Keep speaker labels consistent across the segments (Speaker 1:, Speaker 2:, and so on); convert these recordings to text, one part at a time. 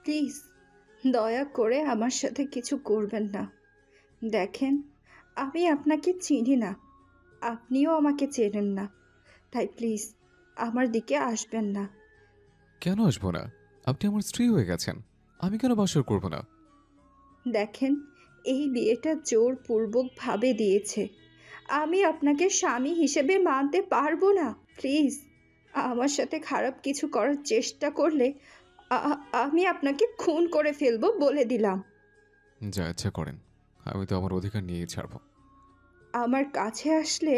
Speaker 1: Please দয়া করে আমার সাথে কিছু করবেন না। দেখেন, আমি আপনাকে চিনি না, আপনিও আমাকে চেনেন না, তাই প্লিজ আমার দিকে আসবেন না।
Speaker 2: কেন আসবো না? আপনি আমার স্ত্রী হয়ে গেছেন। আমি কেন বাসর করব না?
Speaker 1: দেখেন, এই বিয়েটা জোরপূর্বকভাবে দিয়েছে, আমি আপনাকে স্বামী হিসেবে মানতে পারবো না। প্লিজ আমার সাথে খারাপ কিছু করার চেষ্টা করলে আমি আপনাকে খুন করে ফেলবো বলে দিলাম।
Speaker 2: যা ইচ্ছা করেন, আমি তো আমার অধিকার নিয়েই ছাড়ব।
Speaker 1: আমার কাছে আসলে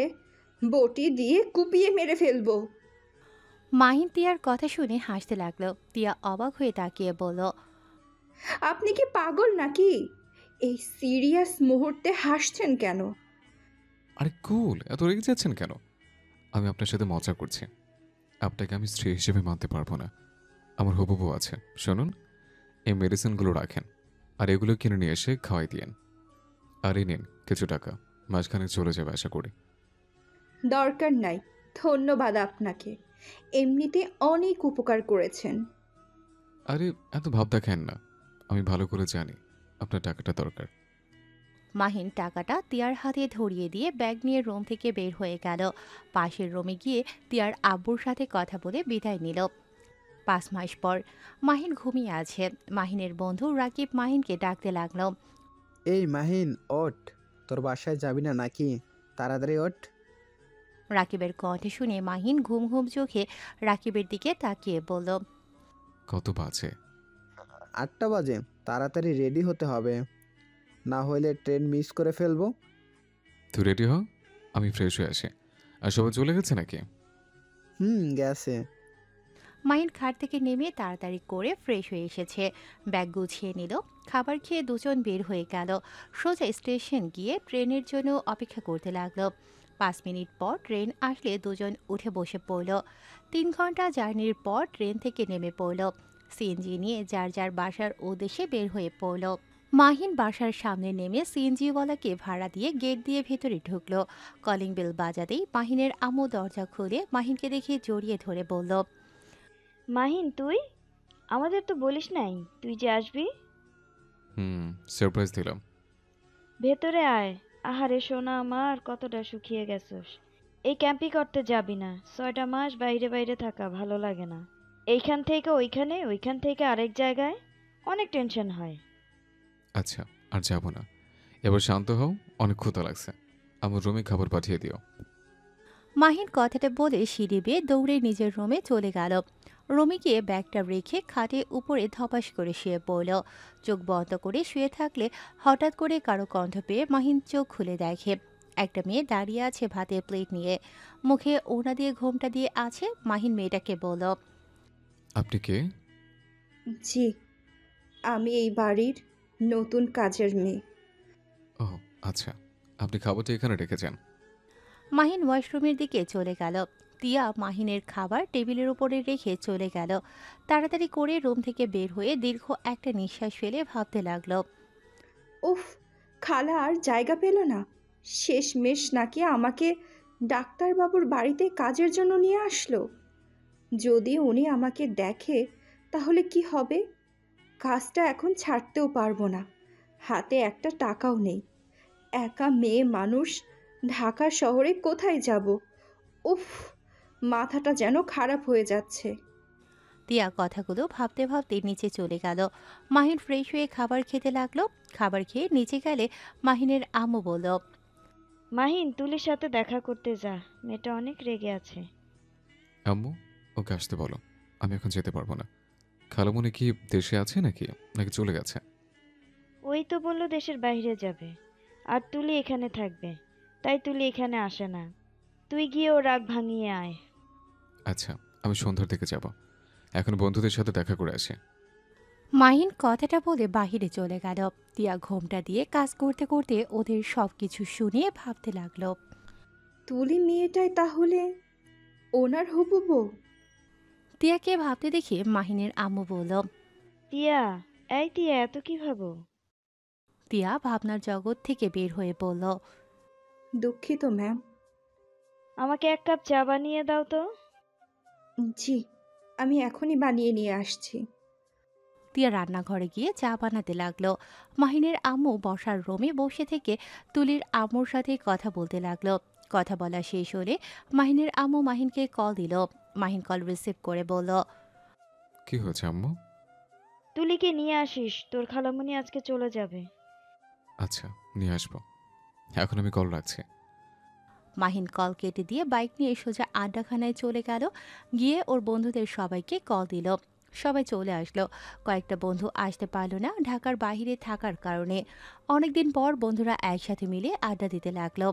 Speaker 1: বটি দিয়ে কুপিয়ে মেরে ফেলবো।
Speaker 3: মাহিন তিয়ার কথা শুনে হাসতে লাগলো। তিয়া অবাক হয়ে তাকিয়ে বলল,
Speaker 1: আপনি কি পাগল নাকি? এই সিরিয়াস মুহূর্তে হাসছেন কেন?
Speaker 2: আরে কুল, এত রেগে যাচ্ছেন কেন? আমি আপনার সাথে মজা করছি। আপনাকে আমি স্ত্রী হিসেবে মানতে পারবো না। আমার হবু বউ আছে, শুনুন। এই মেডিসিনগুলো রাখেন, আর এগুলো কিনে নিয়ে এসে খাওয়াই দিয়েন। আর এই নিন কিছু টাকা, মাঝখানে চলে যাবে আশা করি।
Speaker 1: দরকার নাই, ধন্যবাদ আপনাকে, এমনিতে অনেক উপকার করেছেন।
Speaker 2: আরে এত ভাব দেখেন না, আমি ভালো করে জানি আপনার টাকাটা দরকার।
Speaker 3: মাহিন টাকাটা তিয়ার হাতে ধরিয়ে দিয়ে ব্যাগ নিয়ে রুম থেকে বের হয়ে গেল। পাশের রুমে গিয়ে তিয়ার আব্বুর সাথে কথা বলে বিদায় নিল। 5 মাস পর মাহিন ঘুমিয়ে আছে। মাহিনের বন্ধু রাকিব মাহিনকে ডাকতে লাগলো।
Speaker 4: এই মাহিন, ওঠ। তোর বাসায় যাবি না নাকি? তাড়াতাড়ি ওঠ।
Speaker 3: রাকিবের কণ্ঠ শুনে মাহিন ঘুম ঘুম চোখে রাকিবের দিকে তাকিয়ে বলল,
Speaker 2: কত বাজে?
Speaker 4: 8টা বাজে। তাড়াতাড়ি রেডি হতে হবে, না হলে ট্রেন মিস করে ফেলবো।
Speaker 2: তুই রেডি হ, আমি ফ্রেশ হয়ে আসি। আর সবাই চলে গেছে নাকি?
Speaker 4: গেছে।
Speaker 3: মাহিন খাট থেকে নেমে তাড়াতাড়ি করে ফ্রেশ হয়ে এসেছে। ব্যাগ গুছিয়ে নিল। খাবার খেয়ে দুজন বের হয়ে গেল। সোজা স্টেশন গিয়ে ট্রেনের জন্য অপেক্ষা করতে লাগলো। 5 মিনিট পর ট্রেন আসলে দুজন উঠে বসে পড়ল। 3 ঘন্টা জার্নির পর ট্রেন থেকে নেমে পড়ল। সিএনজি নিয়ে যার যার বাসার উদ্দেশ্যে বের হয়ে পড়ল। মাহিন বাসার সামনে নেমে সিএনজিওয়ালাকে ভাড়া দিয়ে গেট দিয়ে ভেতরে ঢুকলো। কলিং বেল বাজাতেই মাহিনের আম্মু দরজা খুলে মাহিনকে দেখে জড়িয়ে ধরে বলল,
Speaker 5: মাহিন, তুই আমাদের তো বলিস নাই তুই যে আসবি।
Speaker 2: সারপ্রাইজ দিলাম।
Speaker 5: ভেতরে আয়। আহারে সোনা আমার, কতটা শুকিয়ে গেছস। এই ক্যাম্পই করতে যাবি না? 6টা মাস বাইরে বাইরে থাকা ভালো লাগে না। এইখান থেকে ওইখানে, ওইখান থেকে আরেক জায়গায়, অনেক টেনশন হয়।
Speaker 2: আচ্ছা, আর যাব না। এবার শান্ত হও, অনেক ক্ষুধা লাগছে। আমার রুমে খাবার পাঠিয়ে দিও।
Speaker 3: মাহিন কথাটা বলে সিঁড়ি বেয়ে দৌড়ে নিজের রুমে চলে গেল। রুমে গিয়ে ব্যাগটা রেখে খাটের উপরে ধপাস করে শুয়ে পড়ল। চোখ বন্ধ করে শুয়ে থাকলে হঠাৎ করে কারো কণ্ঠ পেয়ে মাহিন চোখ খুলে দেখে একটা মেয়ে দাঁড়িয়ে আছে ভাতের প্লেট নিয়ে। মুখে ওড়না দিয়ে ঘোমটা দিয়ে আছে। মাহিন মেয়েটাকে বলল,
Speaker 2: আপনি কে?
Speaker 1: জি, আমি এই বাড়ির নতুন কাজের মেয়ে।
Speaker 2: ও আচ্ছা, আপনি খাবারটা এখানে রেখে যান।
Speaker 3: মাহিন ওয়াশরুমের দিকে চলে গেল। তিয়া মাহিনের খাবার টেবিলের উপরে রেখে চলে গেল। তাড়াতাড়ি করে রুম থেকে বের হয়ে দীর্ঘ একটা নিঃশ্বাস ফেলে ভাবতে লাগলো,
Speaker 1: উফ, খালা আর জায়গা পেল না। শেষমেশ নাকি আমাকে ডাক্তারবাবুর বাড়িতে কাজের জন্য নিয়ে আসলো। যদি উনি আমাকে দেখে তাহলে কি হবে? কাজটা এখন ছাড়তেও পারবো না, হাতে একটা টাকাও নেই। একা মেয়ে মানুষ, ঢাকা শহরে কোথায় যাব? উফ, মাথাটা যেন খারাপ হয়ে যাচ্ছে।
Speaker 3: তিয়া কথাগুলো ভাবতে ভাবতে নিচে চলে গেল। মাহিন ফ্রেশ হয়ে খাবার খেতে লাগলো। খাবার খেয়ে নিচে গেলে মাহিনের আম্মু বলল,
Speaker 5: মাহিন, তুলির সাথে দেখা করতে যা, মেয়েটা অনেক রেগে আছে।
Speaker 2: আম্মু, ওকে আসতে বলো। আমি এখন যেতে পারবো না। খালামণি কি দেশে আছে নাকি নাকি চলে গেছে?
Speaker 5: ওই তো বললো দেশের বাইরে যাবে, আর তুলি এখানে থাকবে, তাই তুলি এখানে আসে না। তুই গিয়ে ও রাগ ভাঙিয়ে আয়।
Speaker 2: আচ্ছা, আমি সন্ধ্যার দিকে যাব। এখন বন্ধুদের সাথে দেখা করে আসি।
Speaker 3: মাহিন কথাটা বলে বাহিরে চলে গেল। তিয়া ঘোমটা দিয়ে কাজ করতে করতে ওদের সবকিছু শুনে ভাবতে লাগলো।
Speaker 1: তুলি মেয়েটাই তাহলে ওনার হবু বউ?
Speaker 3: তিয়াকে ভাবতে দেখে মাহিনের আম্মু বলল,
Speaker 5: টিয়া, এই টিয়া, এত কি ভাবো?
Speaker 3: তিয়া ভাবনার জগৎ থেকে বের হয়ে বলল,
Speaker 1: দুঃখিত ম্যাম।
Speaker 5: আমাকে 1 কাপ চা বানিয়ে দাও তো।
Speaker 1: জি, আমি এখনই বানিয়ে নিয়ে আসছি।
Speaker 3: তিয়া রান্নাঘরে গিয়ে চা বানাতে লাগলো। মাহিনের আম্মু বসার রুমে বসে থেকে তুলির আম্মুর সাথে কথা বলতে লাগলো। কথা বলা শেষ হলে মাহিনের আম্মু মাহিনকে কল দিল। মাহিন কল রিসিভ করে বলল,
Speaker 2: কি হয়েছে আম্মু?
Speaker 5: তুলিকে নিয়ে আসিস, তোর খালামণি আজকে চলে যাবে।
Speaker 2: আচ্ছা, নিয়ে আসবো। এখন আমি কল রাখছি।
Speaker 3: মাহিন কল কেটে দিয়ে বাইক নিয়ে সোজা আড্ডাখানায় চলে গেল। গিয়ে ওর বন্ধুদের সবাইকে কল দিল। সবাই চলে আসলো। কয়েকটা বন্ধু আসতে পারলো না ঢাকার বাইরে থাকার কারণে। অনেকদিন পর বন্ধুরা একসাথে মিলে আড্ডা দিতে লাগলো।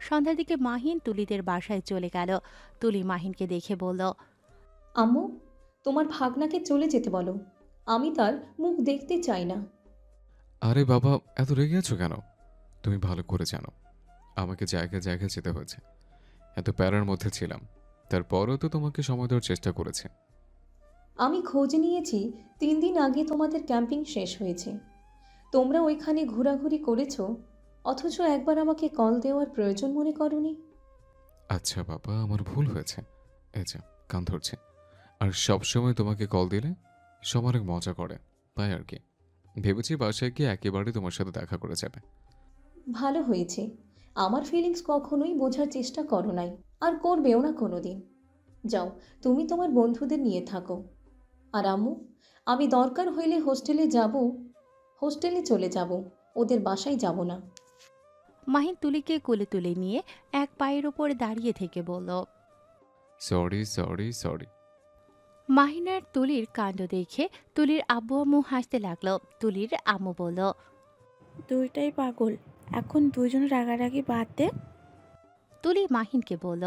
Speaker 3: সন্ধ্যার দিকে মাহিন তুলিদের বাসায় চলে গেল। তুলি মাহিনকে দেখে বলল,
Speaker 6: আম্মু, তোমার ভাগনাকে চলে যেতে বলো। আমি তার মুখ দেখতে চাই না।
Speaker 2: আরে বাবা, এত রেগে আছো কেন? তুমি ভালো করে জানো আমাকে জায়গায় জায়গায় যেতে হয়েছে। এত প্যারার মধ্যে ছিলাম, তারপরও তো তোমাকে সময় দেওয়ার চেষ্টা করেছে।
Speaker 6: আমি খোঁজ নিয়েছি, 3 দিন আগে তোমাদের ক্যাম্পিং শেষ হয়েছে। তোমরা ওইখানে ঘোরাঘুরি করেছো, অথচ একবার আমাকে কল দেওয়ার প্রয়োজন মনে করনি।
Speaker 2: আচ্ছা বাবা, আমার ভুল হয়েছে। এই যে কান ধরছে। আর সবসময় তোমাকে কল দিলে সব অনেক মজা করে, তাই আর কি। ভেবেছি বাসায় গিয়ে একেবারে তোমার সাথে দেখা করে যাবে।
Speaker 6: ভালো হয়েছে। আমার ফিলিংস কখনোই বোঝার চেষ্টা করো নাই, আর করবেও না কোনো দিন। যাও, তুমি তোমার বন্ধুদের নিয়ে থাকো। আর আম্মু, আমি দরকার হইলে হোস্টেলে চলে যাব, ওদের বাসায় যাব না।
Speaker 3: মাহিন তুলিকে কোলে তুলে নিয়ে এক পায়ের ওপর দাঁড়িয়ে থেকে বলল।
Speaker 2: Sorry sorry sorry.
Speaker 3: মাহিন আর তুলির কাণ্ড দেখে তুলির আব্বু আম্মু হাসতে লাগলো। তুলির আম্মু বলল,
Speaker 7: দুইটাই পাগল, এখন দুজন রাগারাগি বাদ দে।
Speaker 3: তুলি মাহিনকে বলল,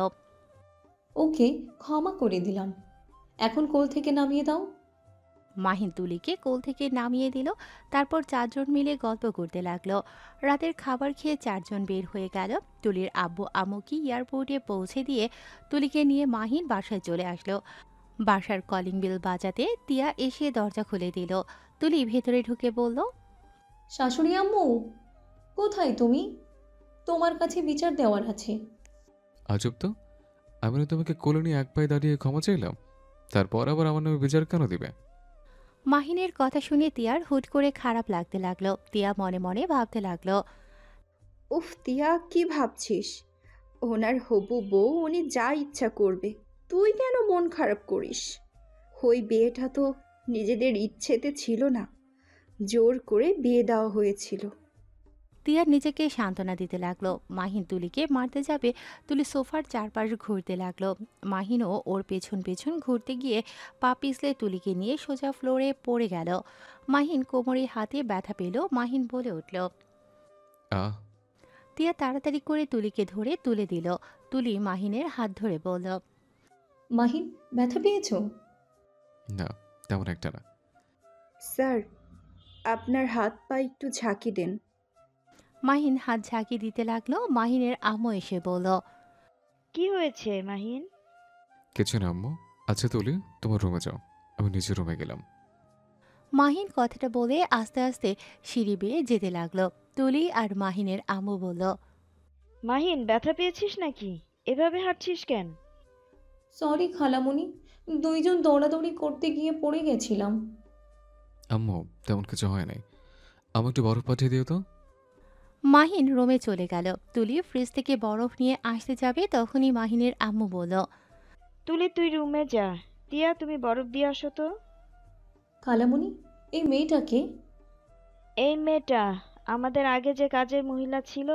Speaker 6: ওকে, ক্ষমা করে দিলাম। এখন কোল থেকে নামিয়ে দাও।
Speaker 3: মাহিন তুলিকে কোল থেকে নামিয়ে দিল। তারপর চারজন মিলে গল্প করতে লাগলো। রাতের খাবার খেয়ে চারজন বের হয়ে গেল। তুলির আব্বু আম্মুকে এয়ারপোর্টে পৌঁছে দিয়ে তুলিকে নিয়ে মাহিন বাসায় চলে আসলো। বাসার কলিং বেল বাজাতে তিয়া এসে দরজা খুলে দিল। তুলি ভেতরে ঢুকে বলল,
Speaker 6: শাশুড়ি আম্মু, কোথায় তুমি? তোমার কাছে বিচার দেওয়ার আছে।
Speaker 2: আজব তো, আমি না তোমাকে কোলে নিয়ে এক পায়ে দাঁড়িয়ে ক্ষমা চাইলাম, তারপর আবার আমার নামে বিচার কেন দিবে?
Speaker 3: মাহিনের কথা শুনে তিয়ার হুট করে খারাপ লাগতে লাগলো। তিয়া মনে মনে ভাবতে লাগলো,
Speaker 1: উফ তিয়া, কি ভাবছিস? ওনার হবু বউ, উনি যা ইচ্ছা করবে, তুই কেন মন খারাপ করিস? ওই বিয়েটা তো নিজেদের ইচ্ছেতে ছিল না, জোর করে বিয়ে দেওয়া হয়েছিল।
Speaker 3: তিয়ার নিজেকে সান্ত্বনা দিতে লাগলো। মাহিন তুলিকে মারতে যাবে, তুলি সোফার চারপাশ ঘুরতে লাগলো। মাহিনও ওর পেছন পেছন ঘুরতে গিয়ে পা পিছলে তুলিকে নিয়ে সোজা ফ্লোরে পড়ে গেল। মাহিন কোমরে হাতে ব্যথা পেল। মাহিন বলে উঠল।
Speaker 2: আহ,
Speaker 3: তিয়া তাড়াতাড়ি করে তুলিকে ধরে তুলে দিল। তুলি মাহিনের হাত ধরে বলল,
Speaker 6: মাহিন, ব্যথা পেয়েছো?
Speaker 2: না, তেমন একটা না।
Speaker 1: স্যার, আপনার হাত পা একটু ঝাঁকি দেন।
Speaker 3: মাহিন হাত ঝাঁকি দিতে লাগলো। মাহিনের আম্মু এসে বলল,
Speaker 5: কি হয়েছে মাহিন?
Speaker 2: কিছু না আম্মু। আচ্ছা তুলি, তোমার রুমে যাও, আমি নিজের রুমে গেলাম।
Speaker 3: মাহিন কথাটা বলে আস্তে আস্তে সিঁড়ি বেয়ে যেতে লাগলো। তুলি আর মাহিনের আম্মু বলল,
Speaker 5: মাহিন, ব্যথা পেয়েছিস নাকি? এভাবে হাঁটছিস কেন?
Speaker 6: সরি খালামুনি, দুইজন দৌড়াদৌড়ি করতে গিয়ে পড়ে গেছিলাম।
Speaker 2: আম্মু, তেমন কিছু হয় নাই। আমাকে একটু বরফ পাঠিয়ে দিও তো।
Speaker 3: মাহিন রুমে চলে গেল। তুলি ফ্রিজ থেকে বরফ নিয়ে আসতে যাবে, তখনই মাহিনের আম্মু বলল,
Speaker 5: তুলি, তুই রুমে যা। তিয়া, তুমি বরফ দিয়ে আসো তো।
Speaker 6: খালামুনি, এই মেয়েটাকে?
Speaker 5: এই মেয়েটা আমাদের আগে যে কাজের মহিলা ছিল,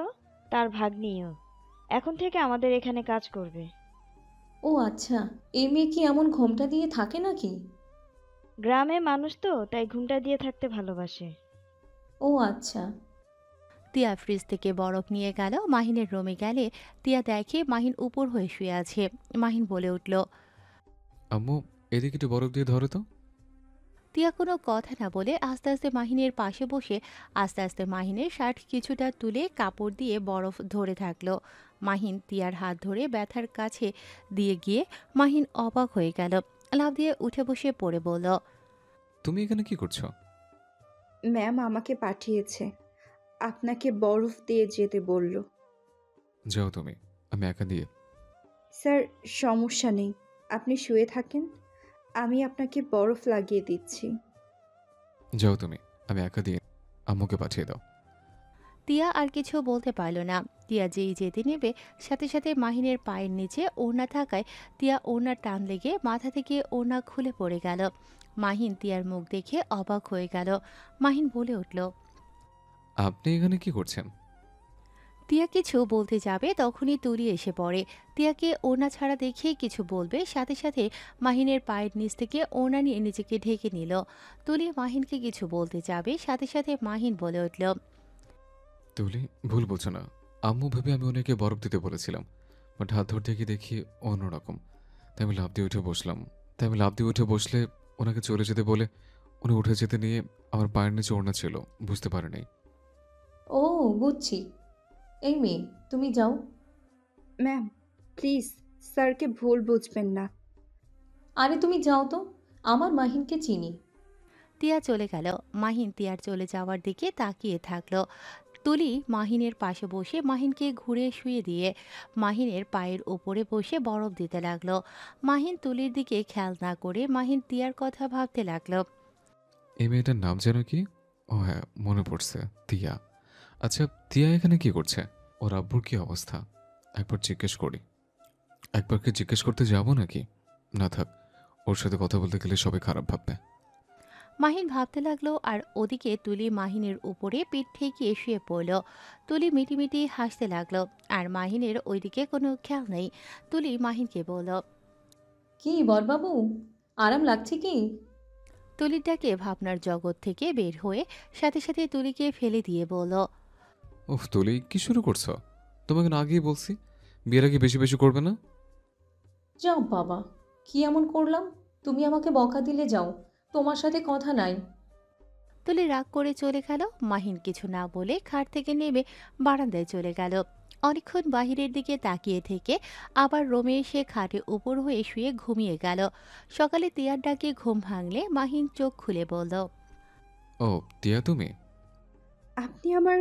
Speaker 5: তার ভাগ্নিও। এখন থেকে আমাদের এখানে কাজ করবে।
Speaker 6: ও আচ্ছা, এই মেয়ে কি এমন ঘোমটা দিয়ে থাকে নাকি?
Speaker 5: গ্রামে মানুষ তো, তাই ঘুমটা দিয়ে থাকতে ভালোবাসে।
Speaker 6: ও আচ্ছা।
Speaker 3: তিয়া ফ্রিজ থেকে বরফ নিয়ে গেল। মাহিনের রুমে গেলে তিয়া দেখে মাহিন উপর হয়ে শুয়ে আছে। মাহিন বলে উঠল,
Speaker 2: আম্মু, এদিকে একটু বরফ দিয়ে ধরো তো।
Speaker 3: তিয়া কোনো কথা না বলে আস্তে আস্তে মাহিনের পাশে বসে আস্তে আস্তে মাহিনের শার্ট কিছুটা তুলে কাপড় দিয়ে বরফ ধরে থাকলো। মাহিন তিয়ার হাত ধরে ব্যথার কাছে দিয়ে গিয়ে মাহিন অবাক হয়ে গেল। লাফ দিয়ে উঠে বসে পড়ে বলল,
Speaker 2: তুমি এখানে কি করছো?
Speaker 1: ম্যাম আমাকে পাঠিয়েছে, আপনাকে বরফ দিয়ে যেতে বলল।
Speaker 2: যাও তুমি, আমি একা দিয়ে।
Speaker 1: স্যার, সমস্যা নেই, আপনি শুয়ে থাকেন, আমি আপনাকে বরফ লাগিয়ে দিচ্ছি।
Speaker 2: যাও তুমি, আমি একা দিয়ে আম্মুকে পাঠিয়ে দাও।
Speaker 3: তিয়া আর কিছু বলতে পারল না। তিয়া যেই যেতে নেবে সাথে সাথে মাহিনের পায়ের নিচে ওড়না থাকায় তিয়া ওড়নার টান লেগে মাথা থেকে ওড়না খুলে পড়ে গেল। মাহিন তিয়ার মুখ দেখে অবাক হয়ে গেল। মাহিন বলে উঠল।
Speaker 2: আপনি এখানে কি করছেন?
Speaker 3: তিয়া কিছু বলতে যাবে তখনই তুলি এসে পড়ে। তিয়াকে ওড়না ছাড়া দেখেই কিছু বলবে, সাথে সাথে মাহিনের পায়ের নিচ থেকে ওড়না নিয়ে নিজেকে ঢেকে নিল। তুলি মাহিনকে কিছু বলতে যাবে সাথে সাথে মাহিন বলে উঠল।
Speaker 2: তুলি, ভুল বলছো না। আম্মু ভেবে আমি ওনাকে বরফ দিতে বলেছিলাম, বাট হাত ধরতে গিয়ে দেখি অন্যরকম। তাই আমি লাফ দিয়ে উঠে বসলে ওনাকে চলে যেতে বলে উনি উঠে যেতে নিয়ে আমার পায়ের নিচে ওড়না ছিল, বুঝতে পারেনি।
Speaker 6: ও, বুঝছি। এই মেয়ে, তুমি যাও।
Speaker 1: ম্যাম, প্লিজ স্যারকে ভুল বুঝবেন না।
Speaker 6: আরে তুমি যাও তো, আমার মাহিনকে চিনি।
Speaker 3: তিয়া চলে গেল। মাহিন তিয়ার চলে যাওয়ার দিকে তাকিয়ে থাকলো। তুলি মাহিনের পাশে বসে মাহিনকে ঘুরে শুয়ে দিয়ে মাহিনের পায়ের ওপরে বসে বরফ দিতে লাগলো। মাহিন তুলির দিকে খেয়াল না করে মাহিন তিয়ার কথা ভাবতে লাগলো।
Speaker 2: এই মেয়েটার নাম যেন কি? ও হ্যাঁ, মনে পড়ছে, তিয়া। আচ্ছা, তিয়া এখানে কি করছে? ওর আব্বুর কি অবস্থা? একবার কি জিজ্ঞেস করতে যাবো নাকি? না থাক, ওর সাথে কথা বলতে গেলে সবাই খারাপ ভাববে।
Speaker 3: মাহিন ভাবতে লাগলো, আর ওদিকে তুলি মাহিনের উপরে পিঠ ঠেকিয়ে শুয়ে পড়ল। তুলি মিটিমিটি হাসতে লাগলো, আর মাহিনের ওইদিকে কোনো খেয়াল নেই। তুলি মাহিনকে বলল।
Speaker 6: কি বরবাবু, আরাম লাগছে কি?
Speaker 3: তুলির ডাকে ভাবনার জগৎ থেকে বের হয়ে সাথে সাথে তুলিকে ফেলে দিয়ে বলল।
Speaker 2: উফ তুলি, কি শুরু করছো? তোমাকে না আগেই বলছি বিয়ের আগে বেশি বেশি করবে না।
Speaker 6: যাও বাবা, কি এমন করলাম? তুমি আমাকে বকা দিলে যাও, তোমার সাথে কথা নাই।
Speaker 3: তুলি রাগ করে চলে গেল। মাহিন কিছু না বলে খাট থেকে নেমে বারান্দায় চলে গেল। অনেকক্ষণ বাহিরের দিকে তাকিয়ে থেকে আবার রোমে এসে খাটে উপর হয়ে শুয়ে ঘুমিয়ে গেল। সকালে তিয়ার ডাকে ঘুম ভাঙলে মাহিন চোখ খুলে বলল।
Speaker 2: ও টিয়া, তুমি?
Speaker 1: আপনি আমার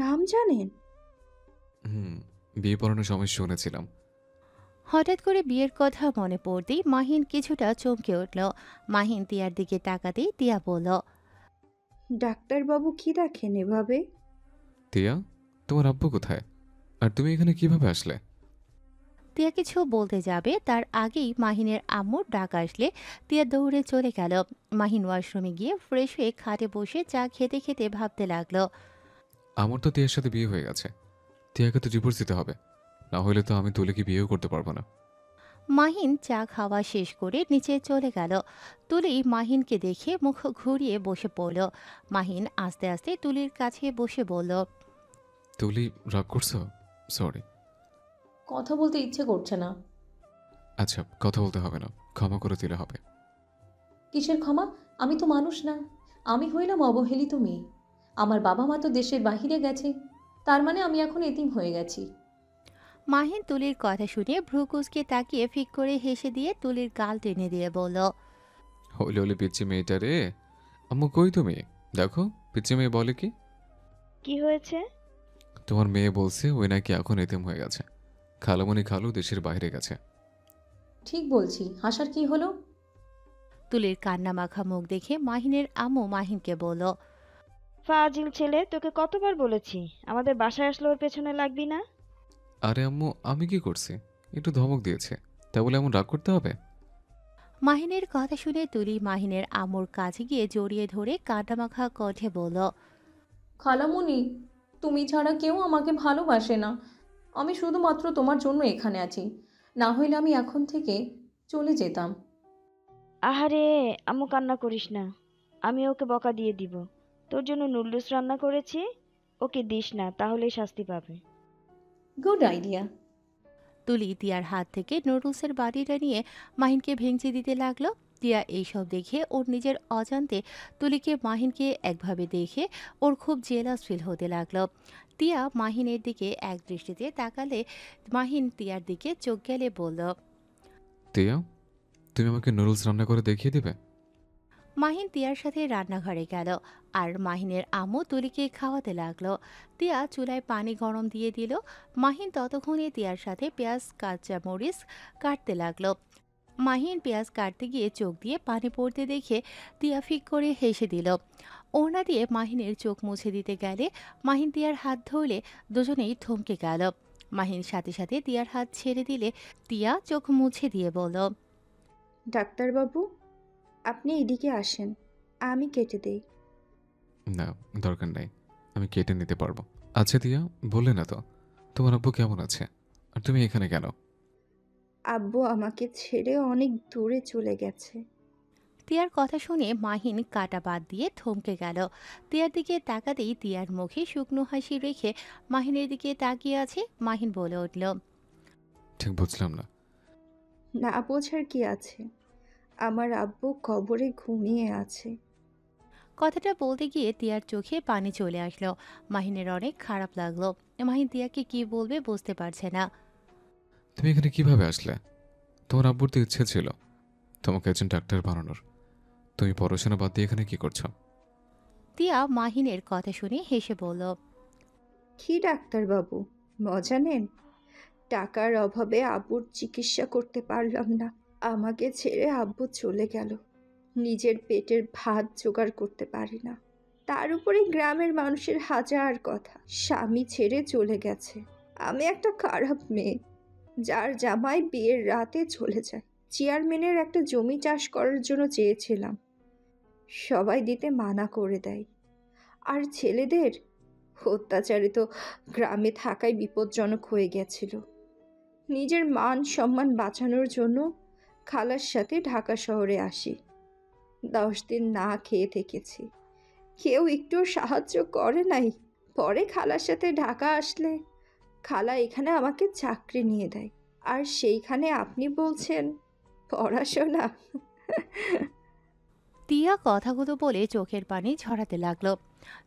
Speaker 1: নাম জানেন?
Speaker 2: হুম, বিয়ে পড়ানোর সময় শুনেছিলাম।
Speaker 3: হঠাৎ করে বিয়ের কথা মনে পড়তেই মাহিন কিছুটা চমকে উঠল। মাহিন তিয়ার দিকে তাকাতেই তিয়া বলল।
Speaker 1: ডাক্তারবাবু কি দেখেন এভাবে?
Speaker 2: টিয়া, তোমার আব্বু কোথায়? আর তুমি এখানে কিভাবে আসলে?
Speaker 3: তিয়া কিছু বলতে যাবে তার আগেই মাহিনের আম্মুর ডাক আসলে তিয়া দৌড়ে চলে গেল। মাহিন ওয়াশরুমে গিয়ে ফ্রেশ হয়ে খাটে বসে চা খেতে খেতে ভাবতে লাগলো।
Speaker 2: আমার তো টিয়ার সাথে বিয়ে হয়ে গেছে। টিয়াকে তো ডিভোর্স দিতে হবে, না হলে তো আমি তুলিকে বিয়েও করতে পারবো না।
Speaker 3: মাহিন চা খাওয়া শেষ করে নিচে চলে গেল। তুলি মাহিনকে দেখে মুখ ঘুরিয়ে বসে পড়ল। মাহিন আস্তে আস্তে তুলির কাছে বসে বলল।
Speaker 2: তুলি, রাগ করছো? সরি।
Speaker 6: কথা বলতে ইচ্ছে করছে না।
Speaker 2: আচ্ছা, কথা বলতে হবে না, ক্ষমা করে দিলে হবে।
Speaker 6: কিসের ক্ষমা? আমি তো মানুষ না, আমি হইলাম অবহেলিত মেয়ে। আমার বাবা মা তো দেশের বাহিরে গেছে, তার মানে আমি এখন এতিম হয়ে গেছি।
Speaker 3: মাহিন তুলির কথা শুনে ভ্রুকুচকে তাকিয়ে ফিক করে হেসে দিয়ে তুলির গাল টেনে দিয়ে বলল।
Speaker 2: হলে হলে পিচ্ছি মেয়েটা রে। আম্মু কই তুমি? দেখো, পিচ্ছি মেয়ে বলে কি?
Speaker 5: কি হয়েছে?
Speaker 2: তোমার মেয়ে বলছে ওই নাকি এখন এতিম হয়ে গেছে। খালামণি খালু দেশের বাইরে গেছে।
Speaker 6: ঠিক বলছি, হাসার কি হলো?
Speaker 3: তুলির কান্না মাখা মুখ দেখে মাহিনের আম্মু মাহিনকে বলল।
Speaker 5: ফাজিল ছেলে, তোকে কতবার বলেছি আমাদের বাসায় আসলে ওর পেছনে লাগবি না।
Speaker 2: আরে আম্মু, আমি কি করছি? একটু ধমক দিয়েছে, তা বলে এমন রাগ করতে হবে?
Speaker 3: মাহিনের কথা শুনে তুলি মাহিনের আম্মুর কাছে গিয়ে জড়িয়ে ধরে কান্না মাখা কণ্ঠে বলল।
Speaker 6: খালামুনি, তুমি ছাড়া কেউ আমাকে ভালোবাসে না। আমি শুধুমাত্র তোমার জন্য এখানে আছি, না হইলে আমি এখন থেকে চলে যেতাম।
Speaker 5: আহারে, আম্মু কান্না করিস না, আমি ওকে বকা দিয়ে দিব। তোর জন্য নুডলস রান্না করেছি, ওকে দিস না, তাহলেই শাস্তি পাবে।
Speaker 6: Good idea.
Speaker 3: তুলি তিয়ার হাত থেকে নুডলসের বাটিটা নিয়ে মাহিনকে ভেঙচি দিতে লাগলো। তিয়া এইসব দেখে ওর নিজের অজান্তে তুলিকে মাহিনকে একভাবে দেখে ওর খুব জেলাস ফিল হতে লাগলো। তিয়া মাহিনের দিকে এক দৃষ্টিতে তাকালে মাহিন তিয়ার দিকে চোখ গেলে বলল।
Speaker 2: টিয়া, তুমি আমাকে নুডলস রান্না করে দেখিয়ে দিবে?
Speaker 3: মাহিন তিয়ার সাথে রান্নাঘরে গেল, আর মাহিনের আম্মু তুলিকে খাওয়াতে লাগলো। তিয়া চুলায় পানি গরম দিয়ে দিল। মাহিন ততক্ষণে তিয়ার সাথে পেঁয়াজ কাঁচা মরিচ কাটতে লাগলো। মাহিন পেঁয়াজ কাটতে গিয়ে চোখ দিয়ে পানি পড়তে দেখে তিয়া ফিক করে হেসে দিল। ওড়না দিয়ে মাহিনের চোখ মুছে দিতে গেলে মাহিন তিয়ার হাত ধরলে দুজনেই থমকে গেল। মাহিন সাথে সাথে তিয়ার হাত ছেড়ে দিলে তিয়া চোখ মুছে দিয়ে বলল,
Speaker 1: ডাক্তারবাবু, আপনি এদিকে আসেন, আমি কেটে দেই।
Speaker 2: না, দরকার নাই, আমি কেটে নিতে পারবো। আচ্ছা দিয়া, বললে না তো তোমার আব্বু কেমন আছে, আর তুমি এখানে কেন?
Speaker 1: আব্বু আমাকে ছেড়ে অনেক দূরে চলে গেছে।
Speaker 3: তিয়ার কথা শুনে মাহিন কাটা বাদ দিয়ে থমকে গেল। তিয়ার দিকে তাকাতেই তিয়ার মুখে শুকনো হাসি রেখে মাহিনের দিকে তাকিয়ে আছে। মাহিন বলে উঠল,
Speaker 2: ঠিক বুঝলাম না।
Speaker 1: না বোঝার কি আছে, আমার আব্বু কবরে ঘুমিয়ে আছে।
Speaker 3: কথাটা বলতে গিয়ে তিয়ার চোখে পানি চলে আসলো। মাহিনের অনেক খারাপ লাগলো। মাহিন তিয়াকে কি বলবে বুঝতে পারছে না।
Speaker 2: তুমি এখানে কিভাবে আসলে? তোমার আব্বুর তো ইচ্ছে ছিল তোমাকে একজন ডাক্তার বানানোর। তুমি পড়াশোনা বাদ দিয়ে এখানে কি করছো?
Speaker 3: তিয়া মাহিনের কথা শুনে হেসে বলল,
Speaker 1: কি ডাক্তারবাবু, মজা নেন? টাকার অভাবে আব্বুর চিকিৎসা করতে পারলাম না, আমাকে ছেড়ে আব্বু চলে গেল। নিজের পেটের ভাত জোগাড় করতে পারি না, তার উপরে গ্রামের মানুষের হাজার কথা। স্বামী ছেড়ে চলে গেছে। আমি একটা খারাপ মেয়ে, যার জামাই বিয়ের রাতে চলে যায়। চেয়ারম্যানের একটা জমি চাষ করার জন্য চেয়েছিলাম, সবাই দিতে মানা করে দেয়। আর ছেলেদের অত্যাচারে তো গ্রামে থাকাই বিপজ্জনক হয়ে গেছিল। নিজের মান সম্মান বাঁচানোর জন্য খালার সাথে ঢাকা শহরে আসি। 10 দিন না খেয়ে থেকেছি, কেউ একটু সাহায্য করে নাই। পরে খালার সাথে ঢাকা আসলে খালা এখানে আমাকে চাকরি নিয়ে দেয়। আর সেইখানে আপনি বলছেন পড়াশোনা।
Speaker 3: তিয়া কথাগুলো বলে চোখের পানি ঝরাতে লাগলো।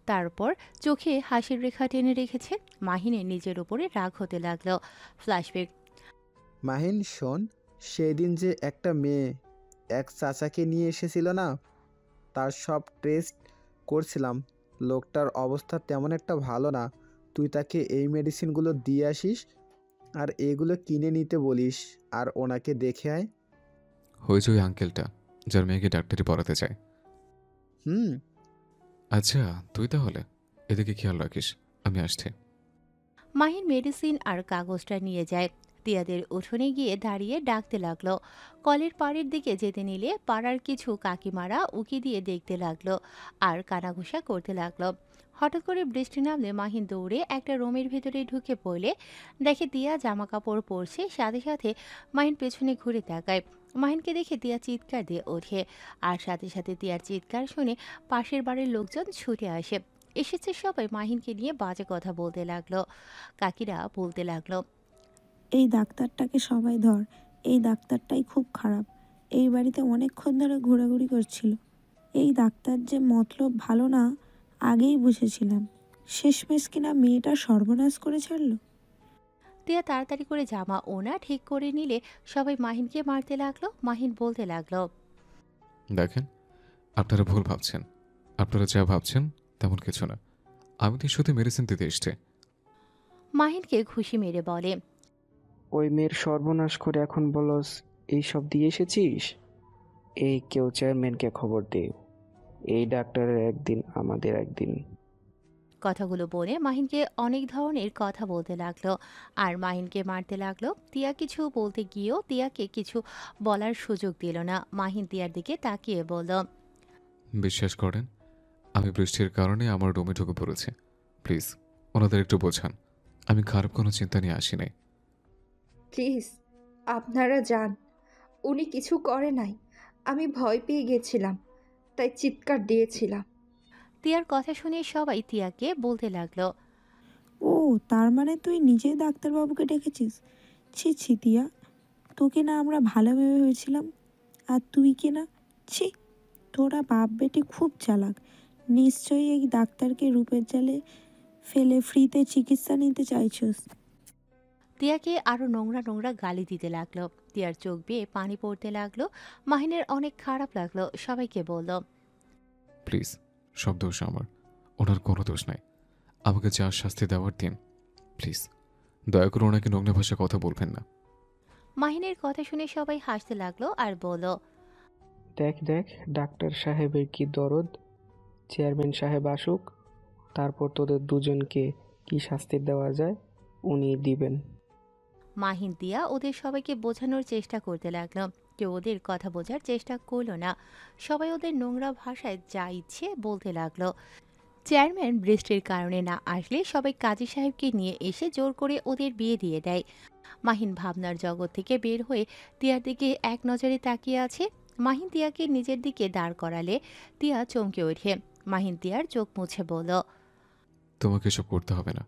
Speaker 3: তারপর চোখে হাসির রেখা টেনে রেখেছে। মাহিনের নিজের উপরে রাগ হতে লাগলো। ফ্ল্যাশব্যাক।
Speaker 4: মাহিন শোন, সেদিন যে একটা মেয়ে এক চাচাকে নিয়ে এসেছিল না, তার সব টেস্ট করছিলাম। লোকটার অবস্থা তেমন একটা ভালো না। তুই তাকে এই মেডিসিনগুলো দিয়ে আসিস আর এগুলো কিনে নিতে বলিস, আর ওনাকে দেখে আয়।
Speaker 2: হয়েছে ওই আঙ্কেলটা যার মেয়েকে ডাক্তারি পড়াতে চায়।
Speaker 4: হুম।
Speaker 2: আচ্ছা, তুই তাহলে এদিকে খেয়াল রাখিস, আমি আসছি।
Speaker 3: মাহিন মেডিসিন আর কাগজটা নিয়ে যায়। তিয়াদের উঠোনে গিয়ে দাঁড়িয়ে ডাকতে লাগলো। কলের পাড়ের দিকে যেতে নিলে পাড়ার কিছু কাকিমারা উকি দিয়ে দেখতে লাগলো আর কানাঘুষা করতে লাগলো। হঠাৎ করে বৃষ্টি নামলে মাহিন দৌড়ে একটা রুমের ভেতরে ঢুকে পড়লে দেখে তিয়া জামা কাপড় পরছে। সাথে সাথে মাহিন পেছনে ঘুরে তাকায়। মাহিনকে দেখে তিয়া চিৎকার দিয়ে ওঠে, আর সাথে সাথে তিয়ার চিৎকার শুনে পাশের বাড়ির লোকজন ছুটে আসে। এসেছে সবাই মাহিনকে নিয়ে বাজে কথা বলতে লাগলো। কাকিরা বলতে লাগলো,
Speaker 7: এই ডাক্তারটাকে সবাই ধর, এই ডাক্তারটাই খুব খারাপ, এই বাড়িতে অনেকক্ষণ ধরে ঘোরাঘুরি করছিল। এই ডাক্তার যে মতলব ভালো না, আগেই বুঝেছিলাম। শেষমেশ কিনা মেয়েটা সর্বনাশ করে ছাড়লো।
Speaker 3: তিয়া তাড়াতাড়ি করে জামা ওনা ঠিক করে নিলে সবাই মাহিনকে মারতে লাগলো। মাহিন বলতে লাগলো,
Speaker 2: দেখেন, আপনারা ভুল ভাবছেন। আপনারা যা ভাবছেন তেমন কিছু না। আমি তো শুধু মেডিসিন দিতে এসছি।
Speaker 3: মাহিনকে ঘুষি মেরে বলে,
Speaker 8: ওই মেয়ের সর্বনাশ করে এখন বলস এইসব দিয়ে এসেছিস? এই কেউ চেয়ারম্যানকে খবর দে। এই ডাক্তারের একদিন আমাদের একদিন।
Speaker 3: কথাগুলো বলে মাহিনকে অনেক ধরনের কথা বলতে লাগলো আর মাহিনকে মারতে লাগলো। তিয়া কিছু বলতে গিয়েও তিয়াকে কিছু বলার সুযোগ দিল না। মাহিন তিয়ার দিকে তাকিয়ে বলল,
Speaker 2: বিশ্বাস করেন, আমি বৃষ্টির কারণে আমার রুমে ঢুকে পড়েছি। প্লিজ ওনাদের একটু বোঝান, আমি খারাপ কোনো চিন্তা নিয়ে আসি নাই।
Speaker 1: প্লিজ আপনারা যান, উনি কিছু করে নাই। আমি ভয় পেয়ে গেছিলাম, তাই চিৎকার দিয়েছিলাম।
Speaker 3: তিয়ার কথা শুনে সবাই তিয়াকে বলতে লাগলো,
Speaker 7: ও, তার মানে তুই নিজেই ডাক্তারবাবুকে ডেকেছিস? ছি ছি তিয়া, তোকে না আমরা ভালো ভেবে হয়েছিলাম, আর তুই কি না? ছি, তোরা বাপ বেটি খুব চালাক। নিশ্চয়ই এই ডাক্তারকে রূপের জালে ফেলে ফ্রিতে চিকিৎসা নিতে চাইছস।
Speaker 3: তিয়াকে আরো নোংরা নোংরা গালি দিতে লাগলো। তিয়ার চোখ বেয়ে পানি পড়তে লাগলো। মাহিনের অনেক খারাপ লাগলো। সবাইকে বলল,
Speaker 2: প্লিজ, সব দোষ আমার, ওনার কোনো দোষ নাই। আমাকে যা শাস্তি দেওয়ার দিন, প্লিজ দয়া করে ওনাকে নোংরা ভাষায় কথা বলবেন না।
Speaker 3: মাহিনের কথা শুনে সবাই হাসতে লাগলো আর বলল,
Speaker 8: দেখ দেখ ডাক্তার সাহেবের কি দরদ। চেয়ারম্যান সাহেব আসুক, তারপর তোদের দুজনকে কি শাস্তি দেওয়া যায় উনি দিবেন।
Speaker 3: মাহিন দিয়া ওদের সবাইকে বোঝানোর চেষ্টা করতে লাগলো। কেউ ওদের কথা বোঝার চেষ্টা করলো না। সবাই ওদের নোংরা ভাষায় যা ইচ্ছে বলতে লাগলো। চেয়ারম্যান বৃষ্টির কারণে না আসলে সবাই কাজী সাহেবকে নিয়ে এসে জোর করে ওদের বিয়ে দিয়ে দেয়। মাহিন ভাবনার জগৎ থেকে বের হয়ে তিয়ার দিকে এক নজরে তাকিয়ে আছে। মাহিন তিয়াকে নিজের দিকে দাঁড় করালে তিয়া চমকে ওঠে। মাহিন তিয়ার চোখ মুছে বলল,
Speaker 2: তোমাকে এসব করতে হবে না।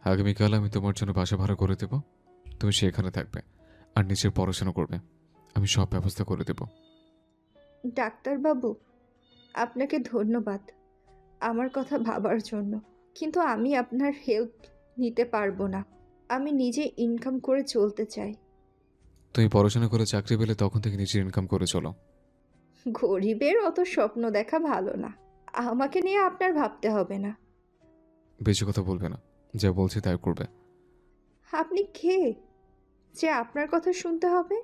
Speaker 2: আগামীকাল আমি তোমার জন্য বাসা ভাড়া করে দেব, তুমি সেখানে থাকবে আর নিচের পড়াশোনা করবে। আমি সব ব্যবস্থা করে দেব।
Speaker 1: ডাক্তারবাবু, আপনাকে ধন্যবাদ আমার কথা ভাবার জন্য, কিন্তু আমি আপনার হেল্প নিতে পারবো না। আমি নিজে ইনকাম করে চলতে চাই।
Speaker 2: তুমি পড়াশোনা করে চাকরি পেলে তখন থেকে নিজের ইনকাম করে চলো।
Speaker 1: গরিবের অত স্বপ্ন দেখা ভালো না। আমাকে নিয়ে আপনার ভাবতে হবে না।
Speaker 2: বেশি কথা বলবে না, যা বলছি তাই করবে।
Speaker 1: আপনি কে যে আপনার কথা শুনতে হবে?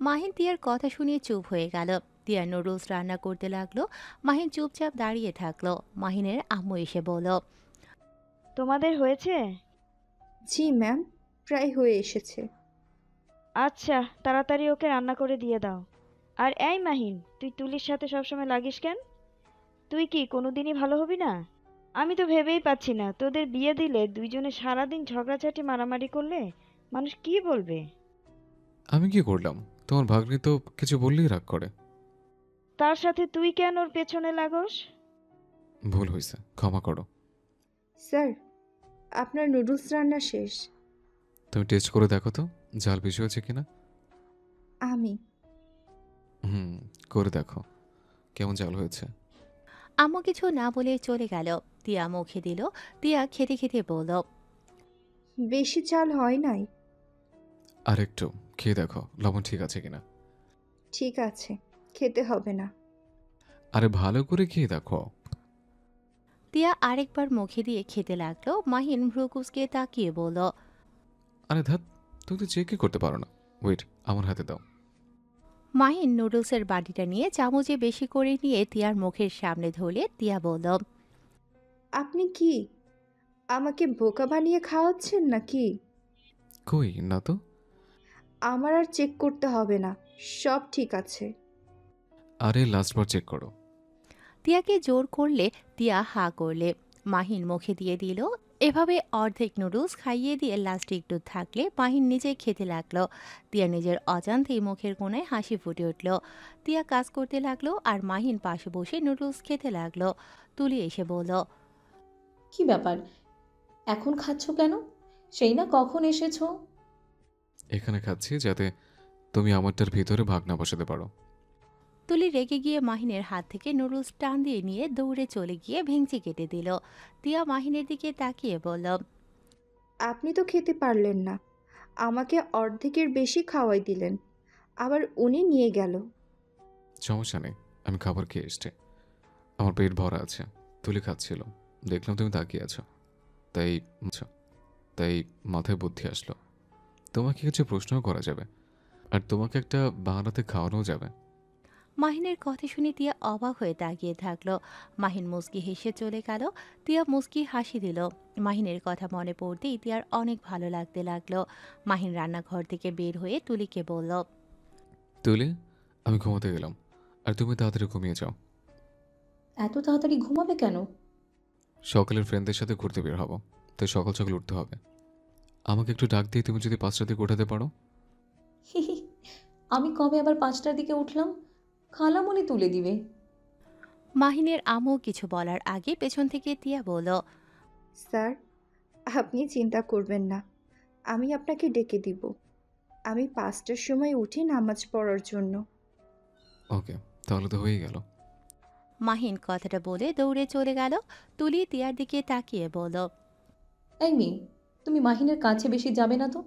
Speaker 3: মাহিন তিয়ার কথা শুনিয়ে চুপ হয়ে গেল। তিয়া নুডলস রান্না করতে লাগলো। মাহিন চুপচাপ দাঁড়িয়ে থাকলো। মাহিনের আম্মু এসে বলল,
Speaker 5: তোমাদের হয়েছে?
Speaker 1: জি ম্যাম, প্রায় হয়ে এসেছে।
Speaker 5: আচ্ছা, তাড়াতাড়ি ওকে রান্না করে দিয়ে দাও। আর এই মাহিন, তুই তুলির সাথে সবসময় লাগিস কেন? তুই কি কোনোদিনই ভালো হবি না? আমি তো ভেবেই পাচ্ছি না, তোদের বিয়ে দিলে দুইজনে সারাদিন ঝগড়াঝাটি মারামারি করলে মানুষ কি বলবে?
Speaker 2: আমি কি করলাম? তোমার ভাগ্নি তো কিছু বললেই রাগ করে।
Speaker 5: তার সাথে তুই কেন ওর পেছনে লাগোস?
Speaker 2: ভুল হয়েছে, ক্ষমা করো।
Speaker 1: স্যার, আপনার নুডলস রান্না শেষ।
Speaker 2: তুমি টেস্ট করে দেখো তো ঝাল বেশি হয়েছে কিনা।
Speaker 1: আমি
Speaker 2: হুম, করে দেখো কেমন ঝাল হয়েছে।
Speaker 3: আম্মু কিছু না বলে চলে গেল। তিয়া মুখে দিল। তিয়া খেতে খেতে বলল,
Speaker 1: বেশি চাল হয় নাই।
Speaker 2: আর একটু খেয়ে দেখো লবণ ঠিক আছে কিনা।
Speaker 1: ঠিক আছে, খেতে হবে না।
Speaker 2: আরে ভালো করে খেয়ে দেখো।
Speaker 3: তিয়া আরেকবার মুখে দিয়ে খেতে লাগলো। মাহিন ভ্রুকুসকে তাকিয়ে বলল,
Speaker 2: আরে ধাত, তুমি তো চেকই করতে পারো না। ওয়েট, আমার হাতে দাও।
Speaker 3: মাহিন নুডলসের বাটিটা নিয়ে চামচে বেশি করে নিয়ে তিয়ার মুখের সামনে ধরলে তিয়া বলল,
Speaker 1: আপনি কি আমাকে বোকা বানিয়ে খাওয়াচ্ছেন নাকি?
Speaker 2: কই না তো।
Speaker 1: আমার আর চেক করতে হবে না, সব ঠিক আছে।
Speaker 2: আরে লাস্ট বার চেক করো।
Speaker 3: তিয়াকে জোর করলে তিয়া হা করলে। মাহিন মুখে দিয়ে দিল। এভাবে অর্ধেক নুডলস খাইয়ে দিয়ে লাস্টে একটু থাকলে মাহিন নিজে খেতে লাগলো। তিয়া নিজের অজান্তেই মুখের কোণায় হাসি ফুটে উঠল। তিয়া কাজ করতে লাগলো আর মাহিন পাশে বসে নুডলস খেতে লাগলো। তুলি এসে বলল,
Speaker 6: কি ব্যাপার, এখন খাচ্ছ কেন? সেই না কখন এসেছো?
Speaker 2: এখানে খাচ্ছি যাতে তুমি আমারটার ভিতরে ভাগ না বসাতে পারো।
Speaker 3: তুলি রেগে গিয়ে মাহিনের হাত থেকে নুডলস টান দিয়ে নিয়ে দৌড়ে চলে গিয়ে ভেঙচি কেটে দিল। তিয়া মাহিনের দিকে তাকিয়ে বলল,
Speaker 1: আপনি তো খেতে পারলেন না, আমাকে অর্ধেকের বেশি খাওয়াই দিলেন, আবার উনি নিয়ে গেল।
Speaker 2: সমস্যা নেই, আমি খাবার খেয়ে এসছি, আমার পেট ভরা আছে। তুলি খাচ্ছিল, দেখলাম তুমি তাকিয়ে আছো, তাই তাই মাথায় বুদ্ধি আসলো। তোমাকে কিছু প্রশ্নও করা যাবে, আর তোমাকে একটা বাহানাতে খাওয়ানোও যাবে।
Speaker 3: মাহিনের কথা শুনে তিয়া অবাক হয়ে তাকিয়ে থাকলো। মাহিন মুস্কি হেসে চলে গেল। তিয়া মুস্কি হাসি দিল। মাহিনের কথা মনে পড়তেই তিয়ার অনেক ভালো লাগতে লাগলো। মাহিন রান্নাঘর থেকে বের হয়ে তুলিকে বলল,
Speaker 2: তুলি, আমি ঘুমাতে গেলাম, আর তুমি তাড়াতাড়ি ঘুমিয়ে যাও।
Speaker 6: এত তাড়াতাড়ি ঘুমাবে কেন?
Speaker 2: সকালের ফ্রেন্ডদের সাথে ঘুরতে বের হবো, তাই সকাল সকাল উঠতে হবে। আমাকে একটু ডাক দিয়ে তুমি যদি 5টার দিকে উঠাতে পারো।
Speaker 6: আমি কবে আবার 5টার দিকে উঠলাম? খালামণি তুলে দিবে।
Speaker 3: মাহিনের আমও কিছু বলার আগে পেছন থেকে তিয়া বলল,
Speaker 1: স্যার, আপনি চিন্তা করবেন না, আমি আপনাকে ডেকে দিব। আমি 5টার সময় উঠি নামাজ পড়ার জন্য।
Speaker 2: ওকে, তাহলে তো হয়ে গেল।
Speaker 3: মাহিন কথাটা বলে দৌড়ে চলে গেল। তুলি তিয়ার দিকে তাকিয়ে বলল,
Speaker 6: এই মেয়ে, তুমি মাহিনের কাছে বেশি যাবে না তো।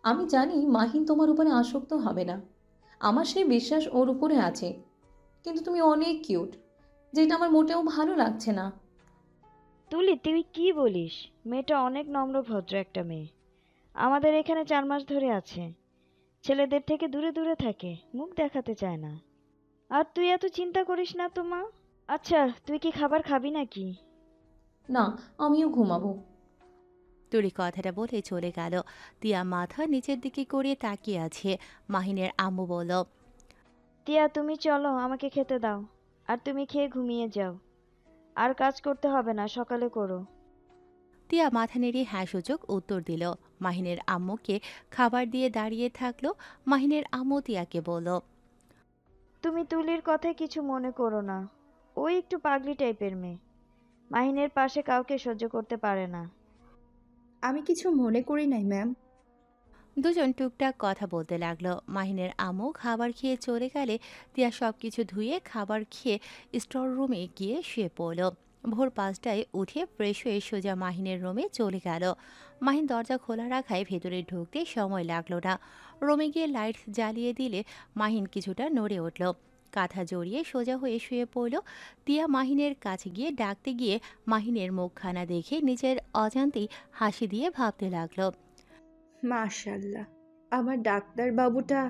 Speaker 6: আমি জানি মাহিন তোমার উপরে আসক্ত হবে না, আমার সেই বিশ্বাস ওর উপরে আছে, কিন্তু তুমি অনেক কিউট, যেটা আমার মোটেও ভালো লাগছে না।
Speaker 5: তুলি, তুই কি বলিস? মেয়েটা অনেক নম্র ভদ্র একটা মেয়ে, আমাদের এখানে 4 মাস ধরে আছে। ছেলেদের থেকে দূরে দূরে থাকে, মুখ দেখাতে চায় না। আর তুই এত চিন্তা করিস না তো মা। আচ্ছা, তুই কি খাবার খাবি নাকি?
Speaker 6: না, আমিও ঘুমাবো।
Speaker 3: তুলি কথাটা বলে চলে গেল। তিয়া মাথা নিচের দিকে করে তাকিয়ে আছে। মাহিনের আম্মু বলল,
Speaker 5: টিয়া, তুমি চলো, আমাকে খেতে দাও। আর তুমি খেয়ে ঘুমিয়ে যাও। আর কাজ করতে হবে না, সকালে করো।
Speaker 3: তিয়া মাথা নেড়ে হ্যাঁ সূচক উত্তর দিল। মাহিনের আম্মুকে খাবার দিয়ে দাঁড়িয়ে থাকলো। মাহিনের আম্মু তিয়াকে বলল,
Speaker 5: তুমি তুলির কথায় কিছু মনে করো না। ওই একটু পাগলি টাইপের মেয়ে। মাহিনের পাশে কাউকে সহ্য করতে পারে না।
Speaker 1: আমি কিছু মনে করি নাই ম্যাম।
Speaker 3: দুজন টুকটাক কথা বলতে লাগলো। মাহিনের আম্মু খাবার খেয়ে চলে গেলে তিয়া সবকিছু ধুয়ে খাবার খেয়ে স্টোর রুমে গিয়ে শুয়ে পড়ল। ভোর 5টায় উঠে ফ্রেশ হয়ে সোজা মাহিনের রুমে চলে গেল। মাহিন দরজা খোলা রাখায় ভেতরে ঢুকতে সময় লাগলো না। রুমে গিয়ে লাইট জ্বালিয়ে দিলে মাহিন কিছুটা নড়ে উঠল। কাঁথা জড়িয়ে সোজা হয়ে শুয়ে পড়ল। তিয়া মাহিনের কাছে গিয়ে ডাকতে গিয়ে মাহিনের মুখখানা দেখে নিজের অজান্তেই হাসি দিয়ে ভাবতে লাগলো,
Speaker 1: মাশাল্লাহ, আমার ডাক্তার বাবুটা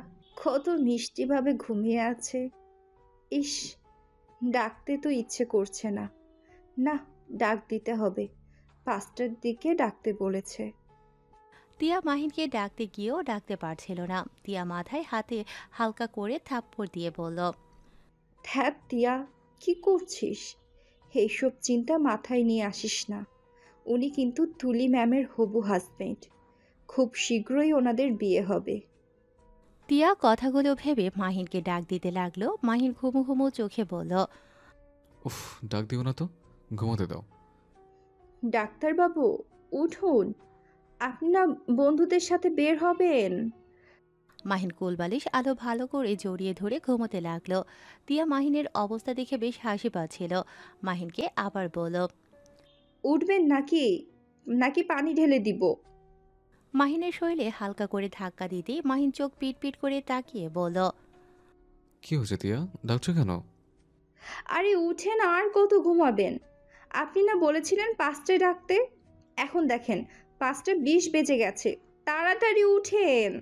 Speaker 1: কত মিষ্টিভাবে ঘুমিয়ে আছে। ইস, ডাকতে তো ইচ্ছে করছে না। না, ডাক দিতে হবে। 5টার দিকে ডাকতে বলেছে।
Speaker 3: তিয়া মাহিনকে ডাকতে গিয়েও ডাকতে পারছিল না। তিয়া মাথায় হাতে হালকা করে থাপ্পড় দিয়ে বলল,
Speaker 1: ধ্যাত তিয়া, কি করছিস? এইসব চিন্তা মাথায় নিয়ে আসিস না। উনি কিন্তু তুলি ম্যামের হবু হাজবেন্ড। খুব শীঘ্রই ওনাদের বিয়ে হবে।
Speaker 3: তিয়া কথাগুলো ভেবে মাহিনকে ডাক দিতে লাগলো। মাহিন ঘুমু ঘুমু চোখে বলল,
Speaker 2: উফ, ডাক দিও না তো, ঘুমোতে দাও।
Speaker 1: ডাক্তারবাবু, উঠুন। আপনি না বন্ধুদের সাথে বের হবেন?
Speaker 3: মাহিন কোলবালিশ আলো ভালো করে জড়িয়ে ধরে ঘুমোতে লাগলো। তিয়া মাহিনের অবস্থা দেখে বেশ হাসি পাচ্ছিল। মাহিনকে আবার বলল,
Speaker 1: উঠবেন নাকি নাকি পানি ঢেলে দিব?
Speaker 3: মাহিনের শরীরে হালকা করে ধাক্কা দিতেই মাহিন চোখ পিট পিট করে তাকিয়ে বলল,
Speaker 2: কি হয়েছে তিয়া, ডাকছো কেন?
Speaker 1: আরে উঠেন, আর কত ঘুমাবেন? আপনি না বলেছিলেন 5টায় ডাকতে? এখন দেখেন 5টা 20 বেজে গেছে। তাড়াতাড়ি উঠেন।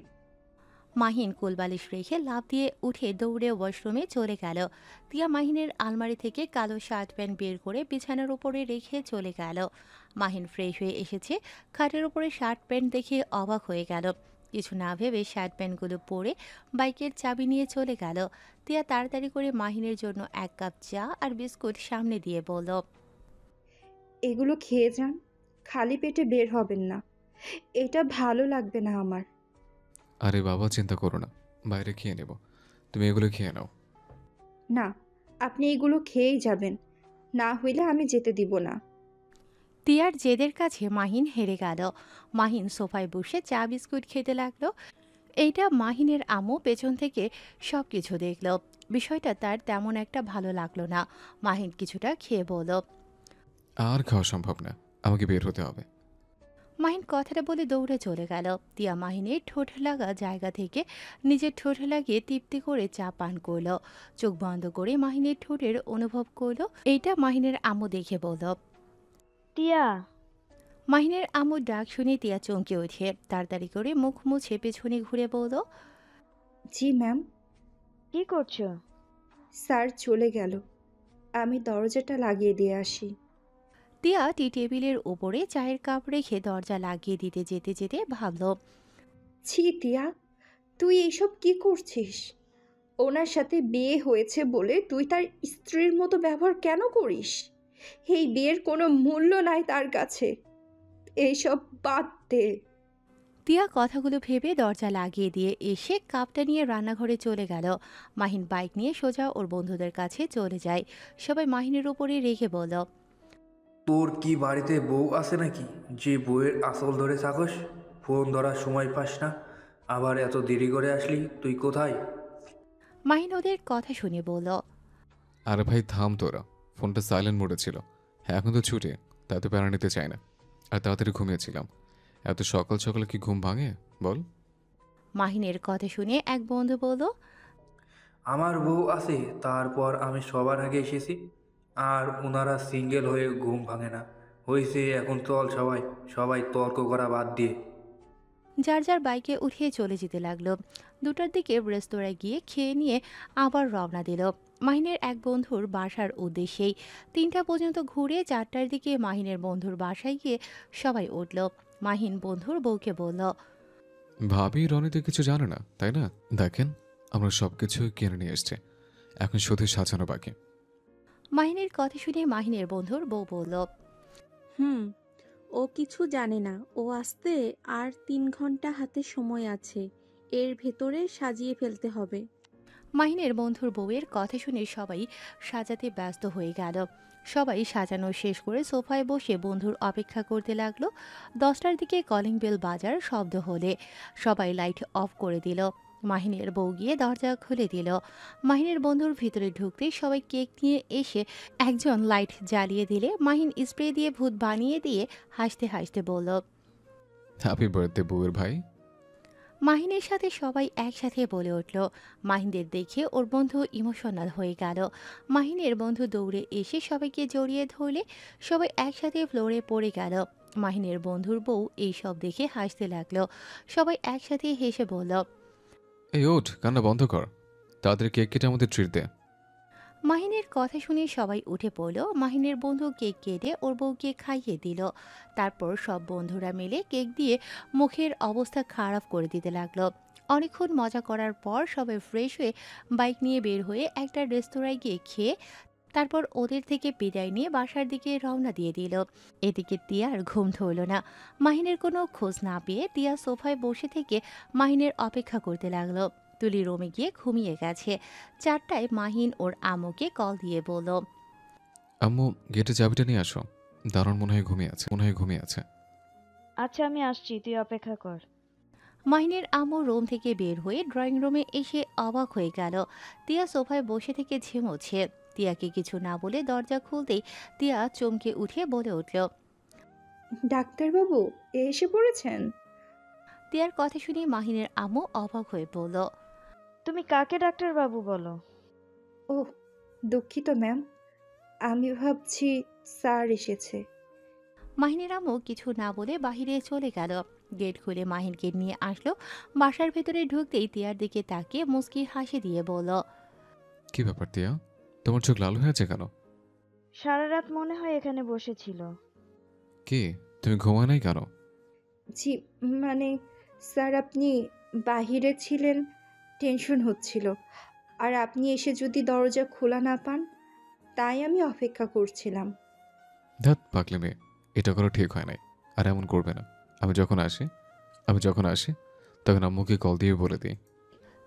Speaker 3: মাহিন কোলবালিশ রেখে লাফ দিয়ে উঠে দৌড়ে ওয়াশরুমে চলে গেল। তিয়া মাহিনের আলমারি থেকে কালো শার্ট প্যান্ট বের করে বিছানার উপরে রেখে চলে গেল। মাহিন ফ্রেশ হয়ে এসেছে। খাটের উপরে শার্ট প্যান্ট দেখে অবাক হয়ে গেল। কিছু না ভেবে শার্ট প্যান্টগুলো পরে বাইকের চাবি নিয়ে চলে গেল। তিয়া তাড়াতাড়ি করে মাহিনের জন্য 1 কাপ চা আর বিস্কুট সামনে দিয়ে বলল,
Speaker 1: এগুলো খেয়ে যান, খালি পেটে বের হবেন না। এটা ভালো লাগবে না আমার।
Speaker 2: আরে বাবা, চিন্তা করো না, বাইরে খেয়ে নেব, তুমি এগুলো খেয়ে নাও।
Speaker 1: না, আপনি এগুলো খেয়েই যাবেন, না হইলে আমি যেতে দিব না।
Speaker 3: তিয়ার জেদের কাছে মাহিন হেরে গেল। মাহিন সোফায় বসে চা বিস্কুট খেতে লাগলো। এইটা মাহিনের আম্মু পেছন থেকে সব কিছু দেখল। বিষয়টা তার তেমন একটা ভালো লাগলো না। মাহিন কিছুটা খেয়ে বলল,
Speaker 2: আর খাওয়া সম্ভব না, আমাকে বের হতে হবে।
Speaker 3: মাহিন কথাটা বলে দৌড়ে চলে গেল। তিয়া মাহিনের ঠোঁট লাগা জায়গা থেকে নিজের ঠোঁট লাগিয়ে তৃপ্তি করে চা পান করলো। চোখ বন্ধ করে মাহিনের ঠোঁটের অনুভব করলো। এইটা মাহিনের আম্মু দেখে বলল।
Speaker 5: টিয়া,
Speaker 3: মাহিনের আম্মুর ডাক শুনে তিয়া চমকে ওঠে। তাড়াতাড়ি করে মুখ মুছে পেছনে ঘুরে বলল,
Speaker 1: জি ম্যাম।
Speaker 5: কি করছো?
Speaker 1: স্যার চলে গেল, আমি দরজাটা লাগিয়ে দিয়ে আসি।
Speaker 3: তিয়া টি টেবিলের ওপরে চায়ের কাপ রেখে দরজা লাগিয়ে দিতে যেতে যেতে ভাবল,
Speaker 1: ছি তিয়া, তুই এইসব কি করছিস? ওনার সাথে বিয়ে হয়েছে বলে তুই তার স্ত্রীর মতো ব্যবহার কেন করিস? এই বিয়ের কোনো মূল্য নাই তার কাছে। এইসব বাদ দে।
Speaker 3: তিয়া কথাগুলো ভেবে দরজা লাগিয়ে দিয়ে এসে কাপটা নিয়ে রান্নাঘরে চলে গেল। মাহিন বাইক নিয়ে সোজা ওর বন্ধুদের কাছে চলে যায়। সবাই মাহিনের উপরে রেখে বলল,
Speaker 9: তোর কি বাড়িতে বউ আছে নাকি যে বউয়ের আসল ধরে থাকস? ফোন ধরার সময় পাস না, আবার এত দেরি করে আসলি, তুই কোথায়?
Speaker 3: মাহিন ওদের কথা শুনে বলল,
Speaker 2: আরে ভাই থাম তোরা, ফোনটা সাইলেন্ট মোডে ছিল। হ্যাঁ, এখন তো ছুটি, তাই তো প্যারা নিতে চাই না। আর তাড়াতাড়ি ঘুমিয়েছিলাম, এত সকাল সকালে কি ঘুম ভাঙে বল?
Speaker 3: মাহিনের কথা শুনে এক বন্ধু বলল,
Speaker 9: আমার বউ আছে, তারপর আমি সবার আগে এসেছি, আর ওনারা সিঙ্গেল হয়ে ঘুম ভাঙে না। হয়েছে, এখন চল সবাই সবাই তর্ক করা বাদ দিয়ে।
Speaker 3: যার যার বাইকে উঠিয়ে চলে যেতে লাগলো। 2টার দিকে রেস্তোরাঁয় গিয়ে খেয়ে নিয়ে আবার রওনা দিল মাহিনের এক বন্ধুর বাসার উদ্দেশ্যেই। 3টা পর্যন্ত ঘুরে 4টার দিকে মাহিনের বন্ধুর বাসায় গিয়ে সবাই উঠল। মাহিন বন্ধুর বউকে বলল,
Speaker 2: ভাবি রনি তো কিছু জানে না, তাই না? দেখেন, আমরা সবকিছু কিনে নিয়ে এসছি, এখন শুধু সাজানো বাকি।
Speaker 3: মাহিনের কথা শুনে মাহিনের বন্ধুর বউ বলল,
Speaker 10: ও কিছু জানে না। ও আসতে আর 3 ঘন্টা হাতে সময় আছে, এর ভেতরে সাজিয়ে ফেলতে হবে।
Speaker 3: মাহিনের বন্ধুর বউয়ের কথা শুনে সবাই সাজাতে ব্যস্ত হয়ে গেল। সবাই সাজানো শেষ করে সোফায় বসে বন্ধুর অপেক্ষা করতে লাগলো। 10টার দিকে কলিং বেল বাজার শব্দ হলে সবাই লাইট অফ করে দিল। মাহিনের বউ গিয়ে দরজা খুলে দিল। মাহিনের বন্ধুর ভিতরে ঢুকতেই সবাই কেক নিয়ে এসে একজন লাইট জ্বালিয়ে দিলে মাহিন স্প্রে দিয়ে ভূত বানিয়ে দিয়ে হাসতে হাসতে বলল,
Speaker 2: হ্যাপি বার্থডে বউয়ের ভাই।
Speaker 3: মাহিনের সাথে সবাই একসাথে বলে উঠল। মাহিনদের দেখে ওর বন্ধু ইমোশনাল হয়ে গেল। মাহিনের বন্ধু দৌড়ে এসে সবাইকে জড়িয়ে ধরলে সবাই একসাথে ফ্লোরে পড়ে গেল। মাহিনের বন্ধুর বউ এই সব দেখে হাসতে লাগলো। সবাই একসাথে হেসে বলল,
Speaker 2: এই ওঠ, কান্না বন্ধ কর, তাদের কেক কেটে আমাদের ট্রিট দে।
Speaker 3: মাহিনের কথা শুনে সবাই উঠে পড়ল। মাহিনের বন্ধু কেক কেটে ওর বউকে খাইয়ে দিল। তারপর সব বন্ধুরা মিলে কেক দিয়ে মুখের অবস্থা খারাপ করে দিতে লাগলো। অনেকক্ষণ মজা করার পর সবাই ফ্রেশ হয়ে বাইক নিয়ে বের হয়ে একটা রেস্তোরাঁয় গিয়ে খেয়ে তারপর ওদের থেকে বিদায় নিয়ে বাসার দিকে রওনা দিয়ে দিল। এদিকে তিয়ার ঘুম ধরল না। মাহিনের কোনো খোঁজ না পেয়ে তিয়া সোফায় বসে থেকে মাহিনের অপেক্ষা করতে লাগলো। তুলি রুমে গিয়ে ঘুমিয়ে গেছে। 4টায় মাহিন ওর আম্মুকে কল দিয়ে বলল,
Speaker 2: আম্মু, গেটে চাবিটা নিয়ে আসো, দারুণ মনে হয় ঘুমিয়ে আছে।
Speaker 5: আচ্ছা আমি আসছি, তুই অপেক্ষা কর।
Speaker 3: মাহিনের আম্মু রুম থেকে বের হয়ে ড্রয়িং রুমে এসে অবাক হয়ে গেল। তিয়া সোফায় বসে থেকে ঝিমোচ্ছে। তিয়াকে কিছু না বলে দরজা খুলতেই তিয়া চমকে উঠে বলে উঠল,
Speaker 1: ডাক্তারবাবু এসে পড়েছেন?
Speaker 3: তিয়ার কথা শুনে মাহিনের আম্মু অবাক হয়ে বলল,
Speaker 5: তুমি কাকে ডাক্তারবাবু বলো?
Speaker 1: ওহ, দুঃখিত ম্যাম, আমি ভাবছি স্যার এসেছে।
Speaker 3: মাহিনের আম্মু কিছু না বলে বাহিরে চলে গেল। গেট খুলে মাহিনকে নিয়ে আসলো। বাসার ভেতরে ঢুকতেই তিয়ার দিকে তাকিয়ে মুস্কি হাসি দিয়ে বলল,
Speaker 2: কি ব্যাপার তিয়া, তোমার চোখ লাল হয়ে আছে কেন?
Speaker 5: সারা রাত মনে হয় এখানে বসেছিল।
Speaker 2: কি, তুমি ঘুমায় নাই কেন?
Speaker 1: জি, মানে স্যার আপনি বাহিরে ছিলেন, টেনশন হচ্ছিল, আর আপনি এসে যদি দরজা খোলা না পান, তাই আমি অপেক্ষা করছিলাম।
Speaker 2: ধ্যাত পাগলি মেয়ে, এটা করা ঠিক হয় নাই, আর এমন করবে না। আমি যখন আসি তখন আম্মুকে কল দিয়ে বলে দিই।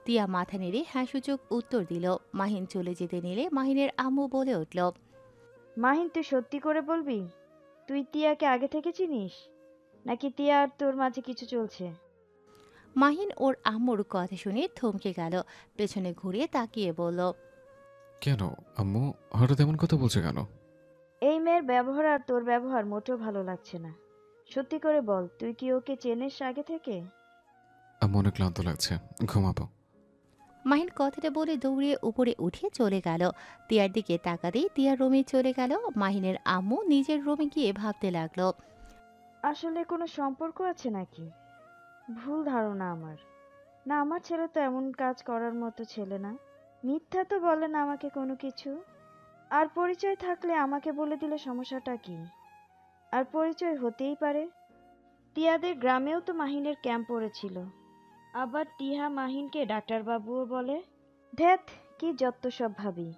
Speaker 3: তিয়া মাথা নেড়ে হ্যাঁ সূচক উত্তর দিল। মাহিন চলে যেতে নিলে মাহিনের আম্মু বলে উঠল,
Speaker 5: মাহিন তুই সত্যি করে বলবি, তুই তিয়াকে আগে থেকে চিনিস, নাকি তিয়া আর তোর মাঝে কিছু চলছে?
Speaker 3: মাহিন ওর আম্মুর কথা শুনে থমকে গেল। পেছনে ঘুরে তাকিয়ে বলল,
Speaker 2: কেন আম্মু হঠাৎ এমন কথা বলছে কেন?
Speaker 5: এই মেয়ের ব্যবহার আর তোর ব্যবহার মোটেও ভালো লাগছে না। সত্যি করে বল, তুই কি ওকে চেনিস আগে থেকে?
Speaker 2: আম্মু অনেক ক্লান্ত লাগছে, ঘুমাবো।
Speaker 3: মাহিন কথাটা বলে দৌড়ে উপরে উঠে চলে গেল। তিয়ার দিকে তাকাতেই তিয়ার রুমে চলে গেল। মাহিনের আম্মু নিজের রুমে গিয়ে ভাবতে লাগলো,
Speaker 5: আসলে কোনো সম্পর্ক আছে নাকি? ভুল ধারণা আমার। না, আমার ছেলে তো এমন কাজ করার মতো ছেলে না। মিথ্যা তো বলে না আমাকে কোনো কিছু। আর পরিচয় থাকলে আমাকে বলে দিলে সমস্যাটা কি? আর পরিচয় হতেই পারে। তিয়াদের গ্রামেও তো মাহিনের ক্যাম্প পড়েছিল। আবার টিহা মাহিনকে ডাক্তারবাবুও বলে। ধ্যাত, কি যত সব ভাবি।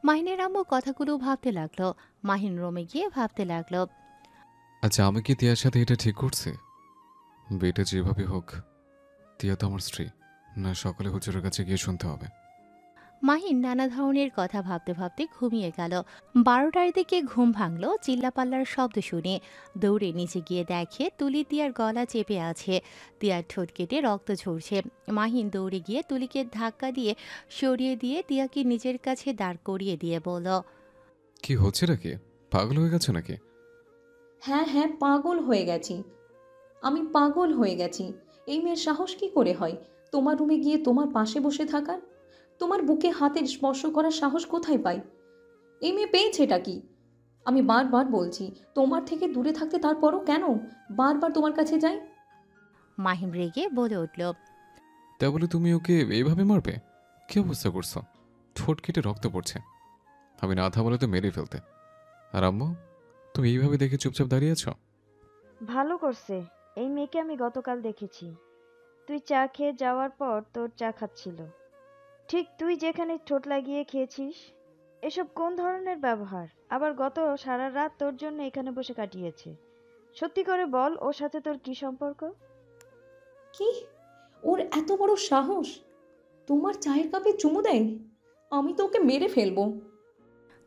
Speaker 3: মাহিনের আম্মু কথাগুলো ভাবতে লাগলো। মাহিন রুমে গিয়ে ভাবতে লাগলো,
Speaker 2: আচ্ছা, আমি কি তিয়ার সাথে এটা ঠিক করছি? বেটা যেভাবে হোক, তিয়া তো আমার স্ত্রী না, সকলে হুজুরের কাছে গিয়ে শুনতে হবে।
Speaker 3: মাহিন নানা ধরনের কথা ভাবতে ভাবতে ঘুমিয়ে গেল। 12টার দিকে ঘুম ভাঙলো চিল্লাপাল্লার শব্দ শুনে। দৌড়ে নিচে গিয়ে দেখে তুলি তিয়ার গলা চেপে আছে। তিয়ার ঠোঁট কেটে রক্ত ঝরছে। মাহিন দৌড়ে গিয়ে তুলিকে ধাক্কা দিয়ে সরিয়ে দিয়ে তিয়াকে নিজের কাছে দাঁড় করিয়ে দিয়ে বলল,
Speaker 2: কি হচ্ছে নাকি? পাগল হয়ে গেছে নাকি?
Speaker 6: হ্যাঁ হ্যাঁ, পাগল হয়ে গেছি। আমি পাগল হয়ে গেছি। এই মেয়ের সাহস কি করে হয় তোমার রুমে গিয়ে তোমার পাশে বসে থাকার? তোমার বুকে হাতের স্পর্শ করার সাহস কোথায় পাই? এই মেয়ে পেয়েছেটা কি? আমি বারবার বলছি তোমার থেকে দূরে থাকতে, তারপরও কেন বারবার তোমার কাছে যাই?
Speaker 3: মাহিম রেগে বলে উঠল,
Speaker 2: তা বলে তুমি ওকে এইভাবে মারবে? কি অবস্থা করছো? ঠোঁট কেটে রক্ত পড়ছে। আমি না থামলে তো মেরে ফেলতে। আর আম্মু, তুমি এইভাবে দেখে চুপচাপ দাঁড়িয়ে আছো?
Speaker 5: ভালো করছে। এই মেয়েকে আমি গতকাল দেখেছি। তুই চা খেয়ে যাওয়ার পর তোর চা খাচ্ছিল, ঠিক তুই যেখানে ঠোঁট লাগিয়ে খেয়েছিস। এসব কোন ধরনের ব্যবহার? আবার গত সারা রাত তোর জন্য এখানে বসে কাটিয়েছে। সত্যি করে বল, ওর সাথে তোর কি সম্পর্ক?
Speaker 6: কি? ওর এত বড় সাহস তোমার চায়ের কাপে চুমু দেয়? আমি তো ওকে মেরে ফেলবো।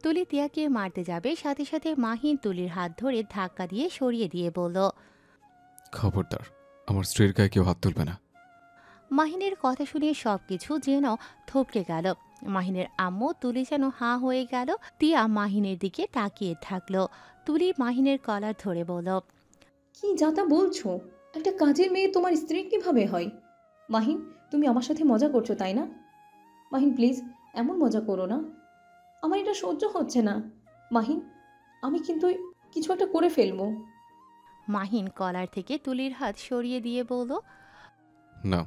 Speaker 3: তুলি তিয়াকে মারতে যাবে, সাথে সাথে মাহিন তুলির হাত ধরে ধাক্কা দিয়ে সরিয়ে দিয়ে বলল,
Speaker 2: খবরদার, আমার স্ত্রীর গায়ে কেউ হাত তুলবে না।
Speaker 3: মাহিনের কথা শুনে সবকিছু যেন থপকে গেল। মাহিনের আম্মু তুলি যেন হাঁ হয়ে গেল। তিয়া মাহিনের দিকে তাকিয়ে থাকলো। তুলি মাহিনের কলার ধরে বলল,
Speaker 6: কি যা তা বলছো? একটা কাজের মেয়ে তোমার স্ত্রী কিভাবে হয়? মাহিন, তুমি আমার সাথে মজা করছো তাই না? মাহিন প্লিজ, এমন মজা করো না। আমার এটা সহ্য হচ্ছে না। মাহিন, আমি কিন্তু কিছু একটা করে ফেলবো।
Speaker 3: মাহিন কলার থেকে তুলির হাত সরিয়ে দিয়ে বলল,
Speaker 2: না,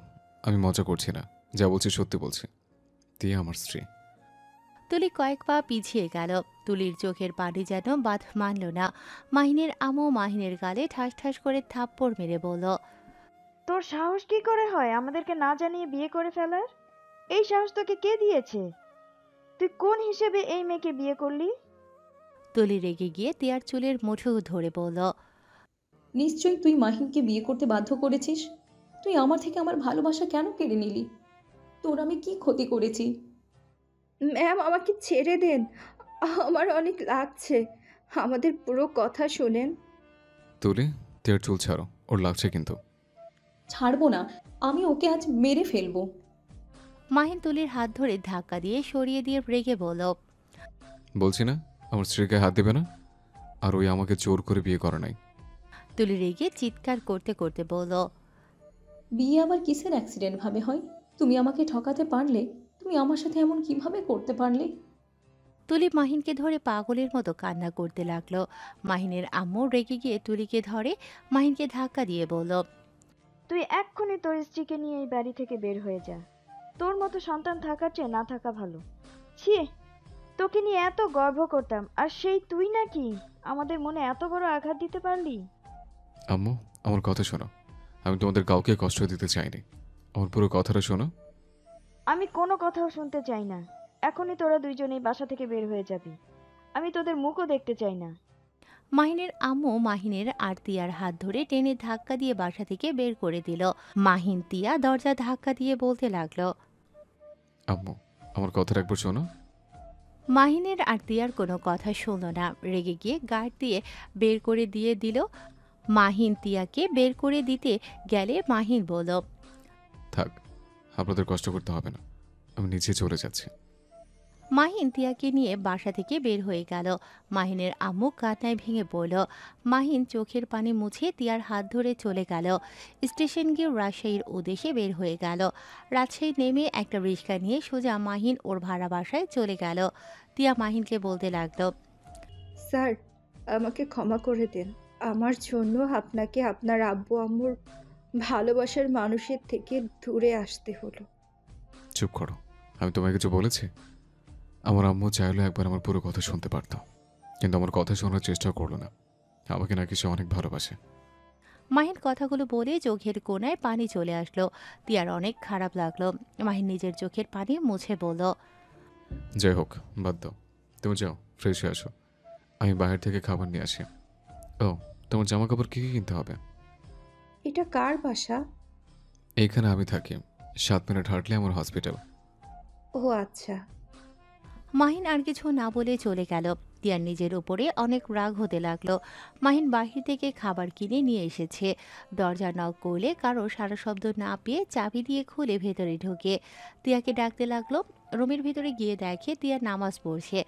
Speaker 2: আমি মজা করছি না, যা বলছি সত্যি বলছি। তিয়া আমার স্ত্রী।
Speaker 3: তুলি কয়েক পা পিছিয়ে গেল। তুলির চোখের পানি যেন বাঁধ মানল না। মাহিনের আম্মু মাহিনের গালে ঠাস ঠাস করে থাপ্পড় মেরে বলল,
Speaker 5: তোর সাহস কি করে হয় আমাদেরকে না জানিয়ে বিয়ে করে ফেলার? এই সাহস তোকে কে দিয়েছে? তুই কোন হিসেবে এই মেয়েকে বিয়ে করলি?
Speaker 3: তুলি রেগে গিয়ে তিয়ার চুলের মুঠো ধরে বলল,
Speaker 6: নিশ্চয়ই তুই মাহিনকে বিয়ে করতে বাধ্য করেছিস। তুই আমার থেকে আমার ভালোবাসা কেন কেড়ে নিলি? তোর আমি কি ক্ষতি করেছি?
Speaker 1: ম্যাম, আমাকে ছেড়ে দেন, আমার অনেক লাগছে। আমাদের পুরো কথা শোনেন।
Speaker 2: তুলি, তিয়ার চুল ছাড়ো, ওর লাগছে কিন্তু।
Speaker 6: ছাড়বো না, আমি ওকে আজ মেরে ফেলবো।
Speaker 3: মাহিন তুলির হাত ধরে ধাক্কা দিয়ে সরিয়ে দিয়ে রেগে বলল,
Speaker 2: বলছি না আমার স্ত্রীর গায়ে হাত দেবে না। আর ওই আমাকে জোর করে বিয়ে করে নাই।
Speaker 3: তুলি রেগে চিৎকার করতে করতে বলল,
Speaker 6: বিয়ে আবার কিসের অ্যাক্সিডেন্ট ভাবে হয়? তুমি আমাকে ঠকাতে পারলে? তুমি আমার সাথে এমন কিভাবে করতে পারলে?
Speaker 3: তুলি মাহিনকে ধরে পাগলের মতো কান্না করতে লাগলো। মাহিনের আম্মু রেগে গিয়ে তুলিকে ধরে মাহিনকে ধাক্কা দিয়ে বলল,
Speaker 5: তুই এক্ষুনি তোর স্ত্রীকে নিয়ে এই বাড়ি থেকে বের হয়ে যা। তোর মতো সন্তান থাকার চেয়ে না থাকা ভালো। ছি, তোকে নিয়ে এত গর্ব করতাম, আর সেই তুই নাকি আমাদের মনে এত বড় আঘাত দিতে পারলি?
Speaker 2: আম্মু, আমার কথা শোনো। আমি তোমাদের কাউকে কষ্ট দিতে চাইনি। আমার পুরো কথাটা শোনো।
Speaker 5: আমি কোনো কথাও শুনতে চাই না। এখনই তোরা দুইজনেই বাসা থেকে বের হয়ে যাবি। আমি তোদের মুখও দেখতে চাই না।
Speaker 3: মাহিনের আম্মু মাহিনের আর তিয়ার হাত ধরে টেনে ধাক্কা দিয়ে বাসা থেকে বের করে দিল। মাহিন তিয়া দরজা ধাক্কা দিয়ে বলতে লাগলো,
Speaker 2: আম্মু, আমার কথাটা একবার শোনো।
Speaker 3: মাহিনের আর তিয়ার কোনো কথা শুনল না। রেগে গিয়ে গার্ড দিয়ে বের করে দিয়ে দিল। মাহিন তিয়াকে বের করে দিতে গেলে মাহিন বলল,
Speaker 2: থাক, আপনাদের কষ্ট করতে হবে না, আমি নিচে চলে যাচ্ছি।
Speaker 3: মাহিন তিয়াকে নিয়ে বাসা থেকে বের হয়ে গেল। মাহিনের আম্মু কান্নায় ভেঙে পড়ল। মাহিন চোখের পানি মুছে তিয়ার হাত ধরে চলে গেল। স্টেশন গিয়ে রাজশাহীর উদ্দেশ্যে বের হয়ে গেল। রাজশাহী নেমে একটা রিক্সা নিয়ে সোজা মাহিন ওর ভাড়া বাসায় চলে গেল। তিয়া মাহিনকে বলতে লাগলো,
Speaker 1: স্যার, আমাকে ক্ষমা করে দেন। আমার জন্য আপনাকে আপনার আব্বু আম্মুর ভালোবাসার মানুষের থেকে দূরে আসতে হলো।
Speaker 2: চুপ করো, আমি তোমায় কিছু বলেছি? আমার আম্মু চাইলে একবার আমার পুরো কথা শুনতে পারত, কিন্তু আমার কথা শোনার চেষ্টা করলো না। আমাকে নাকি সে অনেক ভালোবাসে।
Speaker 3: মাহিন কথাগুলো বলে চোখের কোণায় পানি চলে আসলো। তিয়ার অনেক খারাপ লাগলো। মাহিন নিজের চোখের পানি মুছে বলল,
Speaker 2: যাই হোক, বাদ দাও। তুমি যাও, ফ্রেশ হয়ে আসো। আমি বাইরে থেকে খাবার নিয়ে আসি। ও, তোমার জামা কাপড় কী কী কিনতে হবে?
Speaker 1: এটা কার বাসা?
Speaker 2: এইখানে আমি থাকি, 7 মিনিট হাঁটলে আমার হসপিটাল।
Speaker 1: ও আচ্ছা।
Speaker 3: মাহিন আর কিছু না বলে চলে গেল। তিয়ার নিজের উপরে অনেক রাগ হতে লাগলো। মাহিন বাহির থেকে খাবার কিনে নিয়ে এসেছে। দরজা নক করলে কারো সারা শব্দ না পেয়ে চাবি দিয়ে খুলে ভেতরে ঢুকে তিয়াকে ডাকতে লাগলো। রুমের ভেতরে গিয়ে দেখে তিয়া নামাজ পড়ছে।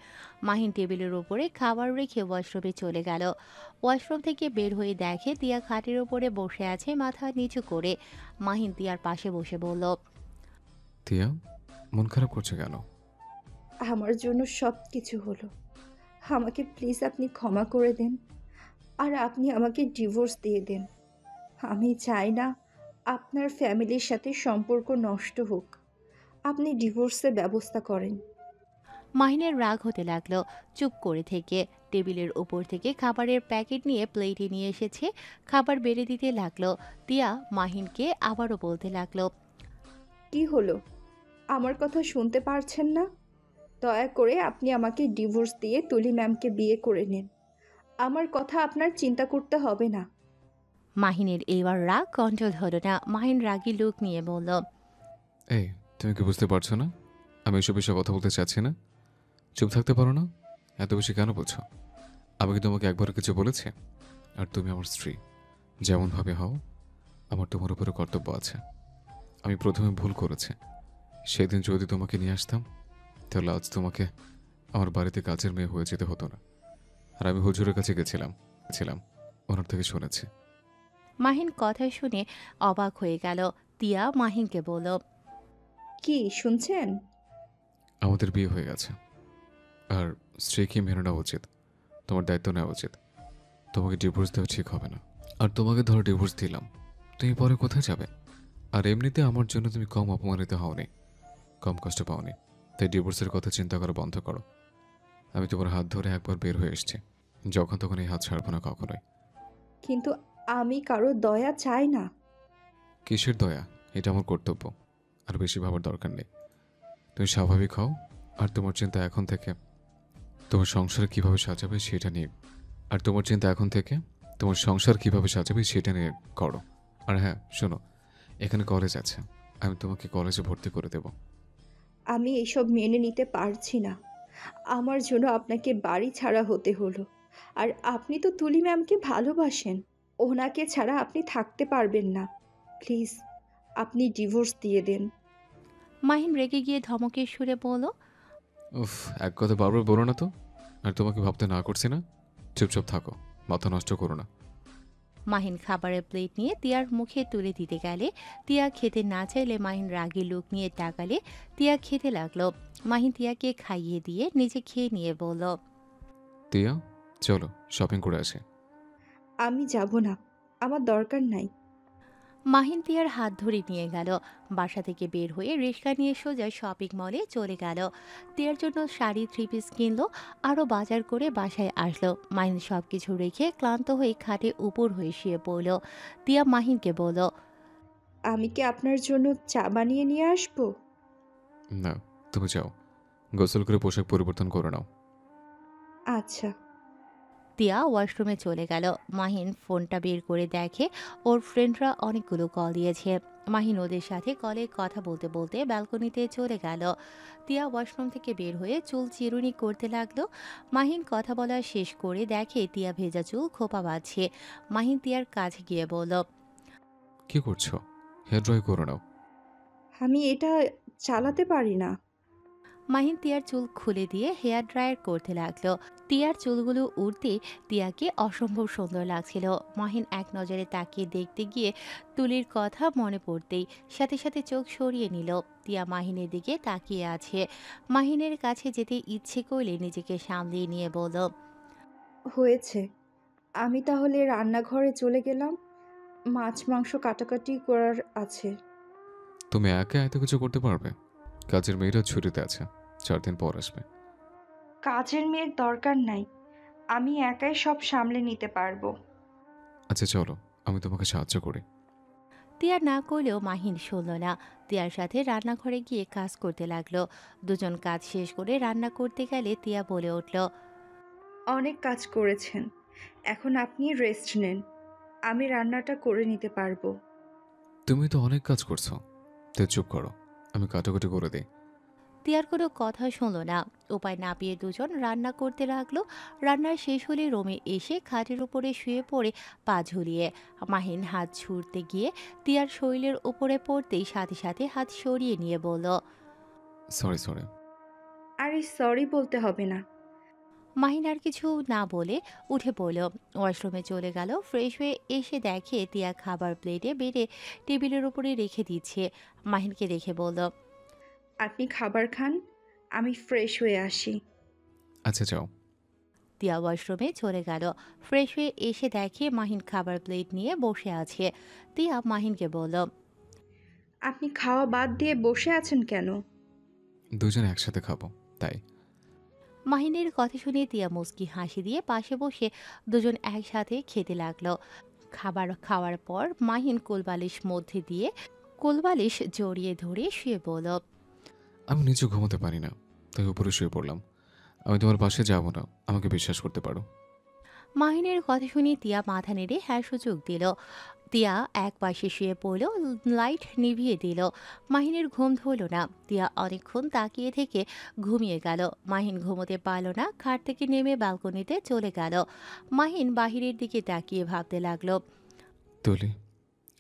Speaker 3: মাহিন টেবিলের উপরে খাবার রেখে ওয়াশরুমে চলে গেল। ওয়াশরুম থেকে বের হয়ে দেখে তিয়া খাটের উপরে বসে আছে মাথা নিচু করে। মাহিন তিয়ার পাশে বসে বলল,
Speaker 2: তিয়া, মন খারাপ করছে কেন?
Speaker 1: আমার জন্য সব কিছু হলো। আমাকে প্লিজ আপনি ক্ষমা করে দেন, আর আপনি আমাকে ডিভোর্স দিয়ে দেন। আমি চাই না আপনার ফ্যামিলির সাথে সম্পর্ক নষ্ট হোক, আপনি ডিভোর্সের ব্যবস্থা করেন।
Speaker 3: মাহিনের রাগ হতে লাগলো। চুপ করে থেকে টেবিলের উপর থেকে খাবারের প্যাকেট নিয়ে প্লেটে নিয়ে এসেছে, খাবার বেড়ে দিতে লাগলো। তিয়া মাহিনকে আবারও বলতে লাগলো,
Speaker 1: কি হলো, আমার কথা শুনতে পারছেন না? দয়া করে আপনি আমাকে ডিভোর্স দিয়ে তুলি ম্যামকে বিয়ে করে নিন। আমার কথা আপনার চিন্তা করতে হবে না।
Speaker 3: মাহিনের এবার রাগ কন্ট্রোল হলো না। মাহিন রাগী লুক নিয়ে বলল,
Speaker 2: এই, তুমি কি বুঝতে পারছো না আমি এসব বিষয়ে কথা বলতে চাচ্ছি না? চুপ থাকতে পারো না? এত বেশি কেন বলছো? আমি কি তোমাকে একবারও কিছু বলেছি? আর তুমি আমার স্ত্রী, যেমনভাবে হও আমার তোমার উপরে কর্তব্য আছে। আমি প্রথমে ভুল করেছি। সেদিন যদি তোমাকে নিয়ে আসতাম তাহলে আজ তোমাকে আমার বাড়িতে কাজের মেয়ে হয়ে যেতে হতো না। আর আমি হুজুরের কাছে ছিলাম ওনার থেকে শুনেছি।
Speaker 3: মাহিন কথা শুনে অবাক হয়ে গেল। তিয়া মাহিনকে বলল,
Speaker 1: কি শুনছেন?
Speaker 2: আমাদের বিয়ে হয়ে গেছে, আর স্ত্রীকে মেনে নেওয়া উচিত, তোমার দায়িত্ব নেওয়া উচিত। তোমাকে ডিভোর্স দেওয়া ঠিক হবে না। আর তোমাকে ধরো ডিভোর্স দিলাম, তুমি পরে কোথায় যাবে? আর এমনিতে আমার জন্য তুমি কম অপমানিত হওনি, কম কষ্ট পাওনি। তাই ডিভোর্সের কথা চিন্তা করা বন্ধ করো। আমি তোমার হাত ধরে একবার বের হয়ে এসেছি, যখন তখন এই হাত ছাড়বো না কখনোই।
Speaker 1: কিন্তু আমি কারো দয়া চাই না।
Speaker 2: কিসের দয়া? এটা আমার কর্তব্য, আর বেশি ভাবার দরকার নেই। তুমি স্বাভাবিক হও, আর তোমার চিন্তা এখন থেকে তোমার সংসার কিভাবে সাজাবে সেটা নিয়ে করো। আর হ্যাঁ শোনো, এখানে কলেজ আছে, আমি তোমাকে কলেজে ভর্তি করে দেব।
Speaker 1: আমি এইসব মেনে নিতে পারছি না। আমার জন্য আপনাকে বাড়ি ছাড়া হতে হলো। আর আপনি তো তুলি ম্যামকে ভালোবাসেন, ওনাকে ছাড়া আপনি থাকতে পারবেন না। প্লিজ আপনি ডিভোর্স দিয়ে দেন।
Speaker 3: মাহিন রেগে গিয়ে ধমকের সুরে বলল,
Speaker 2: উফ, এক কথা বারবার বলো না তো। আর তোমাকে ভাবতে না করছি না? চুপচাপ থাকো, মাথা নষ্ট করো না।
Speaker 3: মাহিন খাবারের প্লেট নিয়ে তিয়ার মুখে তুলে দিতে গেলে তিয়া খেতে না চাইলে মাহিন রাগী লুক নিয়ে তাকালে তিয়া খেতে লাগলো। মাহিন তিয়াকে খাইয়ে দিয়ে নিজে খেয়ে নিয়ে বলল,
Speaker 2: তিয়া, চলো শপিং করে আসি।
Speaker 1: আমি যাব না, আমার দরকার নাই।
Speaker 3: মাহিন তিয়ার হাত ধরে নিয়ে গেল। বাসা থেকে বের হয়ে রিক্সা নিয়ে সোজা শপিং মলে চলে গেল। তিয়ার জন্য শাড়ি, থ্রি পিস কিনলো, আরও বাজার করে বাসায় আসলো। মাহিন সব কিছু রেখে ক্লান্ত হয়ে খাটে উপর হয়ে শুয়ে পড়ল। তিয়া মাহিনকে বলল,
Speaker 1: আমি কি আপনার জন্য চা বানিয়ে নিয়ে আসবো?
Speaker 2: না, তুমি যাও, গোসল করে পোশাক পরিবর্তন করে নাও।
Speaker 1: আচ্ছা।
Speaker 3: তিয়া ওয়াশরুমে চলে গেল। মাহিন ফোনটা বের করে দেখে ওর ফ্রেন্ডরা অনেকগুলো কল দিয়েছে। মাহিন ওদের সাথে কলে কথা বলতে বলতে ব্যালকনিতে চলে গেল। তিয়া ওয়াশরুম থেকে বের হয়ে চুল চিরুনি করতে লাগলো। মাহিন কথা বলা শেষ করে দেখে তিয়া ভেজা চুল খোপা বাঁধছে। মাহিন তিয়ার কাছে গিয়ে বলল,
Speaker 2: কি করছো? হেয়ার ড্রাই করে নাও।
Speaker 1: আমি এটা চালাতে পারি না।
Speaker 3: মাহিন তিয়ার চুল খুলে দিয়ে হেয়ার ড্রায়ার করতে লাগলো। তিয়ার চুলগুলো উড়তে তিয়াকে অসম্ভব সুন্দর লাগছিল। মাহিন এক নজরে তাকিয়ে দেখতে গিয়ে তুলির কথা মনে পড়তেই সাথে সাথে চোখ সরিয়ে নিল। তিয়া মাহিনের দিকে তাকিয়ে আছে। মাহিনের কাছে যেতে ইচ্ছে করলে নিজেকে সামলিয়ে নিয়ে বলল,
Speaker 1: হয়েছে, আমি তাহলে রান্নাঘরে চলে গেলাম। মাছ মাংস কাটাকাটি করার আছে।
Speaker 2: তুমি একা এত কিছু করতে পারবে? কাজের মেয়েরা ছুটিতে আছে, 4 দিন পর আসবে।
Speaker 1: কাজের মেয়ের দরকার নাই, আমি একাই সব সামলে নিতে পারবো।
Speaker 2: আচ্ছা চলো, আমি তোমাকে সাহায্য করি।
Speaker 3: তিয়া না করলেও মাহিন শুনল না। তিয়ার সাথে রান্নাঘরে গিয়ে কাজ করতে লাগলো। দুজন কাজ শেষ করে রান্না করতে গেলে তিয়া বলে উঠল,
Speaker 1: অনেক কাজ করেছেন, এখন আপনি রেস্ট নেন, আমি রান্নাটা করে নিতে পারবো।
Speaker 2: তুমি তো অনেক কাজ করছো, তাই চুপ করো, আমি কাটাকুটি করে দিই।
Speaker 3: তিয়ার কোনো কথা শুনল না। উপায় না পেয়ে দুজন রান্না করতে লাগলো। রান্না শেষ হলে রুমে এসে খাটের উপরে শুয়ে পড়ে পা ঝুলিয়ে মাহিন হাত ছুঁড়তে গিয়ে তিয়ার শরীরের উপরে পড়তেই সাথে সাথে হাত সরিয়ে নিয়ে বলল,
Speaker 2: সরি।
Speaker 1: আরে সরি বলতে হবে না।
Speaker 3: মাহিন আর কিছু না বলে উঠে পড়ল। ওয়াশরুমে চলে গেল। ফ্রেশ হয়ে এসে দেখে তিয়া খাবার প্লেটে বেড়ে টেবিলের উপরে রেখে দিচ্ছে। মাহিনকে দেখে বলল,
Speaker 1: আপনি খাবার খান, আমি ফ্রেশ হয়ে আসি।
Speaker 2: আচ্ছা যাও।
Speaker 3: তিয়া ওয়াশরুমে চলে গেল। ফ্রেশ হয়ে এসে দেখে মাহিন খাবার প্লেট নিয়ে বসে আছে। তিয়া মাহিনকে বলল,
Speaker 1: আপনি খাওয়া বাদ দিয়ে বসে আছেন কেন?
Speaker 2: দুজন একসাথে খাবো তাই।
Speaker 3: মাহিনের কথা শুনে তিয়া মুচকি হাসি দিয়ে পাশে বসে দুজন একসাথে খেতে লাগলো। খাবার খাওয়ার পর মাহিন কোলবালিশ মধ্যে দিয়ে কোলবালিশ জড়িয়ে ধরে শুয়ে বলল,
Speaker 2: আমি নিচে ঘুমোতে পারি না, তাই উপরে শুয়ে পড়লাম। আমি তোমার পাশে যাব না, আমাকে বিশ্বাস করতে পারো।
Speaker 3: মাহিনের কথা শুনে তিয়া মাথা নেড়ে হ্যাঁ সুযোগ দিল। তিয়া এক পাশে শুয়ে পড়ল, লাইট নিভিয়ে দিল। মাহিনের ঘুম ধরল না। তিয়া অনেকক্ষণ তাকিয়ে থেকে ঘুমিয়ে গেল। মাহিন ঘুমোতে পারল না, খাট থেকে নেমে ব্যালকনিতে চলে গেল। মাহিন বাহিরের দিকে তাকিয়ে ভাবতে লাগলো।
Speaker 2: তুলি,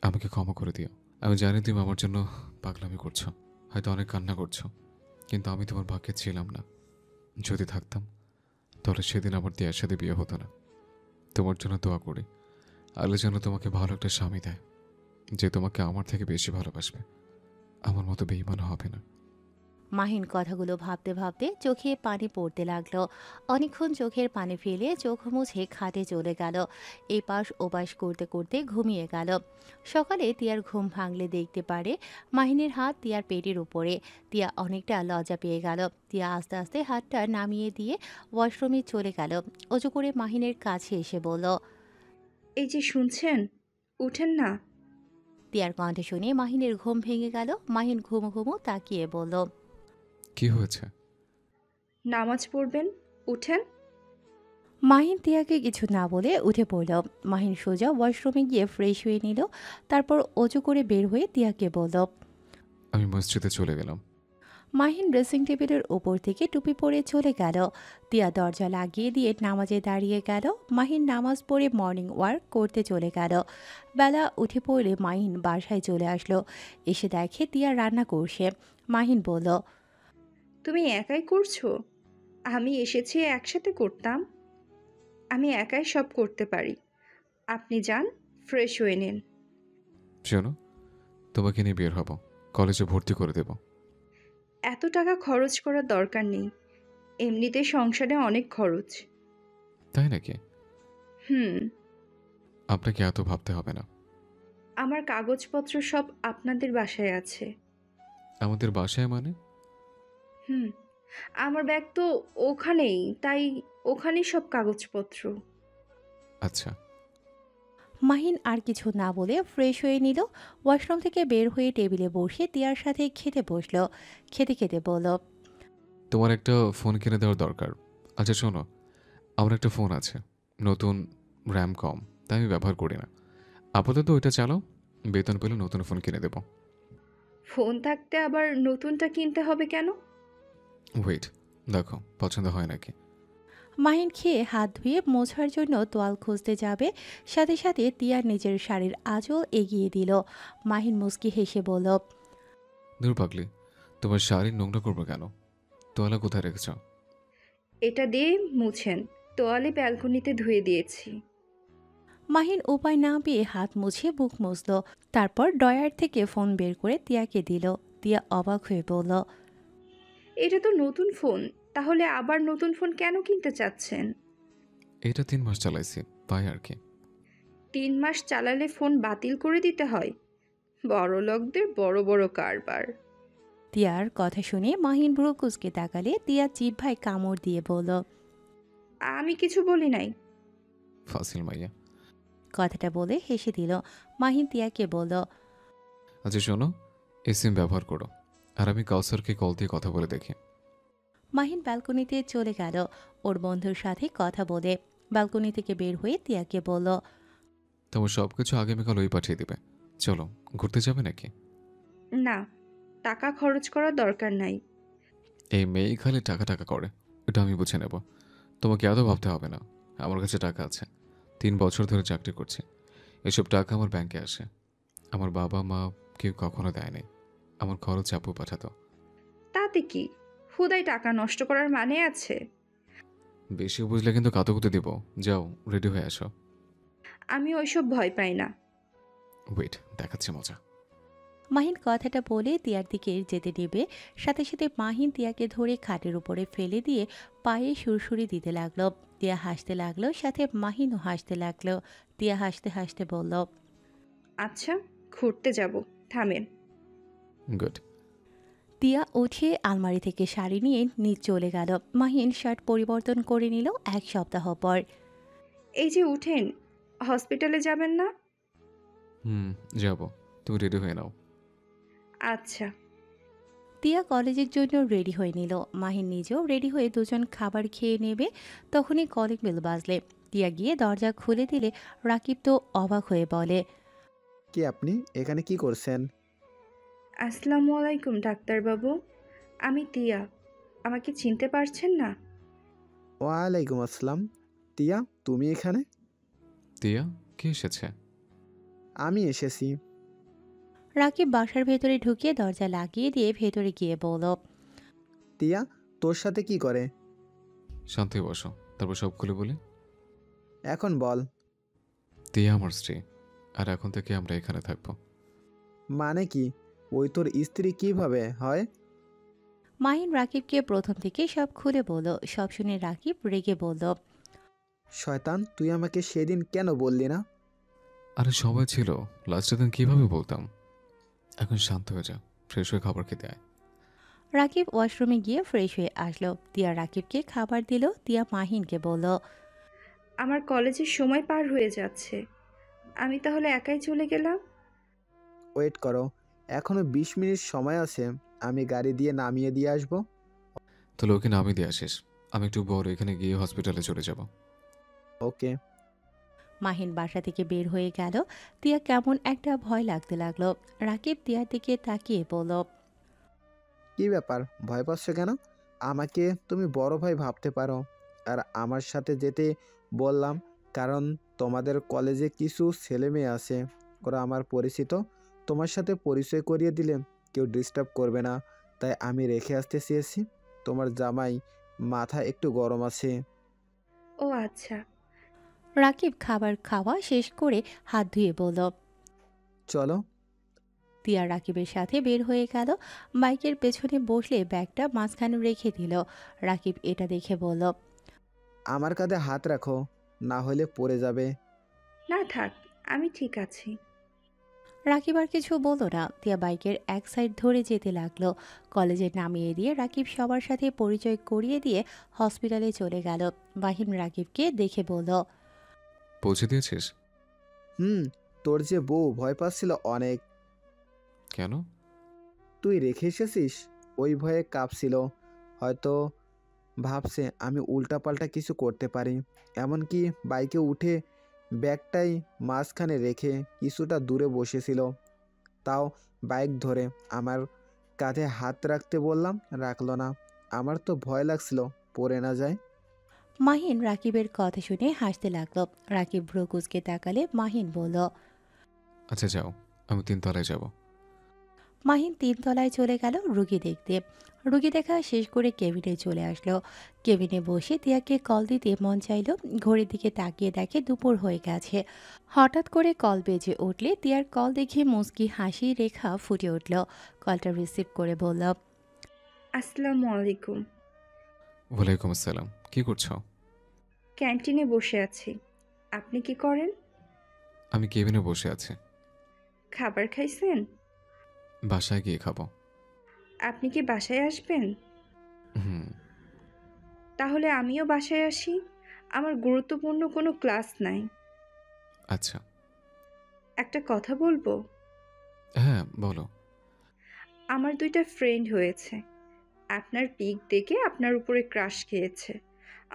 Speaker 2: আমাকে ক্ষমা করে দিও। আমি জানি তুমি আমার জন্য পাগলামি করছো, হয়তো অনেক কান্না করছো, কিন্তু আমি তোমার ভাগ্যে ছিলাম না। যদি থাকতাম তাহলে সেদিন আমার দিয়ার সাথে বিয়ে হতো না। তোমার জন্য দোয়া করি আল্লাহ যেন তোমাকে ভালো একটা স্বামী দেয়, যে তোমাকে আমার থেকে বেশি ভালোবাসবে, আমার মতো বেঈমান হবে না।
Speaker 3: মাহিন কথাগুলো ভাবতে ভাবতে চোখে পানি পড়তে লাগলো। অনেকক্ষণ চোখের পানি ফেলে চোখ মুছে খাটে চলে গেল। এপাশ ওপাশ করতে করতে ঘুমিয়ে গেল। সকালে তিয়ার ঘুম ভাঙলে দেখতে পারে মাহিনের হাত তিয়ার পেটের উপরে। তিয়া অনেকটা লজ্জা পেয়ে গেল। তিয়া আস্তে আস্তে হাতটা নামিয়ে দিয়ে ওয়াশরুমে চলে গেল। অজু করে মাহিনের কাছে এসে বলল,
Speaker 1: এই যে শুনছেন, উঠেন না।
Speaker 3: তিয়ার কণ্ঠ শুনে মাহিনের ঘুম ভেঙে গেল। মাহিন ঘুমো ঘুমো তাকিয়ে বলল,
Speaker 2: কি হয়েছে?
Speaker 1: নামাজ পড়বেন, উঠেন।
Speaker 3: মাহিন তিয়াকে কিছু না বলে উঠে পড়ল। মাহিন সোজা ওয়াশরুমে গিয়ে ফ্রেশ হয়ে নিল। তারপর অজু করে বের হয়ে তিয়াকে বলল।
Speaker 2: আমি মসজিদে চলে গেলাম।
Speaker 3: মাহিন ড্রেসিং টেবিলের ওপর থেকে টুপি পরে চলে গেল। তিয়া দরজা লাগিয়ে দিয়ে নামাজে দাঁড়িয়ে গেল। মাহিন নামাজ পড়ে মর্নিং ওয়াক করতে চলে গেল। বেলা উঠে পড়লে মাহিন বাসায় চলে আসলো। এসে দেখে তিয়া রান্না করছে। মাহিন বলল,
Speaker 1: তুমি একাই করছো? আমি এসেছি একসাথে করতাম। আমি একাই সব করতে পারি। আপনি যান, ফ্রেশ হয়ে নিন।
Speaker 2: শোনো, তোমাকে নিয়ে বের হব, কলেজে ভর্তি করে দেব।
Speaker 1: এত টাকা খরচ করার দরকার নেই, এমনিতে সংসারে অনেক খরচ।
Speaker 2: তাই নাকি?
Speaker 1: হুম।
Speaker 2: আপনাকে এত ভাবতে হবে না।
Speaker 1: আমার কাগজপত্র সব আপনাদের বাসায় আছে।
Speaker 2: আমাদের বাসায় মানে?
Speaker 1: হুম, আমার ব্যাগ তো ওখানেই, তাই ওখানেই সব কাগজপত্র।
Speaker 2: আচ্ছা।
Speaker 3: মাহিন আর কিছু না বলে ফ্রেশ হয়ে নিল। ওয়াশরুম থেকে বের হয়ে টেবিলে বসে তিয়ার সাথে খেতে বসলো। খেতে খেতে বলল,
Speaker 2: তোমার একটা ফোন কিনে দেওয়ার দরকার। আচ্ছা শোনো, আমার একটা ফোন আছে, নতুন, র্যাম কম, তাই আমি ব্যবহার করি না। আপাতত ওইটা চালাও, বেতন পেলে নতুন ফোন কিনে দেব।
Speaker 1: ফোন থাকতে আবার নতুনটা কিনতে হবে কেন?
Speaker 2: ওয়েট, দেখো পছন্দ হয় নাকি।
Speaker 3: মাহিন খেয়ে হাত ধুয়ে মোছার জন্য তোয়াল খুঁজতে যাবে, সাথে সাথে তিয়ার নিজের শাড়ির আঁচল এগিয়ে দিল। মাহিন মুচকি হেসে বলল,
Speaker 2: দূর পাগলি, তোমার শাড়ি নোংরা করবো কেন? তোয়ালা কোথায় রেখেছ?
Speaker 1: এটা দিয়ে মুছেন, তোয়ালে ব্যালকনিতে ধুয়ে দিয়েছি।
Speaker 3: মাহিন উপায় না পেয়ে হাত মুছে মুখ মুছল। তারপর ডয়ার থেকে ফোন বের করে তিয়াকে দিল। তিয়া অবাক হয়ে বলল,
Speaker 1: এটা তো নতুন ফোন, তাহলে আবার নতুন ফোন কেন কিনতে চাচ্ছেন?
Speaker 2: এটা 3 মাস চালাইছি, তাই আর কি।
Speaker 1: 3 মাস চালালে ফোন বাতিল করে দিতে হয়? বড় লোকদের বড় বড় কারবার।
Speaker 3: তিয়ার কথা শুনে মাহিন ভ্রু কুঁচকে তাকালে তিয়া জিহ্বায় কামড় দিয়ে বলল,
Speaker 1: আমি কিছু বলি নাই।
Speaker 2: ফাসিল মাইয়া।
Speaker 3: কথাটা বলে হেসে দিল। মাহিন তিয়াকে বলল,
Speaker 2: আচ্ছা শোনো, এই সিম ব্যবহার করো, আর আমি কাউসারকে কল দিয়ে কথা বলে দেখি।
Speaker 3: মাহিন ব্যালকনিতে চলে গেল ওর বন্ধুর সাথে কথা বলে। ব্যালকনি থেকে বের হয়ে তিয়াকে বলল,
Speaker 2: তোমার সব কিছু আগামীকাল ওই পাঠিয়ে দিবে। চলো, ঘুরতে যাবে নাকি?
Speaker 1: না, টাকা খরচ করার দরকার নাই।
Speaker 2: এই মেয়ে খালি টাকা টাকা করে, এটা আমি বুঝে নেব। তোমাকে এত ভাবতে হবে না, আমার কাছে টাকা আছে। 3 বছর ধরে চাকরি করছি, এসব টাকা আমার ব্যাংকে আসে। আমার বাবা মা কেউ কখনো দেয়নি, আমার খরচ আপু পাঠাতো।
Speaker 1: তাতে কি, হুদাই টাকা নষ্ট করার মানে আছে?
Speaker 2: বেশি বুঝলে কিন্তু কাতুকুতে দিব। যাও, রেডি হয়ে আসো।
Speaker 1: আমি ওইসব ভয় পাই না।
Speaker 2: ওয়েট, দেখাচ্ছি মজা।
Speaker 3: মাহিন কথাটা বলে তিয়ার দিকে যেতে নেবে, সাথে সাথে মাহিন তিয়াকে ধরে খাটের উপরে ফেলে দিয়ে পায়ে সুরসুরি দিতে লাগলো। তিয়া হাসতে লাগলো, সাথে মাহিনও হাসতে লাগলো। তিয়া হাসতে হাসতে বলল,
Speaker 1: আচ্ছা, ঘুরতে যাব, থামেন।
Speaker 2: গুড।
Speaker 3: তিয়া উঠে আলমারি থেকে শাড়ি নিয়ে নিচ চলে গেল। মাহিন শার্ট পরিবর্তন করে নিল 1 সপ্তাহ পর।
Speaker 1: এই যে উঠেন, হসপিটালে যাবেন না?
Speaker 2: যাব। তুমি রেডি হয়ে নাও।
Speaker 1: আচ্ছা।
Speaker 3: তিয়া কলেজের জন্য রেডি হয়ে নিল। মাহিন নিজেও রেডি হয়ে দুজন খাবার খেয়ে নেবে। তখনই কলিং বেল বাজলে তিয়া গিয়ে দরজা খুলে দিলে রাকিব তো অবাক হয়ে বলে,
Speaker 4: কি আপনি এখানে কি করছেন?
Speaker 1: আসসালামু আলাইকুম ডাক্তারবাবু, আমি তিয়া। আমাকে চিনতে পারছেন না?
Speaker 4: ওয়ালাইকুম আসসালাম। তিয়া, তুমি এখানে?
Speaker 2: তিয়া, কে এসেছে?
Speaker 4: আমি এসেছি।
Speaker 3: রাকিব বাসার ভেতরে ঢুকিয়ে দরজা লাগিয়ে দিয়ে ভেতরে গিয়ে বলল,
Speaker 4: তিয়া, তোর সাথে কি করে?
Speaker 2: শান্তি বসো, তারপর সব খুলে বলি।
Speaker 4: এখন বল।
Speaker 2: তিয়া আমার স্ত্রী, আর এখন থেকে আমরা এখানে থাকবো।
Speaker 4: মানে কি? ওই তোর স্ত্রী কিভাবে হয়?
Speaker 3: মাহিন রাকিবকে প্রথম থেকে সব খুলে বলল। সব শুনে রাকিব রেগে বলল,
Speaker 4: শয়তান, তুই আমাকে সেদিন কেন বললি না?
Speaker 2: আরে সবাই ছিল, লাস্টের দিন কিভাবে বলতাম। এখন শান্ত হয়ে যা, ফ্রেশ হয়ে খাবার খেতে আয়।
Speaker 3: রাকিব ওয়াশরুমে গিয়ে ফ্রেশ হয়ে আসলো। তিয়া রাকিবকে খাবার দিল। তিয়া মাহিনকে বলল,
Speaker 1: আমার কলেজের সময় পার হয়ে যাচ্ছে, আমি তাহলে একাই চলে গেলাম।
Speaker 4: ওয়েট করো, এখনো 20 মিনিট সময় আছে। আমি গাড়ি দিয়ে নামিয়ে দিয়ে আসবো।
Speaker 2: তো লোকে নামিয়ে দিয়ে আসিস, আমি একটু বড় এখানে গিয়ে হসপিটালে চলে যাব।
Speaker 4: ওকে।
Speaker 3: মাহিন বাসা থেকে বের হয়ে গেল। তিয়া কেমন একটা ভয় লাগতে লাগলো। রাকিব তিয়ার দিকে তাকিয়ে বলল,
Speaker 4: কি ব্যাপার, ভয় পাচ্ছ কেন? আমাকে তুমি বড় ভাই ভাবতে পারো। আর আমার সাথে যেতে বললাম কারণ তোমাদের কলেজে কিছু ছেলে মেয়ে আছে, ওরা আমার পরিচিত। তোমার সাথে পরিচয় করিয়ে দিলে কেউ ডিস্টার্ব করবে না, তাই আমি রেখে আসতে চেয়েছি। তোমার জামাই মাথা একটু গরম আছে।
Speaker 1: ও আচ্ছা।
Speaker 3: রাকিব খাবার খাওয়া শেষ করে হাত ধুয়ে বলল।
Speaker 4: চলো।
Speaker 3: তিয়া রাকিবের সাথে বের হয়ে গেল। বাইকের পেছনে বসলে ব্যাগটা মাঝখানে রেখে দিল। রাকিব এটা দেখে বলল,
Speaker 4: আমার কাঁধে হাত রাখো, না হলে পড়ে যাবে।
Speaker 1: না থাক, আমি ঠিক আছি।
Speaker 3: রাকিব আর কিছু বলল না। তিয়া বাইকের এক সাইড ধরে যেতে লাগলো। কলেজে নামিয়ে দিয়ে রাকিব সবার সাথে পরিচয় করিয়ে দিয়ে হসপিটালে চলে গেল। মাহিন রাকিবকে দেখে বলল,
Speaker 2: পৌঁছে দিয়েছিস?
Speaker 4: তোর যে বউ ভয় পাচ্ছিল অনেক।
Speaker 2: কেন?
Speaker 4: তুই রেখে এসেছিস, ওই ভয়ে কাঁপছিল। হয়তো ভাবছে আমি উল্টাপাল্টা কিছু করতে পারি। এমনকি বাইকে উঠে ব্যাগটাই মাঝখানে রেখে কিছুটা দূরে বসেছিল। তাও বাইক ধরে আমার কাঁধে হাত রাখতে বললাম, রাখলো না। আমার তো ভয় লাগছিল পড়ে না যায়।
Speaker 3: মাহিন রাকিবের কথা শুনে হাসতে লাগলো। রাকিব ভ্রু কুঁচকে তাকালে মাহিন বলল,
Speaker 2: আচ্ছা যাও, আমি 3 তলায় যাব।
Speaker 3: মাহিন 3 তলায় চলে গেল রুগী দেখতে। রুগী দেখা শেষ করে কেবিনে চলে আসলো। কেবিনে বসে তিয়াকে কল দিতে মন চাইল। ঘড়ির দিকে তাকিয়ে দেখে দুপুর হয়ে গেছে। হঠাৎ করে কল বেজে উঠলে তিয়ার কল দেখে মুচকি হাসি রেখা ফুটে উঠল। কলটা রিসিভ করে বলল,
Speaker 1: আসসালামু আলাইকুম।
Speaker 2: ওয়ালাইকুম আসসালাম। কি করছো?
Speaker 1: ক্যান্টিনে বসে আছি। আপনি কি করেন?
Speaker 2: আমি কেবিনে বসে আছি।
Speaker 1: খাবার খাইছেন?
Speaker 2: বাসায় গিয়ে খাবো।
Speaker 1: আপনি কি বাসায় আসবেন?
Speaker 2: হুম।
Speaker 1: তাহলে আমিও বাসায় আসি। আমার গুরুত্বপূর্ণ কোনো ক্লাস নাই।
Speaker 2: আচ্ছা।
Speaker 1: একটা কথা বলবো?
Speaker 2: হ্যাঁ বলো।
Speaker 1: আমার 2টা ফ্রেন্ড হয়েছে। আপনার পিক দেখে আপনার উপরে ক্রাশ খেয়েছে।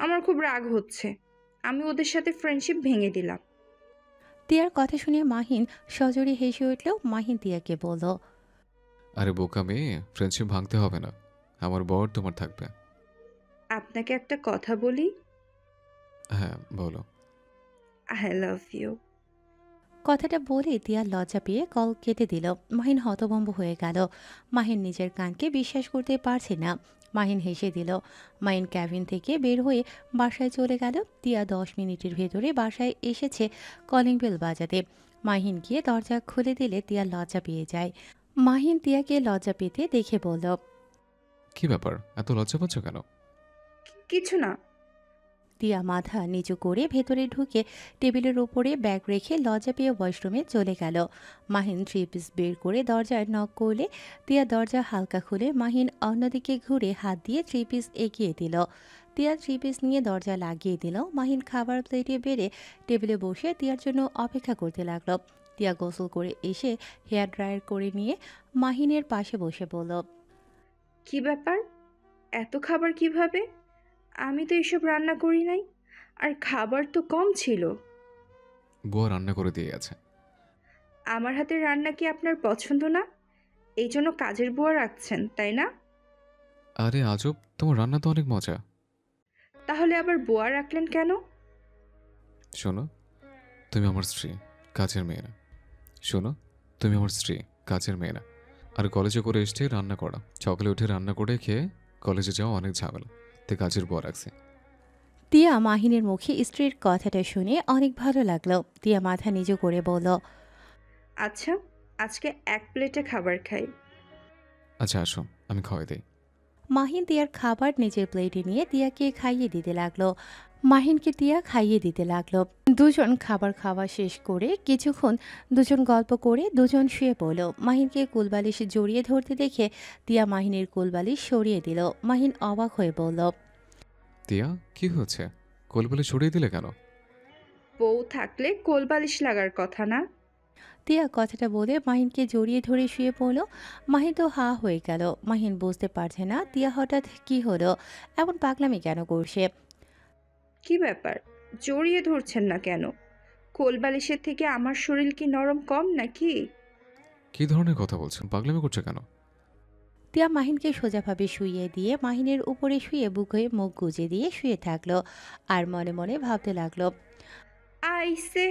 Speaker 1: আমার খুব রাগ হচ্ছে। আমি ওদের সাথে ফ্রেন্ডশিপ ভেঙে দিলাম।
Speaker 3: তিয়ার কথা শুনে মাহিন সজোরে হেসে উঠল। মাহিন তিয়াকে বলল,
Speaker 2: আরে বোকা মেয়ে, ফ্রেন্ডশিপ ভাঙতে হবে না। আমার বর তোমার থাকবে।
Speaker 1: আপনাকে একটা কথা বলি?
Speaker 2: হ্যাঁ বলো।
Speaker 1: I love you.
Speaker 3: কথাটা বলে তিয়া লজ্জা পেয়ে কল কেটে দিল। মাহিন হতভম্ব হয়ে গেল। মাহিন নিজের কানকে বিশ্বাস করতে পারছে না। মাহিন হেসে দিল। মাহিন ক্যাবিন থেকে বের হয়ে বাসায় চলে গেল। তিয়া 10 মিনিটের ভেতরে বাসায় এসেছে কলিং বেল বাজাতে। মাহিন গিয়ে দরজা খুলে দিলে তিয়া লজ্জা পেয়ে যায়। মাহিন তিয়াকে লজ্জা পেতে দেখে বলল,
Speaker 2: কি ব্যাপার, এত লজ্জা পাচ্ছ কেন?
Speaker 1: কিছু না।
Speaker 3: তিয়া মাথা নিচু করে ভেতরে ঢুকে টেবিলের ওপরে ব্যাগ রেখে লজ্জা পেয়ে ওয়াশরুমে চলে গেল। মাহিন 3 পিস বের করে দরজায় নক করলে তিয়া দরজা হালকা খুলে মাহিন অন্যদিকে ঘুরে হাত দিয়ে 3 পিস এগিয়ে দিল। তিয়া 3 পিস নিয়ে দরজা লাগিয়ে দিল। মাহিন খাবার প্লেটে বেড়ে টেবিলে বসে তিয়ার জন্য অপেক্ষা করতে লাগলো। তিয়া গোসল করে এসে হেয়ার ড্রায়ার করে নিয়ে মাহিনের পাশে বসে বলল,
Speaker 1: কি ব্যাপার, এত খাবার কিভাবে? আমি তো এসব রান্না করি নাই, আর খাবার তো কম ছিল।
Speaker 2: বুয়া রান্না করে দিয়ে গেছে।
Speaker 1: আমার হাতের রান্না কি আপনার পছন্দ না? এই জন্য কাজের বুয়া রাখছেন, তাই না?
Speaker 2: আরে আজব, তোমার রান্না তো অনেক মজা।
Speaker 1: তাহলে আবার বুয়া রাখলেন কেন?
Speaker 2: শোনো, তুমি আমার স্ত্রী, কাজের মেয়ে না। শোনো, তুমি আমার স্ত্রী, কাজের মেয়ে না। আর কলেজে করে এসছে রান্না করা, সকালে উঠে রান্না করে খেয়ে কলেজে যাওয়া অনেক ঝামেলা, তাই কাজের বুয়া রাখছে।
Speaker 3: তিয়া মাহিনের মুখে স্ত্রীর কথাটা শুনে অনেক ভালো লাগলো। তিয়া মাথা নিচু করে বলল,
Speaker 1: আচ্ছা, আজকে 1 প্লেটে খাবার খাই।
Speaker 2: আচ্ছা আসো, আমি খাওয়াই দিই।
Speaker 3: মাহিন তিয়ার খাবার নিজের প্লেটে নিয়ে তিয়াকে খাইয়ে দিতে লাগলো। মাহিনকে তিয়া খাইয়ে দিতে লাগলো। দুজন খাবার খাওয়া শেষ করে কিছুক্ষণ দুজন গল্প করে দুজন শুয়ে পড়ল। মাহিনকে কুলবালিশ জড়িয়ে ধরতে দেখে তিয়া মাহিনের কুলবালিশ সরিয়ে দিল। মাহিন অবাক হয়ে বলল,
Speaker 2: তিয়া, কি হয়েছে? কোলবলে ছড়িয়ে দিলে কেন?
Speaker 1: বউ থাকলে কোলবালিশ লাগার কথা না?
Speaker 3: তিয়া কথাটা বলে মাহিনকে জড়িয়ে ধরে শুয়ে পড়ল। মাহিন তো হা হয়ে গেল। মাহিন বুঝতে পারছে না তিয়া হঠাৎ কি হলো, এমন পাগলামি কেন করছে।
Speaker 1: কি ব্যাপার, জড়িয়ে ধরছেন না কেন? কোলবালিশের থেকে আমার শরীর কি নরম কম নাকি?
Speaker 2: কি ধরনের কথা বলছেন? পাগলামি করছে কেন?
Speaker 3: তিয়া মাহিনকে সোজাভাবে শুইয়ে দিয়ে মাহিনের উপরে শুয়ে বুকে মুখ গুজে দিয়ে শুয়ে থাকলো। আর মনে মনে ভাবতে লাগলো,
Speaker 1: আইসে,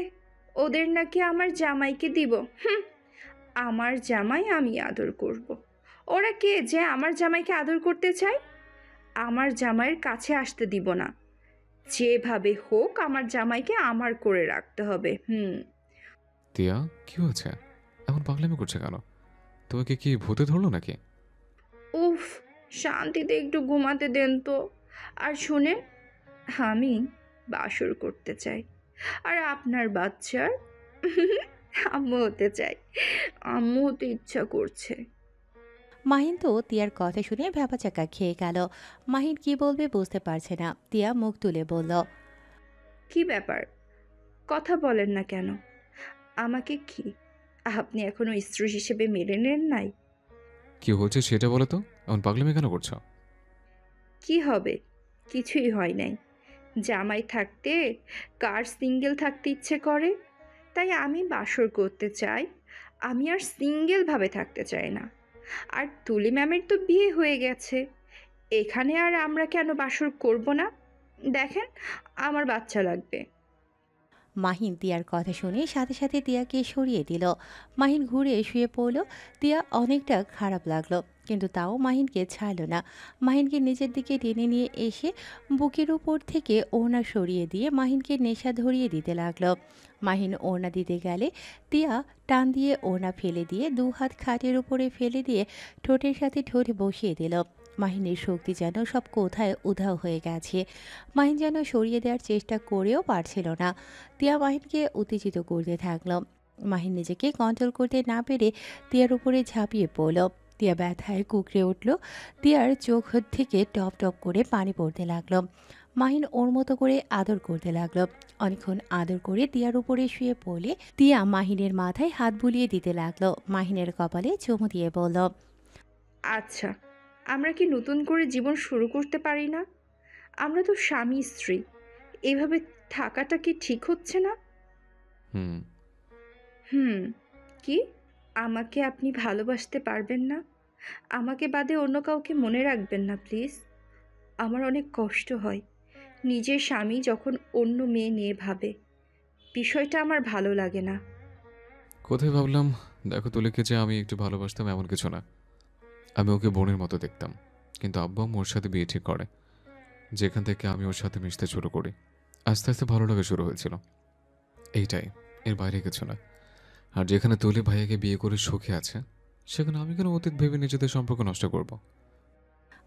Speaker 1: ওদের নাকি আমার জামাইকে দিব। আমার জামাই আমি আদর করব। ওরা কে যে আমার জামাইকে আদর করতে চায়? আমার জামাইয়ের কাছে আসতে দিব না। যেভাবে হোক আমার জামাইকে আমার করে রাখতে হবে।
Speaker 2: তিয়া, কি হয়েছে? এমন পাগলামি করছে কেন? তোমাকে কি ভূতে ধরলো নাকি?
Speaker 1: উফ, শান্তিতে একটু ঘুমাতে দেন তো। আর শুনেন, আমি বাসর করতে চাই, আর আপনার বাচ্চার আম্মু হতে চাই। আম্মু হতে ইচ্ছা করছে।
Speaker 3: মাহিন তো তিয়ার কথা শুনে ভ্যাবাচাকা খেয়ে গেল। মাহিন কি বলবে বুঝতে পারছে না। তিয়া মুখ তুলে বলল,
Speaker 1: কি ব্যাপার, কথা বলেন না কেন? আমাকে কি আপনি এখনো স্ত্রী হিসেবে মেনে নেন নাই?
Speaker 2: কি হয়েছে সেটা বলো তো, এমন পাগলামি কেন করছো?
Speaker 1: কি হবে, কিছুই হয় নাই। জামাই থাকতে কার সিঙ্গেল থাকতে ইচ্ছে করে? তাই আমি বাসর করতে চাই। আমি আর সিঙ্গেলভাবে থাকতে চাই না। আর তুলি ম্যামের তো বিয়ে হয়ে গেছে, এখানে আর আমরা কেন বাসর করব না? দেখেন, আমার বাচ্চা লাগবে।
Speaker 3: মাহিন তিয়ার কথা শুনে সাথে সাথে তিয়াকে সরিয়ে দিল। মাহিন ঘুরে শুয়ে পড়ল। তিয়া অনেকটা খারাপ লাগলো, কিন্তু তাও মাহিনকে ছাড়ল না। মাহিনকে নিজের দিকে টেনে নিয়ে এসে বুকের উপর থেকে ওড়না সরিয়ে দিয়ে মাহিনকে নেশা ধরিয়ে দিতে লাগলো। মাহিন ওড়না দিতে গেলে তিয়া টান দিয়ে ওড়না ফেলে দিয়ে 2 হাত খাটের উপরে ফেলে দিয়ে ঠোঁটের সাথে ঠোঁট বসিয়ে দিল। মাহিনের শক্তি যেন সব কোথায় উধাও হয়ে গেছে। মাহিন যেন সরিয়ে দেওয়ার চেষ্টা করেও পারছিল না। তিয়া মাহিনকে উত্তেজিত করতে থাকলো। মাহিন নিজেকে কন্ট্রোল করতে না পেরে তিয়ার উপরে ঝাঁপিয়ে পড়ল। তিয়া ব্যথায় কুকড়ে উঠল। তিয়ার চোখ থেকে টপ টপ করে পানি পড়তে লাগলো। মাহিন ওর মতো করে আদর করতে লাগলো। অনেকক্ষণ আদর করে তিয়ার উপরে শুয়ে পড়লে তিয়া মাহিনের মাথায় হাত বুলিয়ে দিতে লাগলো। মাহিনের কপালে চুমু দিয়ে বলল,
Speaker 1: আচ্ছা, আমরা কি নতুন করে জীবন শুরু করতে পারি না? আমরা তো স্বামী স্ত্রী, এভাবে থাকাটা কি ঠিক হচ্ছে না?
Speaker 2: হুম।
Speaker 1: হুম, কি? আমাকে আপনি ভালোবাসতে পারবেন না? আমাকে বাদে অন্য কাউকে মনে রাখবেন না প্লিজ। আমার অনেক কষ্ট হয় নিজের স্বামী যখন অন্য মেয়ে নিয়ে ভাবে। বিষয়টা আমার ভালো লাগে না।
Speaker 2: কোথায় ভাবলাম, দেখো তুলিকে যে আমি একটু ভালোবাসতাম এমন কিছু না। আমি ওকে বোনের মতো দেখতাম, কিন্তু আব্বু আম্মু ওর সাথে বিয়ে ঠিক করে। যেখান থেকে আমি ওর সাথে মিশতে শুরু করি, আস্তে আস্তে ভালো লাগা শুরু হয়েছিল। এইটাই, এর বাইরে কিছু না। আর যেখানে তুলি ভাইয়াকে বিয়ে করে সুখে আছে, সেখানে আমি কেন অতীত ভেবে নিজেদের সম্পর্ক নষ্ট করব?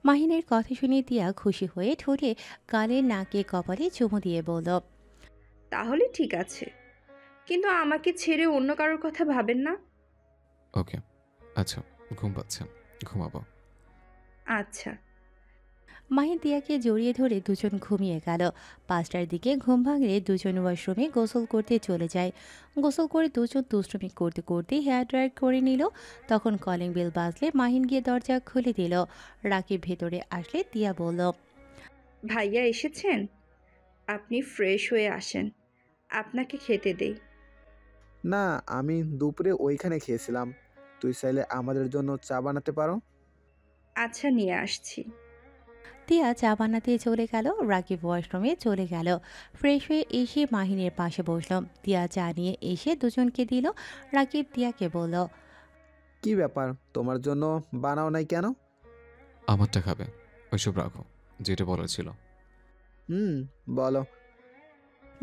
Speaker 3: মাহিনের কথা শুনে তিয়া খুশি হয়ে ঠোঁটে গালে নাকে কপালে চুমু দিয়ে বলল,
Speaker 1: তাহলে ঠিক আছে, কিন্তু আমাকে ছেড়ে অন্য কারোর কথা ভাবেন না।
Speaker 2: ওকে, আচ্ছা, ঘুম পাচ্ছেন, ঘুমাবো।
Speaker 1: আচ্ছা।
Speaker 3: মাহিন তিয়াকে জড়িয়ে ধরে দুজন ঘুমিয়ে গেল। 5টার দিকে ঘুম ভাঙলে দুজন ওয়াশরুমে গোসল করতে চলে যায়। গোসল করে দুজন দুষ্টুমি করতে করতে হেয়ার ড্রায়ার করে নিল। তখন কলিং বেল বাজলে মাহিন গিয়ে দরজা খুলে দিল। রাকিব ভেতরে আসলে তিয়া বলল,
Speaker 1: ভাইয়া এসেছেন? আপনি ফ্রেশ হয়ে আসেন, আপনাকে খেতে দেই।
Speaker 4: না, আমি দুপুরে ওইখানে খেয়েছিলাম। তুই চাইলে আমাদের জন্য চা বানাতে পারো।
Speaker 1: আচ্ছা, নিয়ে আসছি।
Speaker 3: তিয়া চা বানাতে চলে গেল। রাকিব ওয়াশরুমে চলে গেল। ফ্রেশ হয়ে এসে মাহিনের পাশে বসল। তিয়া চা নিয়ে এসে দুজনকে দিল। রাকিব তিয়াকে বলল,
Speaker 4: কি ব্যাপার, তোমার জন্য বানাও নাই কেন?
Speaker 2: আমারটা খাবে, ওইসব রাখো, যেটা বলার ছিল।
Speaker 4: বলো।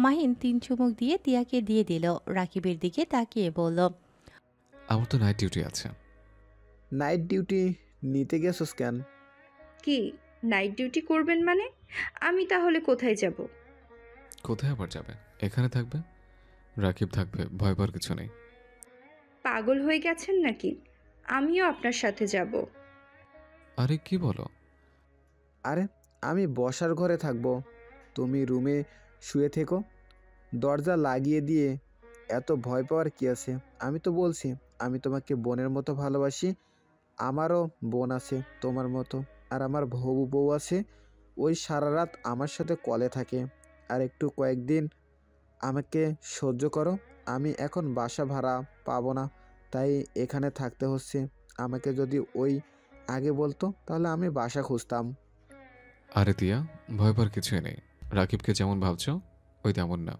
Speaker 3: মাহিন 3 চুমুক দিয়ে তিয়াকে দিয়ে দিল। রাকিবের দিকে তাকিয়ে বলল,
Speaker 2: আমার তো নাইট ডিউটি আছে।
Speaker 4: নাইট ডিউটি নিতে গেছোস কেন?
Speaker 1: কি নাইট ডিউটি করবেন মানে? আমি তাহলে কোথায় যাব?
Speaker 2: কোথায় আবার যাবে? এখানে থাকবে, রাকিব থাকবে, ভয় পাওয়ার কিছু নেই।
Speaker 1: পাগল হয়ে গেছেন নাকি? আমিও আপনার সাথে যাব।
Speaker 2: আরে কি বলো?
Speaker 4: আরে, আমি বসার ঘরে থাকবো, তুমি রুমে শুয়ে থেকো। দরজা লাগিয়ে দিয়ে এত ভয় পাওয়ার কি আছে? আমি তো বলছি আমি তোমাকে বোনের মতো ভালোবাসি। আমারও বোন আছে তোমার মতো, আর আমার হবু বউ আছে, ওই সারা রাত আমার সাথে কলে থাকে। আর একটু কয়েকদিন আমাকে সহ্য করো। আমি এখন বাসা ভাড়া পাবো না, তাই এখানে থাকতে হচ্ছে। আমাকে যদি ওই আগে বলতো তাহলে আমি বাসা খুঁজতাম।
Speaker 2: আরে তিয়া, ভয় পাওয়ার কিছুই নেই। রাকিবকে যেমন ভাবছো ওই তেমন না।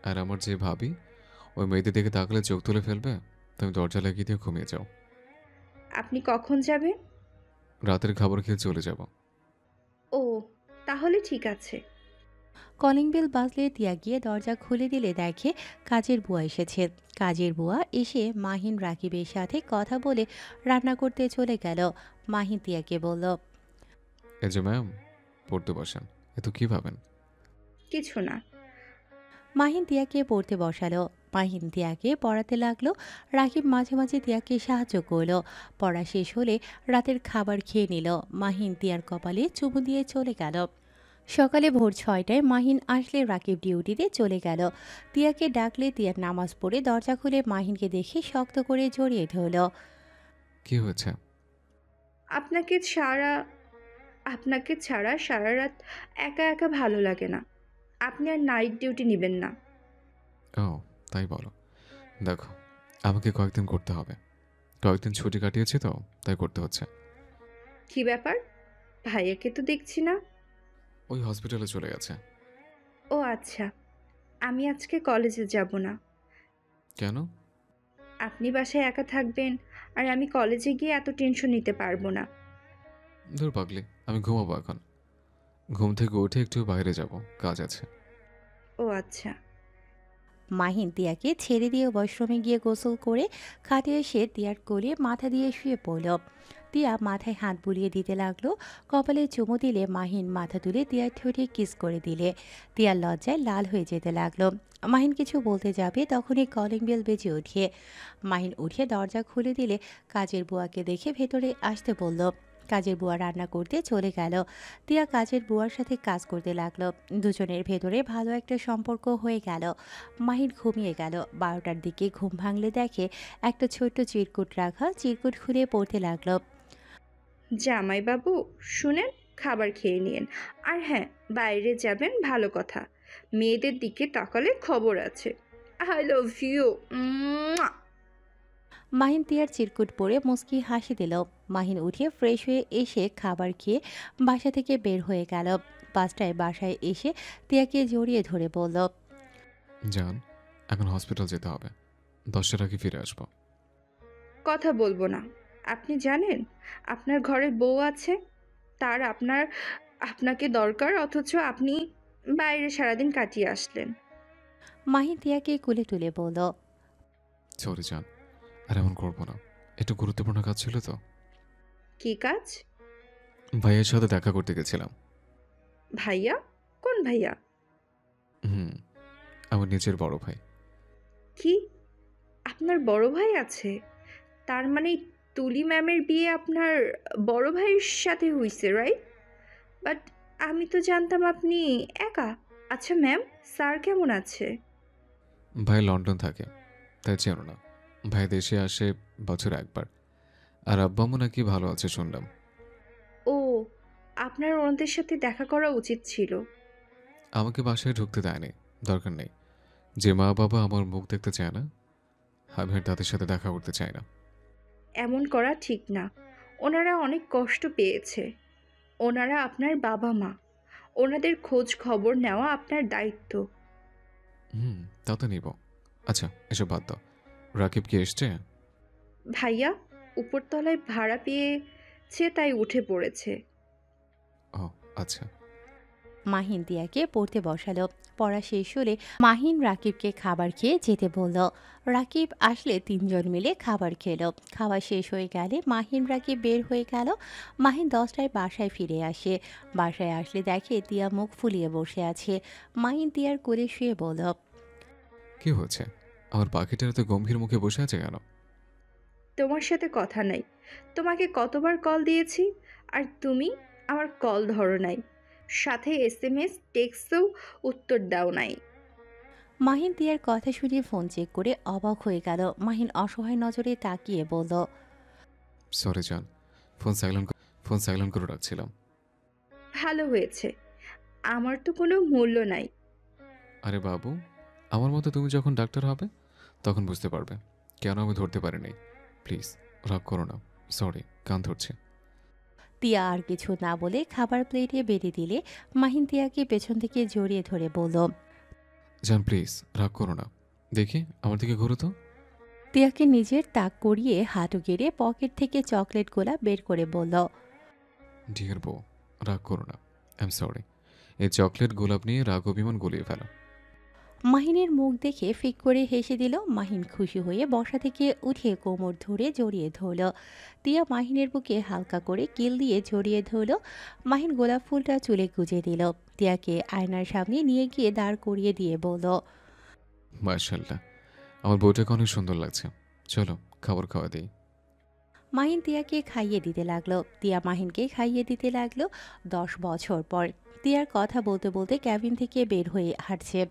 Speaker 2: আর আমার যে ভাবি, ওই মেয়েদের দিকে তাকলে চোখ তুলে ফেলবে। তুমি দরজা লাগিয়ে দিয়ে ঘুমিয়ে যাও।
Speaker 1: আপনি কখন যাবেন?
Speaker 2: রাতের খাবার খেয়ে চলে যাব।
Speaker 1: ও, তাহলে ঠিক আছে।
Speaker 3: কলিং বেল বাজলে তিয়া গিয়ে দরজা খুলে দিলে দেখে কাজের বুয়া এসেছে। কাজের বুয়া এসে মাহিন রাকিবের সাথে কথা বলে রান্না করতে চলে গেল। মাহিন তিয়াকে বলল,
Speaker 2: এই যে ম্যাম, পড়তে বসেন। এ তো কি ভাবেন?
Speaker 1: কিছু না।
Speaker 3: মাহিন তিয়াকে পড়তে বসালো। মাহিন তিয়াকে পড়াতে লাগলো। রাকিব মাঝে মাঝে তিয়াকে সাহায্য করলো। পড়া শেষ হলে রাতের খাবার খেয়ে নিল। মাহিন তিয়ার কপালে চুমু দিয়ে চলে গেল। সকালে ভোর 6টায় মাহিন আসলে রাকিব ডিউটিতে চলে গেল। তিয়াকে ডাকলে তিয়ার নামাজ পড়ে দরজা খুলে মাহিনকে দেখে শক্ত করে জড়িয়ে ধরল।
Speaker 2: কি হয়েছে?
Speaker 1: আপনাকে ছাড়া আপনাকে ছাড়া সারা রাত একা একা ভালো লাগে না। আপনি আর নাইট ডিউটি নেবেন না।
Speaker 2: ও, তাই বলো। দেখো, আমাকে কয়েকদিন করতে হবে। কয়েকদিন ছুটি কাটিয়েছি তো, তাই করতে হচ্ছে।
Speaker 1: কি ব্যাপার? ভাইয়াকে তো দেখছি না।
Speaker 2: ওই হসপিটালে চলে গেছে।
Speaker 1: ও আচ্ছা, আমি আজকে কলেজে যাব না।
Speaker 2: কেন?
Speaker 1: আপনি বাসায় একা থাকবেন, আর আমি কলেজে গিয়ে এত টেনশন নিতে পারবো না।
Speaker 2: দূর পাগলি, আমি ঘুমাবো এখন। ঘুম থেকে উঠে একটু বাইরে যাব, কাজ আছে।
Speaker 1: ও আচ্ছা।
Speaker 3: মাহিন তিয়াকে ছেড়ে দিয়ে ওয়াশরুমে গিয়ে গোসল করে খাটে এসে তিয়ার কোলে মাথা দিয়ে শুয়ে পড়ল। তিয়া মাথায় হাত বুলিয়ে দিতে লাগলো। কপালে চুমু দিলে মাহিন মাথা তুলে তিয়ার ঠোঁটে কিস করে দিলে। তিয়ার লজ্জায় লাল হয়ে যেতে লাগলো। মাহিন কিছু বলতে যাবে তখনই কলিং বেল বেজে উঠে। মাহিন উঠে দরজা খুলে দিলে কাজের বুয়াকে দেখে ভেতরে আসতে বলল। কাজের বুয়া রান্না করতে চলে গেল। তিয়া কাজের বুয়ার সাথে কাজ করতে লাগলো। দুজনের ভেতরে ভালো একটা সম্পর্ক হয়ে গেল। মাহিন ঘুমিয়ে গেল। 12টার দিকে ঘুম ভাঙলে দেখে একটা ছোট্ট চিরকুট রাখা। চিরকুট খুলে পড়তে লাগলো।
Speaker 1: জামাইবাবু, শুনেন, খাবার খেয়ে নিন। আর হ্যাঁ, বাইরে যাবেন ভালো কথা, মেয়েদের দিকে তাকালে খবর আছে। I love you.
Speaker 3: মাহিন তিয়ার চিরকুট পরে মুচকি হাসি দিল। মাহিন উঠে ফ্রেশ হয়ে এসে খাবার খেয়ে বাসা থেকে বের হয়ে গেল। 5টায় বাসায় এসে তিয়াকে জড়িয়ে ধরে বলল,
Speaker 2: যান, এখন হসপিটাল যেতে হবে। 10টার আগে ফিরে আসবো।
Speaker 1: কথা বলবো না। আপনি জানেন আপনার ঘরে বউ আছে, তার আপনাকে দরকার, অথচ আপনি বাইরে সারাদিন কাটিয়ে আসলেন।
Speaker 3: মাহিন তিয়াকে কুলে তুলে বলল,
Speaker 2: সরি যান, আর এমন করবো না। একটু গুরুত্বপূর্ণ কাজ ছিল তো।
Speaker 1: কি কাজ?
Speaker 2: ভাইয়ের সাথে দেখা করতে গেছিলাম।
Speaker 1: ভাইয়া? কোন ভাইয়া?
Speaker 2: হুম, আমার নিজের বড় ভাই।
Speaker 1: কি? আপনার বড় ভাই আছে? তার মানে তুলি ম্যামের বিয়ে আপনার বড় ভাইয়ের সাথে হইছে, রাইট? বাট আমি তো জানতাম আপনি একা। আচ্ছা ম্যাম, স্যার কেমন আছে?
Speaker 2: ভাই লন্ডন থাকে, তাই চেনো না। ভাই দেশে আসে বছর একবার। আর আব্বা আম্মু নাকি ভালো আছে শুনলাম।
Speaker 1: ও, আপনার ওনাদের সাথে দেখা করা উচিত ছিল।
Speaker 2: আমাকে বাসায় ঢুকতে দেয়নি, দরকার নেই। যে মা বাবা আমার মুখ দেখতে চায় না, আমি আর তাদের সাথে দেখা করতে চাই না।
Speaker 1: এমন করা ঠিক না। ওনারা অনেক কষ্ট পেয়েছে। ওনারা আপনার বাবা মা। ওনাদের খোঁজ খবর নেওয়া আপনার দায়িত্ব।
Speaker 2: হুম, তা তো নিব। আচ্ছা, এসব বাদ দাও। রাকিব কি এসছে?
Speaker 1: ভাইয়া উপরতলায় ভাড়া পেয়েছে তাই উঠে পড়েছে।
Speaker 2: ও আচ্ছা।
Speaker 3: মাহিন দিয়াকে পড়তে বসালো। পড়া শেষ হলে মাহিন রাকিবকে খাবার খেয়ে যেতে বলল। রাকিব আসলে তিনজন মিলে খাবার খেলো। খাওয়া শেষ হয়ে গেলে মাহিন রাকিব বের হয়ে গেল। মাহিন 10টায় বাসায় ফিরে আসে। বাসায় আসলে দেখে তিয়া মুখ ফুলিয়ে বসে আছে। মাহিন তিয়ার কোলে শুয়ে বলল,
Speaker 2: কি হয়েছে? আমার পাখিটার এত গম্ভীর মুখে বসে আছে কেন?
Speaker 1: তোমার সাথে কথা নাই। তোমাকে কতবার কল দিয়েছি আর তুমি আমার কল ধরো নাই। সাথে SMS টেক্সটও উত্তর দাও নাই।
Speaker 3: মাহিন তিয়ার কথা শুনে ফোন চেক করে অবাক হয়ে গেল। মাহিন অসহায় নজরে তাকিয়ে বলল,
Speaker 2: সরি জান, ফোন সাইলেন্ট করে রাখছিলাম।
Speaker 1: ভালো হয়েছে। আমার তো কোনো মূল্য নাই।
Speaker 2: আরে বাবু, আমার মতো তুমি যখন ডাক্তার হবে তখন বুঝতে পারবে কেন আমি ধরতে পারিনি। প্লিজ রাগ করো না। সরি, কান ধরছে।
Speaker 3: তিয়া আর কিছু না বলে খাবার প্লেটে বেড়ে দিলে মাহিন তিয়াকে পেছন থেকে জড়িয়ে ধরে বলল,
Speaker 2: জান প্লিজ রাগ করো না। দেখি আমার দিকে ঘুরো তো।
Speaker 3: তিয়াকে নিজের তাক করিয়ে হাঁটু গেড়ে পকেট থেকে চকলেট গোলা বের করে বলল,
Speaker 2: ডিয়ার বউ, রাগ করো না। I am sorry. এই চকলেট গোলাপ নিয়ে রাগ অভিমান গলিয়ে ফেলো।
Speaker 3: মাহিনের মুখ দেখে ফিক করে হেসে দিল। মাহিন খুশি হয়ে বসা থেকে উঠে কোমর ধরে জড়িয়ে ধরল। তিয়া মাহিনের বুকে হালকা করে কিল দিয়ে জড়িয়ে ধরল। মাহিন গোলাপ ফুলটা চুলে গুজে দিল। তিয়াকে আয়নার সামনে নিয়ে গিয়ে দাঁড় করিয়ে দিয়ে বলল,
Speaker 2: মাশাআল্লাহ, আমার বউটাকে অনেক সুন্দর লাগছে। চলো খাবার খাওয়া দিই।
Speaker 3: মাহিন তিয়াকে খাইয়ে দিতে লাগলো। তিয়া মাহিনকে খাইয়ে দিতে লাগলো। 10 বছর পর তিয়ার কথা বলতে বলতে ক্যাবিন থেকে বের হয়ে হাঁটছে।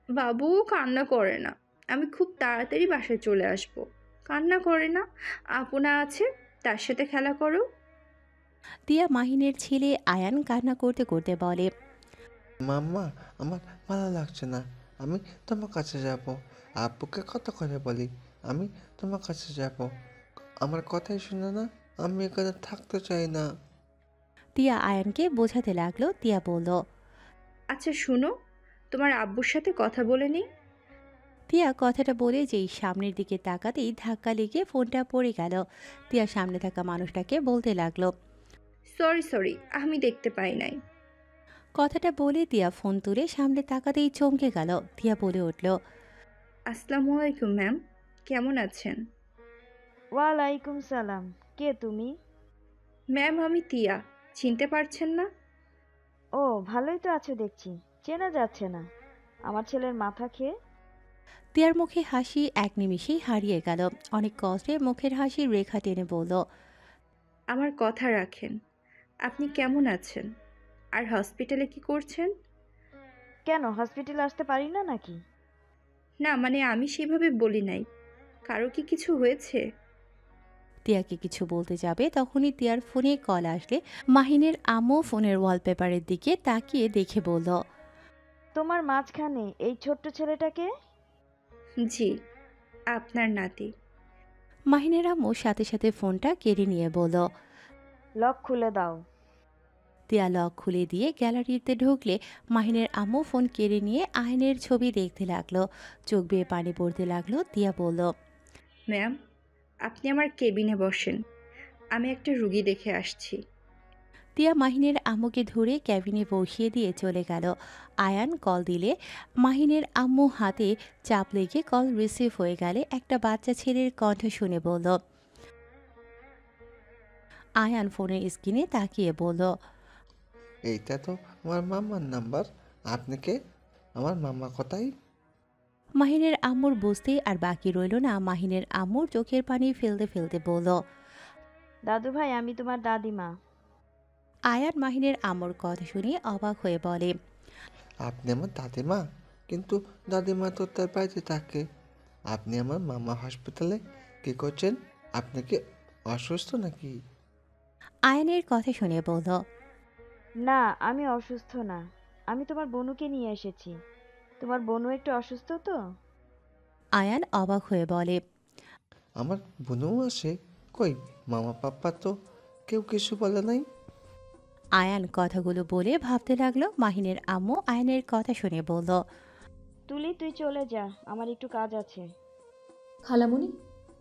Speaker 1: বাবু কান্না করে না। আমি খুব তাড়াতাড়ি বাসায় চলে আসব। কান্না করে না। আপনা আছে, তার সাথে খেলা করো।
Speaker 3: তিয়া মাহিনের ছেলে আয়ান কান্না করতে করতে বলে,
Speaker 11: মাম্মা, আমার ভালো লাগছে না। আমি তোমার কাছে যাব। আব্বুকে কত করে বলি আমি তোমার কাছে যাব। আমার কথাই শুনে না। আমি এখানে থাকতে চাই না।
Speaker 3: তিয়া আয়ানকে বোঝাতে লাগলো। তিয়া বলল,
Speaker 1: আচ্ছা শুনো, তোমার আব্বুর সাথে কথা বলে নিই।
Speaker 3: তিয়া কথাটা বলে যেই সামনের দিকে তাকাতেই ধাক্কা লেগে ফোনটা পড়ে গেল। তিয়া সামনে থাকা মানুষটাকে বলতে লাগলো,
Speaker 1: সরি, আমি দেখতে পাই নাই।
Speaker 3: কথাটা বলে তিয়া ফোন তুলে সামনে তাকাতেই চমকে গেল। তিয়া বলে উঠল,
Speaker 1: আসসালামু আলাইকুম ম্যাম, কেমন আছেন?
Speaker 5: ওয়ালাইকুম সালাম। কে তুমি?
Speaker 1: ম্যাম আমি তিয়া, চিনতে পারছেন না?
Speaker 5: ও, ভালোই তো আছো দেখছি। চেনা যাচ্ছে না। আমার ছেলের মাথা খেয়ে।
Speaker 3: তিয়ার মুখে হাসি এক নিমিষেই হারিয়ে গেল। অনেক কষ্টে মুখের হাসির রেখা টেনে বলল,
Speaker 1: আমার কথা রাখেন। আপনি কেমন আছেন? আর হসপিটালে কি করছেন?
Speaker 5: কেন, হসপিটালে আসতে পারি না নাকি?
Speaker 1: না মানে আমি সেভাবে বলি নাই। কারো কি কিছু হয়েছে?
Speaker 3: তিয়াকে কিছু বলতে যাবে তখনই তিয়ার ফোনে কল আসলে মাহিনের আম্মু ফোনের ওয়ালপেপারের দিকে তাকিয়ে দেখে বলল,
Speaker 5: তোমার মাঝখানে এই ছোট্ট ছেলেটাকে?
Speaker 1: জি, আপনার নাতি।
Speaker 3: মাহিনের আম্মু সাথে সাথে ফোনটা কেড়ে নিয়ে বলল,
Speaker 5: লক খুলে দাও।
Speaker 3: তিয়া লক খুলে দিয়ে গ্যালারিতে ঢুকলে মাহিনের আম্মু ফোন কেড়ে নিয়ে আয়নের ছবি দেখতে লাগলো। চোখ বেয়ে পানি পড়তে লাগলো। তিয়া বলল,
Speaker 1: ম্যাম, আপনি আমার কেবিনে বসেন। আমি একটা রুগী দেখে আসছি।
Speaker 3: তিয়া মাহিনের আম্মুকে ধরে ক্যাবিনে বসিয়ে দিয়ে চলে গেল। আয়ান কল দিলে মাহিনের আম্মু হাতে চাপ লেগে কল রিসিভ হয়ে গেলে একটা বাচ্চা ছেলের কণ্ঠ শুনে বলল, আয়ান ফোনের স্ক্রিনে তাকিয়ে বলল,
Speaker 11: এইটা তো আমার মাম্মার নাম্বার। আপনি কে? আমার মাম্মা কোথায়?
Speaker 3: মাহিনের আম্মুর বুঝতেই আর বাকি রইল না। মাহিনের আম্মুর চোখের পানি ফেলতে ফেলতে বলল,
Speaker 5: দাদু ভাই, আমি তোমার দাদিমা।
Speaker 3: আয়ান মাহিনের আম্মুর কথা শুনে অবাক হয়ে বলে,
Speaker 11: আপনি আমার দাদিমা? কিন্তু দাদিমা তো তার বাড়িতে থাকে। আপনি আমার মামা হসপিটালে কী করছেন? আপনি কি অসুস্থ নাকি?
Speaker 3: আয়ানের কথা শুনে বলল,
Speaker 5: না, আমি অসুস্থ না। আমি তোমার বোনুকে নিয়ে এসেছি। তোমার বোনু একটু অসুস্থ তো।
Speaker 3: আয়ান অবাক হয়ে বলে,
Speaker 11: আমার বোনও আসে? কই, মামা পাপ্পা তো কেউ কিছু বলে নাই।
Speaker 3: আয়ান কথাগুলো বলে ভাবতে লাগলো। মাহিনের আম্মু আয়ানের কথা শুনে বলল,
Speaker 5: তুলি, তুই চলে যা, আমার একটু কাজ আছে।
Speaker 6: খালামণি,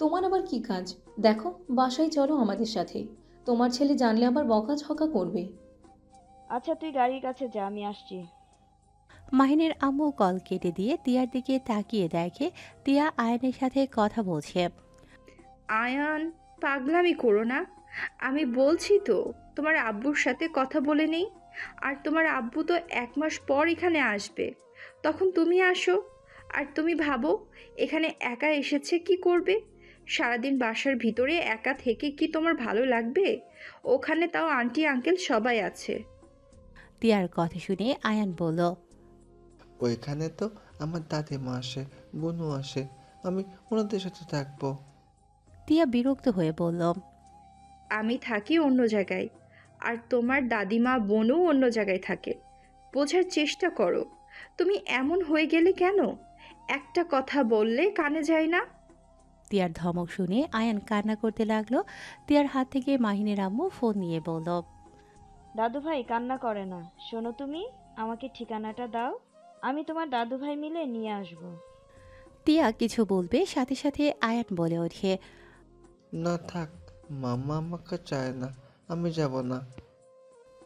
Speaker 6: তোমার আবার কি কাজ? দেখো, বাসায় চলো আমাদের সাথে। তোমার ছেলে জানলে আবার বকাঝকা করবে।
Speaker 5: আচ্ছা, তুই গাড়ির কাছে যা, আমি আসছি।
Speaker 3: মাহিনের আম্মু কল কেটে দিয়ে তিয়ার দিকে তাকিয়ে দেখে তিয়া আয়ানের সাথে কথা বলছে।
Speaker 1: আয়ান, পাগলামি করো না। আমি বলছি তো তোমার আব্বুর সাথে কথা বলে নেই। আর তোমার আব্বু তো 1 মাস পর এখানে আসবে, তখন তুমি আসো। আর তুমি ভাবো এখানে একা এসেছে কি করবে? সারাদিন বাসার ভিতরে একা থেকে কি তোমার ভালো লাগবে? ওখানে তাও আন্টি আঙ্কেল সবাই আছে।
Speaker 3: তিয়ার কথা শুনে আয়ান বলল,
Speaker 11: ওইখানে তো আমার দাদিমা আসে, বোনও আসে। আমি ওনাদের সাথে থাকবো।
Speaker 3: তিয়া বিরক্ত হয়ে বলল,
Speaker 1: আমি থাকি অন্য জায়গায়, আর তোমার দাদিমা বোনও অন্য জায়গায় থাকে। বোঝার চেষ্টা করো। তুমি এমন হয়ে গেলে কেন? একটা কথা বললে কানে যায় না?
Speaker 3: তিয়ার ধমক শুনে আয়ান কান্না করতে লাগলো। তিয়ার হাত থেকে মাহিনের আম্মু ফোন নিয়ে বলল,
Speaker 5: দাদু ভাই কান্না করে না। শোনো, তুমি আমাকে ঠিকানাটা দাও, আমি তোমার দাদু ভাই মিলে নিয়ে আসবো।
Speaker 3: তিয়া কিছু বলবে, সাথে সাথে আয়ান বলে ওঠে,
Speaker 11: না থাক, মাম্মা আমাকে চায় না, আমি যাব না।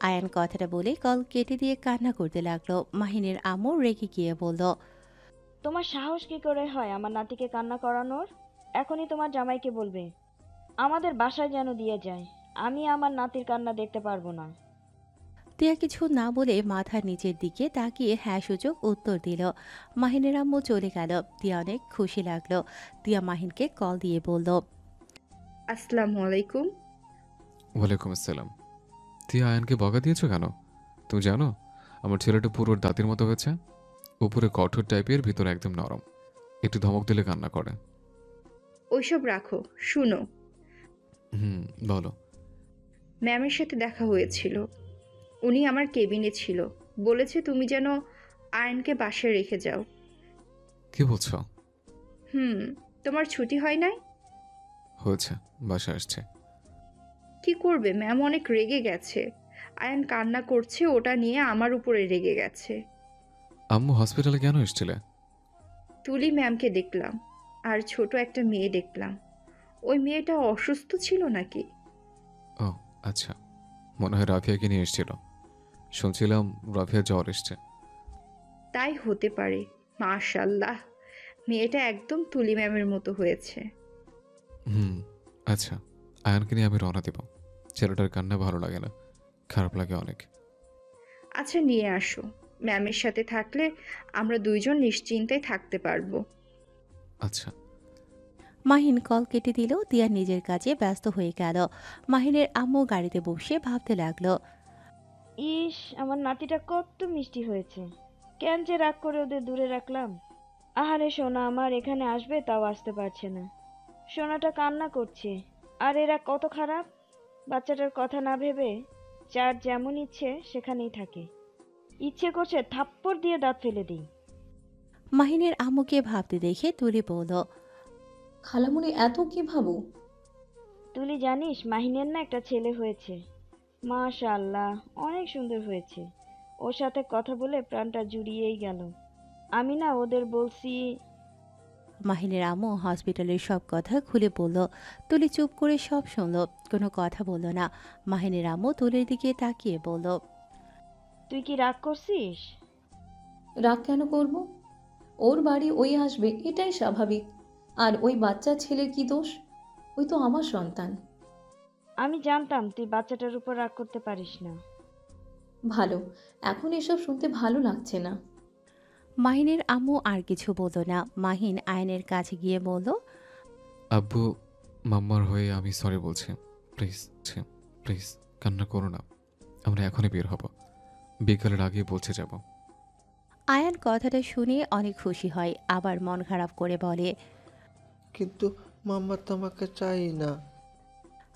Speaker 3: আয়ান কথাটা বলে কল কেটে দিয়ে কান্না করতে লাগলো। মাহিনের আম্মু রেগে গিয়ে বলল,
Speaker 5: তোমার সাহস কি করে হয় আমার নাতিকে কান্না করানোর? এখনই তোমার জামাইকে বলবে আমাদের বাসায় যেন দিয়ে যায়। আমি আমার নাতির কান্না দেখতে পারবো না।
Speaker 3: তিয়া কিছু না বলে মাথার নিচের দিকে তাকিয়ে হ্যাঁ সূচক উত্তর দিল। মাহিনের আম্মু চলে গেল। তিয়া অনেক খুশি লাগলো। তিয়া মাহিনকে কল দিয়ে বলল,
Speaker 1: আসসালামু আলাইকুম।
Speaker 2: ওয়ালাইকুম আসসালাম। তুই আয়ানকে বকা দিয়েছো কেন? তুমি জানো আমার ছেলেটা পুরো ওর দাঁতের মতো হয়েছে। উপরে কঠোর টাইপের, ভিতরে একদম নরম। একটু ধমক দিলে কান্না করে।
Speaker 1: ওইসব রাখো, শুনো।
Speaker 2: বলো।
Speaker 1: ম্যামের সাথে দেখা হয়েছিল। উনি আমার কেবিনে ছিল। বলেছে তুমি যেন আয়নকে বাসায় রেখে যাও।
Speaker 2: কি বলছো?
Speaker 1: তোমার ছুটি হয় নাই?
Speaker 2: হয়েছে, বাসা আসছে।
Speaker 1: কি করবে, ম্যাম অনেক রেগে গেছে। আয়ন কান্না করছে, ওটা নিয়ে আমার উপরে রেগে গেছে।
Speaker 2: আম্মু হসপিটালে কেন এসেছিলে?
Speaker 1: তুলি ম্যামকে দেখলাম, আর ছোট একটা মেয়ে দেখলাম। ওই মেয়েটা অসুস্থ ছিল নাকি?
Speaker 2: ও আচ্ছা, মনে হয় রাফিয়াকে নিয়ে এসেছিল। শুনছিলাম রাফিয়া জ্বর এসছে।
Speaker 1: তাই হতে পারে। মাশাল্লাহ, মেয়েটা একদম তুলি ম্যামের মতো হয়েছে।
Speaker 2: আচ্ছা, আয়ানকে নিয়ে আমি রওনা দেব। ছেলেটার কান্না ভালো লাগে না, খারাপ লাগে অনেক।
Speaker 1: আচ্ছা, নিয়ে আসো। ম্যামের সাথে থাকলে আমরা দুইজন নিশ্চিন্তায় থাকতে পারবো।
Speaker 2: আচ্ছা।
Speaker 3: মাহিন কল কেটে দিল। তিয়া নিজের কাজে ব্যস্ত হয়ে গেল। মাহিনের আম্মু গাড়িতে বসে ভাবতে লাগলো,
Speaker 5: ইস, আমার নাতিটা কত মিষ্টি হয়েছে। কেন যে রাগ করে ওদের দূরে রাখলাম। আহারে সোনা আমার এখানে আসবে, তাও আসতে পারছে না। সোনাটা কান্না করছে। আর এরা কত খারাপ, বাচ্চাটার কথা না ভেবে যার যেমন ইচ্ছে সেখানেই থাকে। ইচ্ছে করছে থাপ্পড় দিয়ে দাঁত ফেলে দিই।
Speaker 3: মাহিনের আম্মুকে ভাবতে দেখে তুলি বলল,
Speaker 6: খালামণি, এত কি ভাবো?
Speaker 5: তুলি জানিস, মাহিনের না একটা ছেলে হয়েছে। মাশাআল্লাহ, অনেক সুন্দর হয়েছে। ওর সাথে কথা বলে প্রাণটা জুড়িয়েই গেল। আমি না ওদের বলছি।
Speaker 3: মাহিনের আম্মু হসপিটালের সব কথা খুলে বলল। তুলি চুপ করে সব শুনল, কোনো কথা বলল না। মাহিনের আম্মু তুলির দিকে তাকিয়ে বলল,
Speaker 5: তুই কি রাগ করছিস?
Speaker 6: রাগ কেন করব? ওর বাড়ি ওই আসবে, এটাই স্বাভাবিক। আর ওই বাচ্চা ছেলের কি দোষ? ওই তো আমার সন্তান।
Speaker 5: আমি জানতাম তুই বাচ্চাটার উপর রাগ করতে পারিস না।
Speaker 6: ভালো, এখন এসব শুনতে ভালো লাগছে না।
Speaker 3: মাহিনের আম্মু আর কিছু বলল না। মাহিন আয়নের কাছে গিয়ে বলল,
Speaker 2: আব্বু, মাম্মার হয়ে আমি সরি বলছি। প্লিজ, প্লিজ কান্না করো না। আমরা এখনই বের হব, বিকালের আগে পৌঁছে যাব।
Speaker 3: আয়ান কথাটা শুনে অনেক খুশি হয়, আবার মন খারাপ করে বলে।
Speaker 11: কিন্তু মাম্মা তোমাকে চাই না।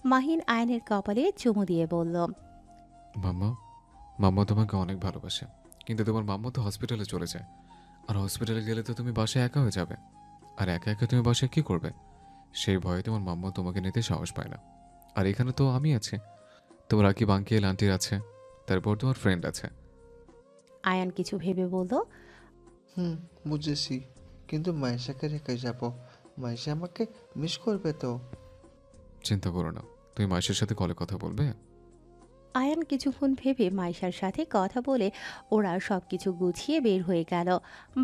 Speaker 3: মাহিন আয়নের কপালে চুমু দিয়ে বলল,
Speaker 2: মাম্মা, মাম্মা তোমাকে অনেক ভালোবাসে, কিন্তু তোমার মাম্মা তো হসপিটালে চলে যায়, আর হসপিটালে গেলে তো তুমি বাসায় একা হয়ে যাবে। আর একা একা তুমি বাসায় কি করবে? সেই ভয়ে তোমার মাম্মা তোমাকে নিতে সাহস পায় না। আর এখানে তো আমি আছি, তোমার আকিব আঙ্কেল আন্টির আছে, তারপর তোমার ফ্রেন্ড আছে।
Speaker 3: আয়ান কিছু ভেবে বলল,
Speaker 11: বুঝেছি, কিন্তু মাইশাকে রেখে যাব। মাইশা আমাকে মিস করবে তো।
Speaker 2: চিন্তা করো না, তুমি মায়ের সাথে কলে কথা বলবে।
Speaker 3: আয়ান কিছুক্ষণ ভেবে মাইশার সাথে কথা বলে ওরা সবকিছু গুছিয়ে বের হয়ে গেল।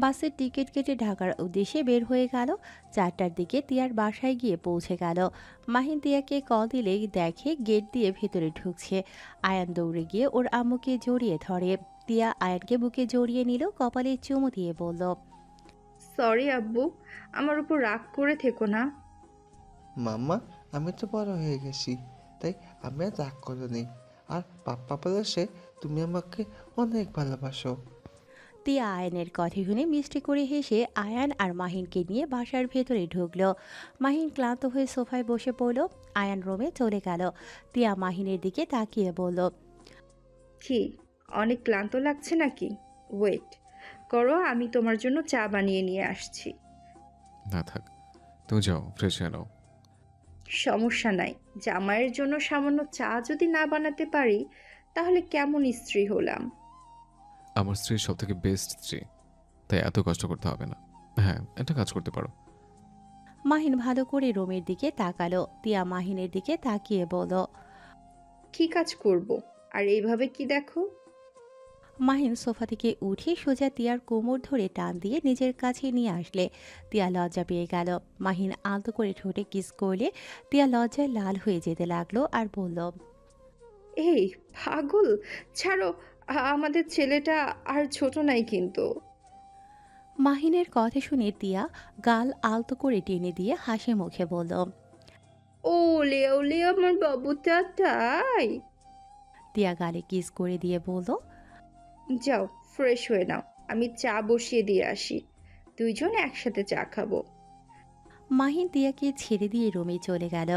Speaker 3: বাসের টিকিট কেটে ঢাকার উদ্দেশ্যে বের হয়ে গেল। 4টার দিকে তিয়ার বাসায় গিয়ে পৌঁছে গেল। মাহিন তিয়াকে কল দিলেই দেখে গেট দিয়ে ভেতরে ঢুকছে। আয়ান দৌড়ে গিয়ে ওর আম্মুকে জড়িয়ে ধরে। তিয়া আয়ানকে বুকে জড়িয়ে নিল, কপালে চুমু দিয়ে বলল,
Speaker 1: সরি আব্বু, আমার উপর রাগ করে থেকো না।
Speaker 11: মাম্মা, আমি তো বড় হয়ে গেছি, তাই আমি আর রাগ করে নেই। আর পাপ্পা বলেছে তুমি আমাকে অনেক ভালোবাসো।
Speaker 3: তিয়া আয়ানের কথা শুনে মিষ্টি করে হেসে আয়ান আর মাহিনকে নিয়ে বাসার ভেতরে ঢুকলো। মাহিন ক্লান্ত হয়ে সোফায় বসে পড়ল। আয়ান রুমে চলে গেল। তিয়া মাহিনের দিকে তাকিয়ে বলল,
Speaker 1: কি, অনেক ক্লান্ত লাগছে নাকি? ওয়েট করো, আমি তোমার জন্য চা বানিয়ে নিয়ে আসছি।
Speaker 2: না থাক, তুমি যাও, ফ্রেশ হয়ে নাও।
Speaker 1: সমস্যা নাই, জামাইয়ের জন্য সামান্য চা যদি না বানাতে পারি তাহলে কেমন স্ত্রী হলাম?
Speaker 2: আমার স্ত্রী সব থেকে বেস্ট স্ত্রী, তাই এত কষ্ট করতে হবে না। হ্যাঁ, একটা কাজ করতে পারো।
Speaker 3: মাহিন ভালো করে রুমের দিকে তাকালো। তিয়া মাহিনের দিকে তাকিয়ে বলল,
Speaker 1: কি কাজ করব? আর এইভাবে কি দেখো?
Speaker 3: মাহিন সোফা থেকে উঠে সোজা তিয়ার কোমর ধরে টান দিয়ে নিজের কাছে নিয়ে আসলে তিয়া লজ্জা পেয়ে গেল। মাহিন আলতো করে ঠোঁটে কিস করলে তিয়া লজ্জায় লাল হয়ে যেতে লাগলো আর বলল,
Speaker 1: এই পাগল, ছাড়ো, আমাদের ছেলেটা আর ছোট নাই কিন্তু।
Speaker 3: মাহিনের কথা শুনে তিয়া গাল আলতো করে টেনে দিয়ে হাসি মুখে বলল,
Speaker 1: ওলে ওলে আমার বাবুটা তাই।
Speaker 3: তিয়া গালে কিস করে দিয়ে বলল,
Speaker 1: যাও ফ্রেশ হয়ে নাও, আমি চা বসিয়ে দিয়ে আসি, দুইজন একসাথে চা খাবো।
Speaker 3: মাহিন তিয়াকে ছেড়ে দিয়ে রুমে চলে গেল।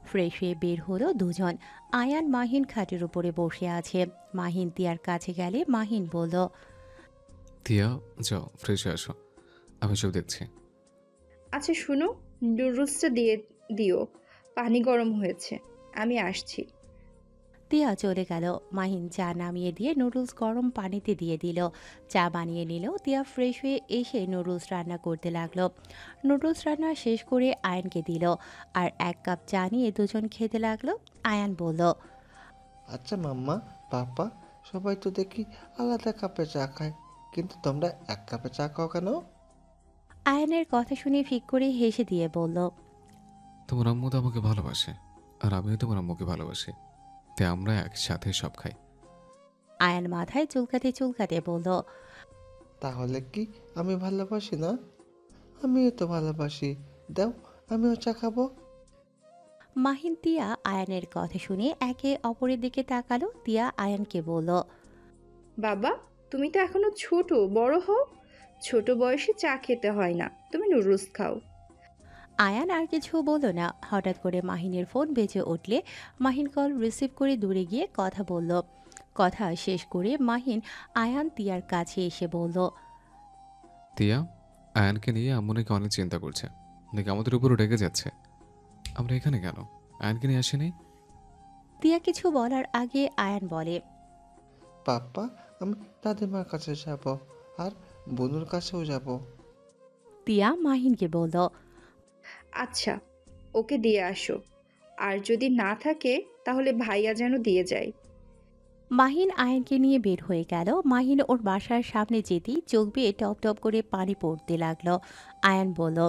Speaker 3: ফ্রেশ হয়ে বের হলো দুজন। আয়ান মাহিন খাটের উপরে বসে আছে। মাহিন তিয়ার কাছে গেলে মাহিন বলল,
Speaker 2: তিয়া, যাও ফ্রেশ হয়ে আসো, আমি সব দেখছি।
Speaker 1: আচ্ছা শুনো, নুডলসটা দিয়ে দিও, পানি গরম হয়েছে, আমি আসছি।
Speaker 3: তিয়া চলে গেল। মাহিন চা নামিয়ে দিয়ে নুডলস গরম পানিতে দিয়ে দিল। চা বানিয়ে নিল। তিয়া ফ্রেশ হয়ে এসে নুডলস রান্না করতে লাগলো। নুডলস রান্না শেষ করে আয়ানকে দিল, আর 1 কাপ চা নিয়ে দুজন খেতে লাগলো। আয়ান বলল,
Speaker 11: আচ্ছা মাম্মা, পাপা, সবাই তো দেখি আলাদা কাপে চা খায়, কিন্তু তোমরা এক কাপে চা খাও কেন?
Speaker 3: আয়ানের কথা শুনে ফিক করে হেসে দিয়ে বলল,
Speaker 2: তোমার আম্মু তো আমাকে ভালোবাসে, আর আমিও তোমার আম্মুকে ভালোবাসি, তাই আমরা একসাথে সব খাই।
Speaker 3: আয়ান মাথায় চুলকাতে চুলকাতে বলল,
Speaker 11: তাহলে কি আমি ভালোবাসি না? আমিও তো ভালোবাসি, দাও আমিও চা খাবো।
Speaker 3: মাহিন তিয়া আয়ানের কথা শুনে একে অপরের দিকে তাকালো। তিয়া আয়ানকে বলল,
Speaker 1: বাবা, তুমি তো এখনো ছোট, বড় হও। ছোট বয়সে চা খেতে হয় না, তুমি নুডলস খাও।
Speaker 3: আয়ান আর কিছু বলল না। হঠাৎ করে মাহিনের ফোন বেজে উঠলে মাহিন কল রিসিভ করে দূরে গিয়ে কথা বলল। কথা শেষ করে মাহিন আয়ান তিয়ার কাছে এসে বলল,
Speaker 2: তিয়া, আয়ানকে নিয়ে আম্মু নাকি অনেক চিন্তা করছে, নাকি আমাদের উপরও রেগে যাচ্ছে। আমরা এখানে কেন? আয়ানকে নিয়ে আসিনি।
Speaker 3: তিয়া কিছু বলার আগে আয়ান বলে,
Speaker 11: পাপ্পা, আমি দাদিমার কাছে যাব, আর বোনুর কাছেও যাব।
Speaker 3: তিয়া মাহিনকে বলল,
Speaker 1: আচ্ছা, ওকে দিয়ে আসো, আর যদি না থাকে তাহলে ভাইয়া যেন দিয়ে যায়।
Speaker 3: মাহিন আয়ানকে নিয়ে বের হয়ে গেল। মাহিন ওর বাসার সামনে যেতেই চোখ বেয়ে টপ টপ করে পানি পড়তে লাগলো। আয়ান বলল,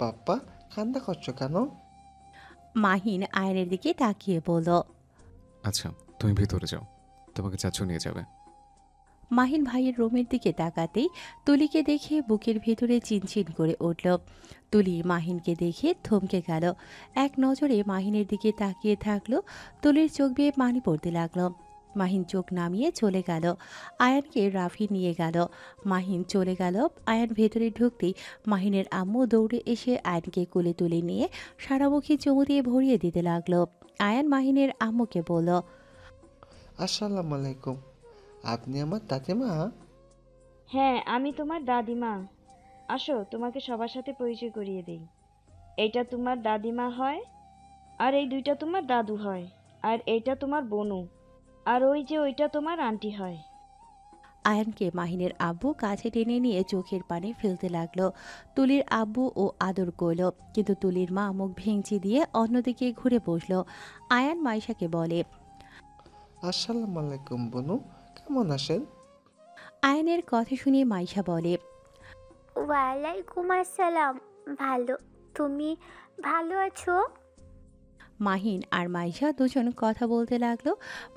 Speaker 11: পাপ্পা, কান্না করছো কেন?
Speaker 3: মাহিন আয়নের দিকে তাকিয়ে বলল।
Speaker 2: আচ্ছা, তুমি ভিতরে যাও, তোমাকে চাচু নিয়ে যাবে।
Speaker 3: মাহিন ভাইয়ের রুমের দিকে তাকাতেই তুলিকে দেখে বুকের ভেতরে চিনচিন করে উঠল। তুলি মাহিনকে দেখে থমকে গেল। এক নজরে মাহিনের দিকে তাকিয়ে থাকলো। তুলির চোখ বেয়ে পানি পড়তে লাগলো। মাহিন চোখ নামিয়ে চলে গেল। আয়ানকে রাফি নিয়ে গেল। মাহিন চলে গেল। আয়ান ভেতরে ঢুকতেই মাহিনের আম্মু দৌড়ে এসে আয়ানকে কোলে তুলে নিয়ে সারামুখী চুমু দিয়ে ভরিয়ে দিতে লাগলো। আয়ান মাহিনের আম্মুকে বলল,
Speaker 11: আসসালামু আলাইকুম, আপনি আমার দাদিমা?
Speaker 5: হ্যাঁ, আমি তোমার দাদিমা। আসো, তোমাকে সবার সাথে পরিচয় করিয়ে দেই। এইটা তোমার দাদিমা হয়, আর এই দুইটা তোমার দাদু হয়, আর এইটা তোমার বোনু, আর ওই যে ওইটা তোমার আন্টি হয়।
Speaker 3: আয়ানকে মাহিনের আব্বু কাছে টেনে নিয়ে চোখের পানি ফেলতে লাগলো। তুলির আব্বু ও আদর করল, কিন্তু তুলির মা মুখ ভেঙচি দিয়ে অন্যদিকে ঘুরে বসলো। আয়ান মাইশাকে বলে,
Speaker 11: আসসালামু আলাইকুম বনু, কেমন আছেন?
Speaker 3: আয়ানের কথা শুনে মাইশা বলে,
Speaker 12: ওয়ালাইকুম আসসালাম, ভালো। তুমি ভালো আছো?
Speaker 3: মাহিন আর মাইশা দুজন কথা বলতে লাগলো।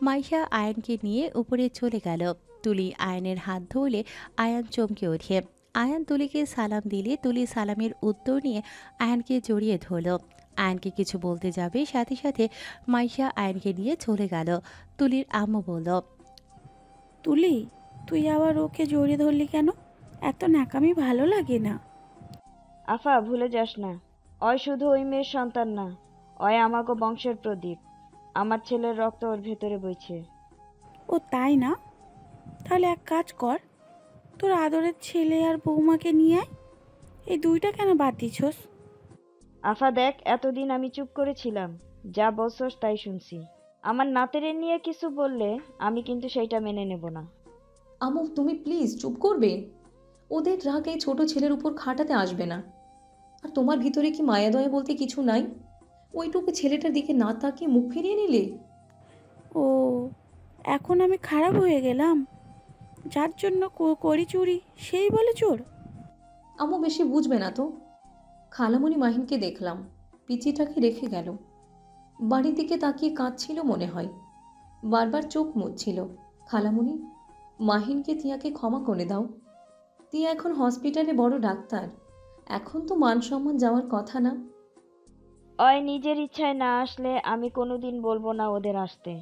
Speaker 3: মাইশা আয়ানকে নিয়ে উপরে চলে গেল। তুলি আয়ানের হাত ধরলে আয়ান চমকে ওঠে। আয়ান তুলিকে সালাম দিলে তুলি সালামের উত্তর নিয়ে আয়ানকে জড়িয়ে ধরল। আয়ানকে কিছু বলতে যাবে, সাথে সাথে মাইশা আয়ানকে নিয়ে চলে গেল। তুলির আম্মু বলল,
Speaker 7: তুলি, তুই আবার ওকে জড়িয়ে ধরলি কেন? এত ন্যাকামি ভালো লাগে না।
Speaker 5: আফা, ভুলে যাস না, অয় শুধু ওই মেয়ের সন্তান না, অয় আমাকে বংশের প্রদীপ। আমার ছেলের রক্ত ওর ভেতরে বইছে।
Speaker 7: ও তাই না? তাহলে এক কাজ কর, তোর আদরের ছেলে আর বৌমাকে নিয়ে আয়। এই দুইটা কেন বাদ দিছস?
Speaker 5: আফা দেখ, এতদিন আমি চুপ করেছিলাম, যা বলছস তাই শুনছি। আমার নাতেরে নিয়ে কিছু বললে আমি কিন্তু সেইটা মেনে নেব না।
Speaker 6: আমু, তুমি প্লিজ চুপ করবে? ওদের রাগ এই ছোট ছেলের উপর খাটাতে আসবে না। আর তোমার ভিতরে কি মায়া দয়া বলতে কিছু নাই? ওইটুকু ছেলেটার দিকে না তাকিয়ে মুখ ফিরিয়ে নিলে।
Speaker 7: ও, এখন আমি খারাপ হয়ে গেলাম? যার জন্য করি চুরি সেই বলে চোর?
Speaker 6: আমু বেশি বুঝবে না তো। খালামণি মাহিনকে দেখলাম, পিচিটাকে রেখে গেল। বাড়ির দিকে তাকিয়ে কাঁদছিল মনে হয়, বারবার চোখ মুছছিল। খালামণি, মাহিনকে তিয়াকে ক্ষমা করে দাও। তিয়া এখন হসপিটালে বড় ডাক্তার, এখন তো মান সম্মান যাওয়ার কথা না।
Speaker 5: অয় নিজের ইচ্ছায় না আসলে আমি কোনোদিন বলবো না ওদের আসতে।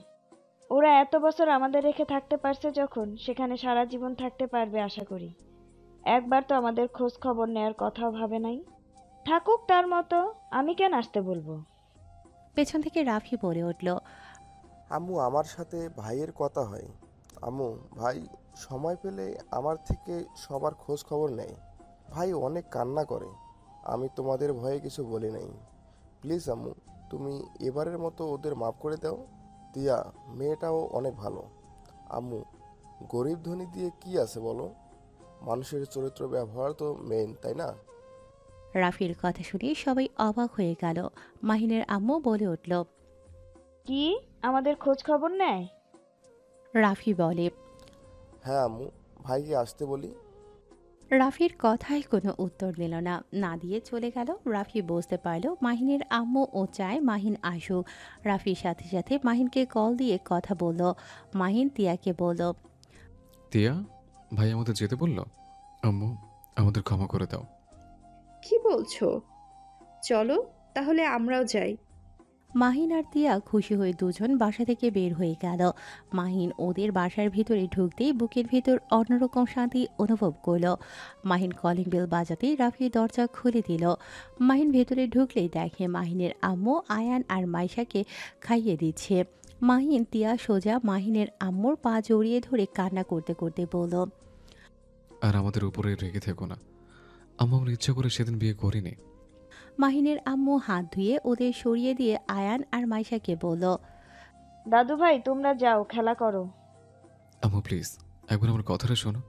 Speaker 5: ওরা এত বছর আমাদের রেখে থাকতে পারছে যখন, সেখানে সারা জীবন থাকতে পারবে আশা করি। একবার তো আমাদের খোঁজ খবর নেয়ার কথাও ভাবে নাই। থাকুক তার মতো, আমি কেন আসতে বলবো?
Speaker 3: পেছন থেকে রাফি বলে উঠল,
Speaker 13: আম্মু, আমার সাথে ভাইয়ের কথা হয়। আম্মু, ভাই সময় পেলে আমার থেকে সবার খোঁজ খবর নেয়। ভাই অনেক কান্না করে, আমি তোমাদের ভয়ে কিছু বলি নাই। প্লিজ আম্মু, তুমি এবারের মতো ওদের মাফ করে দাও। তিয়া মেয়েটাও অনেক ভালো। আম্মু, গরিব ধনী দিয়ে কি আছে বলো? মানুষের চরিত্র ব্যবহার তো মেইন, তাই না?
Speaker 3: রাফির কথা শুনে সবাই অবাক হয়ে গেল। মাহিনের আম্মু বলে উঠল,
Speaker 5: কি আমাদের খোঁজ খবর নেয়?
Speaker 3: রাফি বলে,
Speaker 13: হ্যাঁ আম্মু, ভাইকে আসতে বলি।
Speaker 3: রাফির কথায় কোনো উত্তর দিল না, না দিয়ে চলে গেল। রাফি বুঝতে পারল মাহিনের আম্মু ও চায় মাহিন আসুক। রাফির সাথে সাথে মাহিনকে কল দিয়ে কথা বলল। মাহিন তিয়াকে বলল,
Speaker 2: তিয়া, ভাই আমাদের যেতে বলল। আম্মু, আমাদের ক্ষমা করে দাও।
Speaker 1: কি বলছো? চলো তাহলে আমরাও যাই।
Speaker 3: মাহিন আর তিয়া খুশি হয়ে দুজন বাসা থেকে বের হয়ে গেল। মাহিন ওদের বাসার ভিতরে ঢুকতেই বুকের ভিতর অন্যরকম শান্তি অনুভব করলো। মাহিন কলিং বেল বাজাতেই রাফি দরজা খুলে দিল। মাহিন ভেতরে ঢুকলেই দেখে মাহিনের আম্মু আয়ান আর মাইশাকে খাইয়ে দিচ্ছে। মাহিন তিয়া সোজা মাহিনের আম্মুর পা জড়িয়ে ধরে কান্না করতে করতে বলল,
Speaker 2: আর আমাদের উপরে রেগে থেকো না, আম্মু আমরা ইচ্ছা করে সেদিন বিয়ে করিনি।
Speaker 3: মাহিনের আম্মু হাত ধুয়ে ওদের সরিয়ে দিয়ে আয়ান আর মাইশাকে বলল,
Speaker 5: দাদু ভাই তোমরা যাও, খেলা করো।
Speaker 2: আম্মু প্লিজ একবার আমার কথাটা শোনো।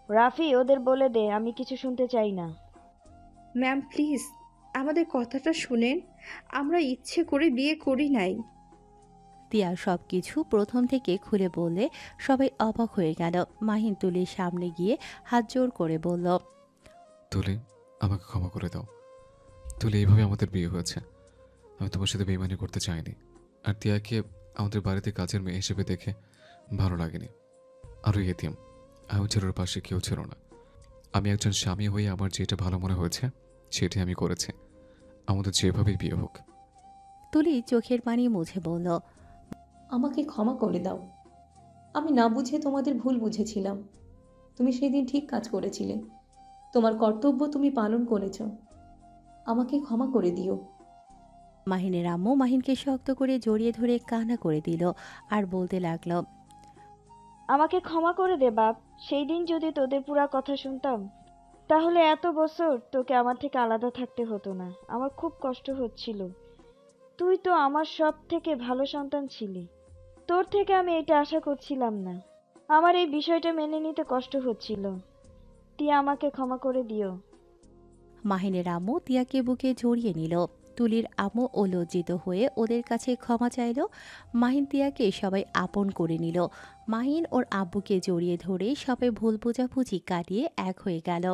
Speaker 5: রাফি, ওদের বলে দে আমি কিছু শুনতে চাই না।
Speaker 1: ম্যাম প্লিজ আমাদের কথাটা শুনেন, আমরা ইচ্ছে করে বিয়ে করি নাই।
Speaker 3: তিয়া সব কিছু প্রথম থেকে খুলে বললে সবাই অবাক হয়ে গেল। মাহিন তুলির সামনে গিয়ে হাত জোর করে বলল,
Speaker 2: তুলি, আমাকে ক্ষমা করে দাও। তুলি, এইভাবে আমাদের বিয়ে হয়েছে, আমি তোমার সাথে বেইমানি করতে চাইনি, আর তিয়াকে আমাদের বাড়িতে কাজের মেয়ে হিসেবে দেখে ভালো লাগেনি। আরও এতিম, আমি ছেলের পাশে কেউ ছিল না। আমি একজন স্বামী হয়ে আমার যেটা ভালো মনে হয়েছে সেটাই আমি করেছি। আমাদের যেভাবেই বিয়ে হোক।
Speaker 3: তুলি চোখের পানি মুছে বলল,
Speaker 6: আমাকে ক্ষমা করে দাও। আমি না বুঝে তোমাদের ভুল বুঝেছিলাম। তুমি সেদিন ঠিক কাজ করেছিলে। তোমার কর্তব্য তুমি পালন করেছ। আমাকে ক্ষমা করে দিও।
Speaker 3: মাহিনের আম্মু মাহিনকে শক্ত করে জড়িয়ে ধরে কান্না করে দিল আর বলতে লাগলো,
Speaker 5: আমাকে ক্ষমা করে দে বাপ। সেই দিন যদি তোদের পুরা কথা শুনতাম তাহলে এত বছর তোকে আমার থেকে আলাদা থাকতে হতো না। আমার খুব কষ্ট হচ্ছিল। তুই তো আমার সব থেকে ভালো সন্তান ছিলি। তোর থেকে আমি এটা আশা করছিলাম না। আমার এই বিষয়টা মেনে নিতে কষ্ট হচ্ছিল। তুই আমাকে ক্ষমা করে দিও।
Speaker 3: মাহিনের আম্মু তিয়াকে বুকে জড়িয়ে নিল। তুলির আম্মু ও লজ্জিত হয়ে ওদের কাছে ক্ষমা চাইল। মাহিন তিয়াকে সবাই আপন করে নিল। মাহিন ওর আব্বুকে জড়িয়ে ধরে সবাই ভুল বোঝাবুঝি কাটিয়ে এক হয়ে গেল।